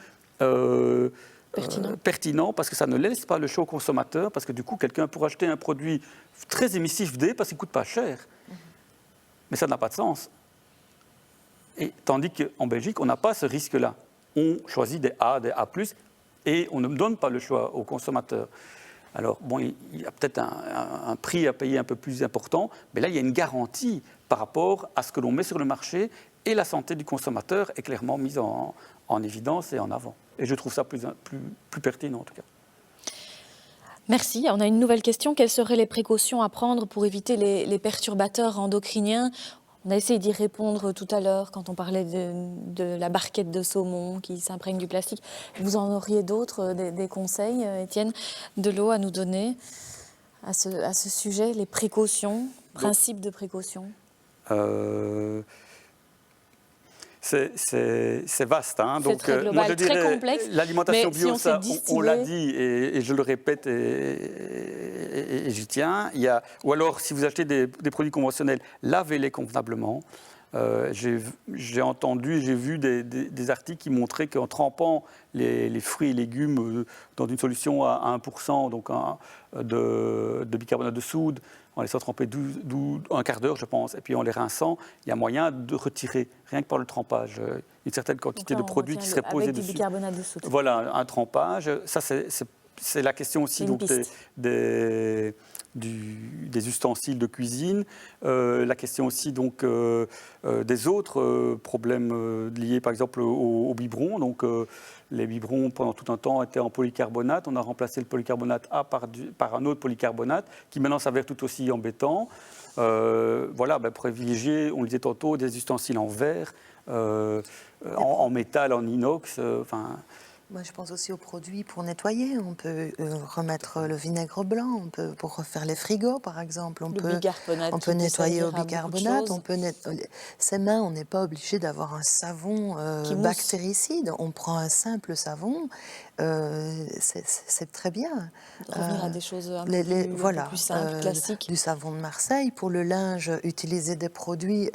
S18: pertinent parce que ça ne laisse pas le choix au consommateur, parce que du coup, quelqu'un pourrait acheter un produit très émissif D parce qu'il ne coûte pas cher. Mais ça n'a pas de sens. Et, tandis qu'en Belgique, on n'a pas ce risque-là. On choisit des A, des A+, et on ne donne pas le choix au consommateur. Alors, bon, il y a peut-être un prix à payer un peu plus important, mais là, il y a une garantie par rapport à ce que l'on met sur le marché, et la santé du consommateur est clairement mise en évidence et en avant. Et je trouve ça plus pertinent, en tout cas.
S1: Merci. On a une nouvelle question. Quelles seraient les précautions à prendre pour éviter les perturbateurs endocriniens ? On a essayé d'y répondre tout à l'heure quand on parlait de la barquette de saumon qui s'imprègne du plastique. Vous en auriez d'autres, des conseils, Étienne Delot, à nous donner à ce sujet, les précautions, principes de précaution?
S18: C'est vaste, hein. Donc,
S1: très global,
S18: moi je dirais,
S1: très complexe.
S18: L'alimentation bio,
S1: si
S18: ça, on l'a dit et je le répète et j'y tiens. Ou alors, si vous achetez des produits conventionnels, lavez-les convenablement. J'ai entendu, j'ai vu des articles qui montraient qu'en trempant les fruits et légumes dans une solution à 1%, donc de bicarbonate de soude, en laissant tremper un quart d'heure, je pense, et puis en les rinçant, il y a moyen de retirer, rien que par le trempage, une certaine quantité de produits qui seraient posés dessus.
S1: Avec du bicarbonate de soude.
S18: Voilà, un trempage. Ça, c'est la question aussi donc, des ustensiles de cuisine. La question aussi donc, des autres problèmes liés, par exemple, aux biberons. Donc, les biberons, pendant tout un temps, étaient en polycarbonate. On a remplacé le polycarbonate A par un autre polycarbonate, qui maintenant s'avère tout aussi embêtant. Voilà, privilégier, on le disait tantôt, des ustensiles en verre, en métal, en inox.
S17: Moi, je pense aussi aux produits pour nettoyer. On peut remettre le vinaigre blanc, pour refaire les frigos, par exemple. On peut nettoyer au bicarbonate. Ses mains, on n'est pas obligé d'avoir un savon bactéricide. On prend un simple savon. C'est très bien.
S1: Revenir à des choses un peu plus simples, classiques.
S17: Du savon de Marseille. Pour le linge, utiliser des produits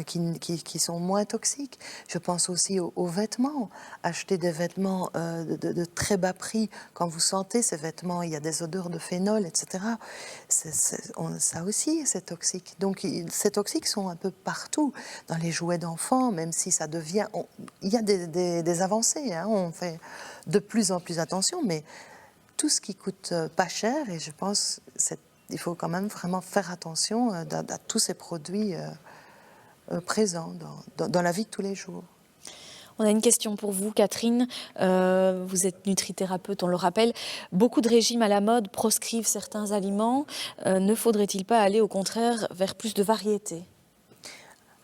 S17: qui sont moins toxiques. Je pense aussi aux vêtements. Acheter des vêtements de très bas prix. Quand vous sentez ces vêtements, il y a des odeurs de phénol, etc. Ça aussi, c'est toxique. Donc, ces toxiques sont un peu partout. Dans les jouets d'enfants, même si ça devient... Il y a des avancées. Hein, on fait de plus en plus attention, mais tout ce qui coûte pas cher, et je pense il faut quand même vraiment faire attention à tous ces produits présents dans la vie de tous les jours.
S1: On a une question pour vous, Catherine. Vous êtes nutrithérapeute, on le rappelle. Beaucoup de régimes à la mode proscrivent certains aliments. Ne faudrait-il pas aller au contraire vers plus de variété ?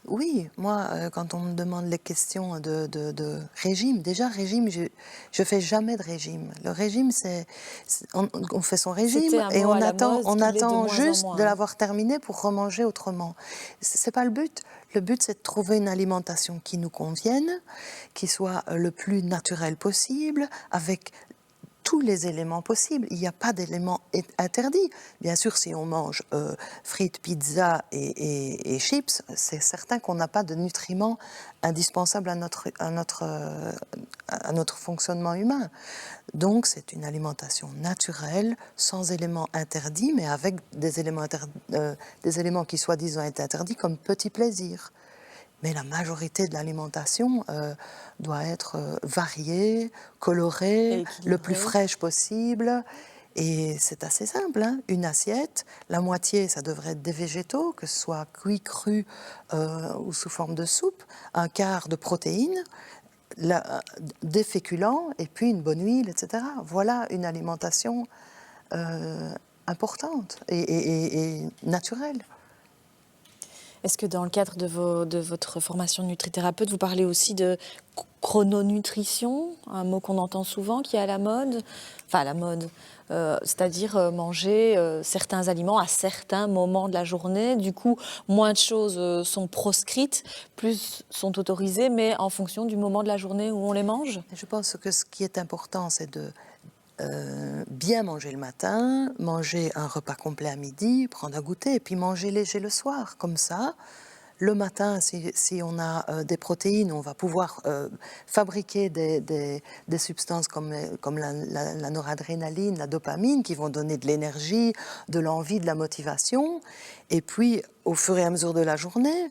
S17: Oui, moi, quand on me demande les questions de régime, déjà, régime, je fais jamais de régime. Le régime, on fait son régime et on attend juste de l'avoir terminé pour remanger autrement. C'est pas le but. Le but, c'est de trouver une alimentation qui nous convienne, qui soit le plus naturelle possible, avec tous les éléments possibles. Il n'y a pas d'éléments interdits. Bien sûr, si on mange frites, pizza et chips, c'est certain qu'on n'a pas de nutriments indispensables à notre fonctionnement humain. Donc, c'est une alimentation naturelle, sans éléments interdits, mais avec des éléments qui soi-disant étaient interdits comme petit plaisir. Mais la majorité de l'alimentation doit être variée, colorée, le plus fraîche possible. Et c'est assez simple, hein. Une assiette, la moitié, ça devrait être des végétaux, que ce soit cuit, cru ou sous forme de soupe, un quart de protéines, des féculents et puis une bonne huile, etc. Voilà une alimentation importante et naturelle.
S1: Est-ce que dans le cadre de votre formation de nutrithérapeute, vous parlez aussi de chrononutrition, un mot qu'on entend souvent, qui est à la mode, enfin à la mode, c'est-à-dire manger certains aliments à certains moments de la journée. Du coup, moins de choses sont proscrites, plus sont autorisées, mais en fonction du moment de la journée où on les mange.
S17: Je pense que ce qui est important, c'est de bien manger le matin, manger un repas complet à midi, prendre un goûter et puis manger léger le soir. Comme ça, le matin, si on a des protéines, on va pouvoir fabriquer des substances comme la noradrénaline, la dopamine, qui vont donner de l'énergie, de l'envie, de la motivation. Et puis, au fur et à mesure de la journée,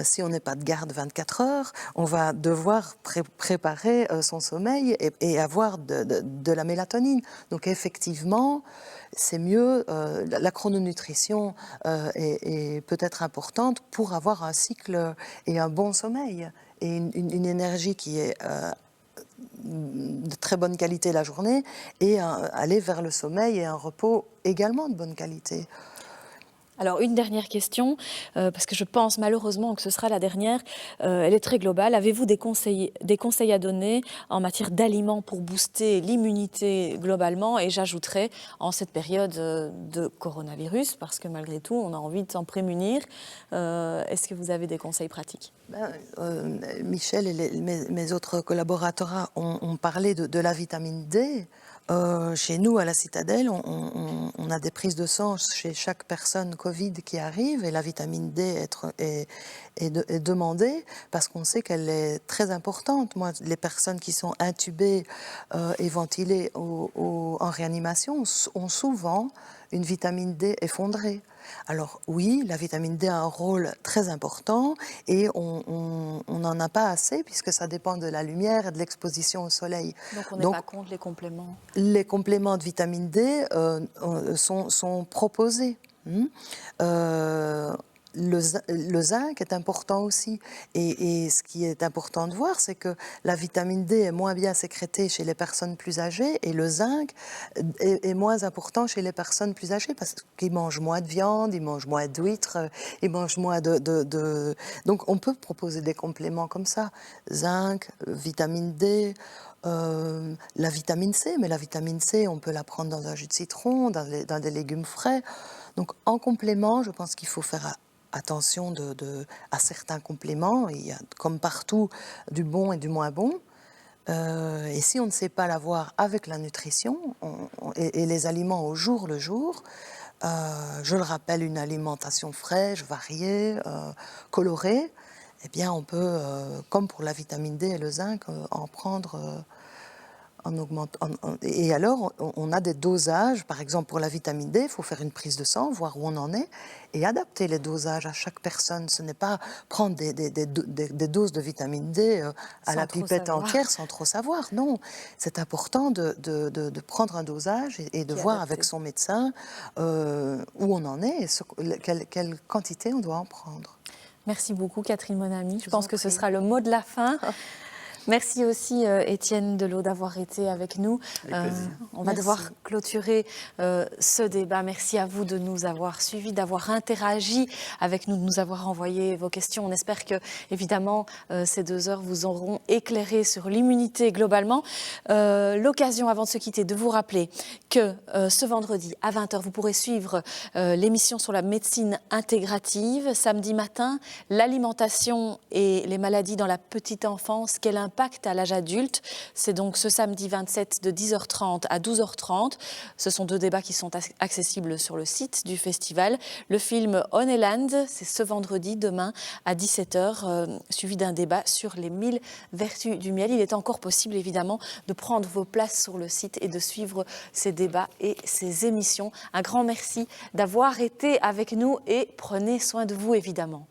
S17: si on n'est pas de garde 24 heures, on va devoir préparer son sommeil et avoir de la mélatonine. Donc effectivement, c'est mieux, la chrononutrition est peut-être importante pour avoir un cycle et un bon sommeil et une énergie qui est de très bonne qualité la journée et aller vers le sommeil et un repos également de bonne qualité.
S1: Alors, une dernière question, parce que je pense malheureusement que ce sera la dernière. Elle est très globale. Avez-vous des conseils à donner en matière d'aliments pour booster l'immunité globalement? Et j'ajouterais, en cette période de coronavirus, parce que malgré tout, on a envie de s'en prémunir, est-ce que vous avez des conseils pratiques?
S17: Michel et mes autres collaborateurs ont parlé de la vitamine D. Chez nous, à la Citadelle, on a des prises de sang chez chaque personne Covid qui arrive et la vitamine D est demandée parce qu'on sait qu'elle est très importante. Moi, les personnes qui sont intubées et ventilées en réanimation ont souvent une vitamine D effondrée. Alors oui, la vitamine D a un rôle très important et on n'en a pas assez puisque ça dépend de la lumière et de l'exposition au soleil.
S1: Donc on n'est pas contre les compléments?
S17: Les compléments de vitamine D sont proposés. Le zinc est important aussi. Et ce qui est important de voir, c'est que la vitamine D est moins bien sécrétée chez les personnes plus âgées et le zinc est moins important chez les personnes plus âgées parce qu'ils mangent moins de viande, ils mangent moins d'huîtres, ils mangent moins de... Donc on peut proposer des compléments comme ça. Zinc, vitamine D... la vitamine C, mais la vitamine C, on peut la prendre dans un jus de citron, dans des légumes frais. Donc en complément, je pense qu'il faut faire attention à certains compléments. Il y a, comme partout, du bon et du moins bon. Et si on ne sait pas l'avoir avec la nutrition et les aliments au jour le jour, je le rappelle, une alimentation fraîche, variée, colorée, eh bien on peut, comme pour la vitamine D et le zinc, en prendre... Et alors, on a des dosages. Par exemple, pour la vitamine D, il faut faire une prise de sang, voir où on en est, et adapter les dosages à chaque personne. Ce n'est pas prendre des doses de vitamine D à la pipette entière sans trop savoir. Non, c'est important de prendre un dosage et de voir avec son médecin où on en est et quelle quantité on doit en prendre.
S1: Merci beaucoup, Catherine Monami. Je pense que ce sera le mot de la fin. Merci aussi Étienne Delot d'avoir été avec nous. On va devoir clôturer ce débat. Merci à vous de nous avoir suivis, d'avoir interagi avec nous, de nous avoir envoyé vos questions. On espère que, évidemment, ces 2 heures vous auront éclairé sur l'immunité globalement. L'occasion, avant de se quitter, de vous rappeler que ce vendredi à 20h, vous pourrez suivre l'émission sur la médecine intégrative. Samedi matin, l'alimentation et les maladies dans la petite enfance, quel impact l'impact à l'âge adulte. C'est donc ce samedi 27 de 10h30 à 12h30. Ce sont 2 débats qui sont accessibles sur le site du festival. Le film On a Land, c'est ce vendredi, demain à 17h, suivi d'un débat sur les 1000 vertus du miel. Il est encore possible évidemment de prendre vos places sur le site et de suivre ces débats et ces émissions. Un grand merci d'avoir été avec nous et prenez soin de vous évidemment.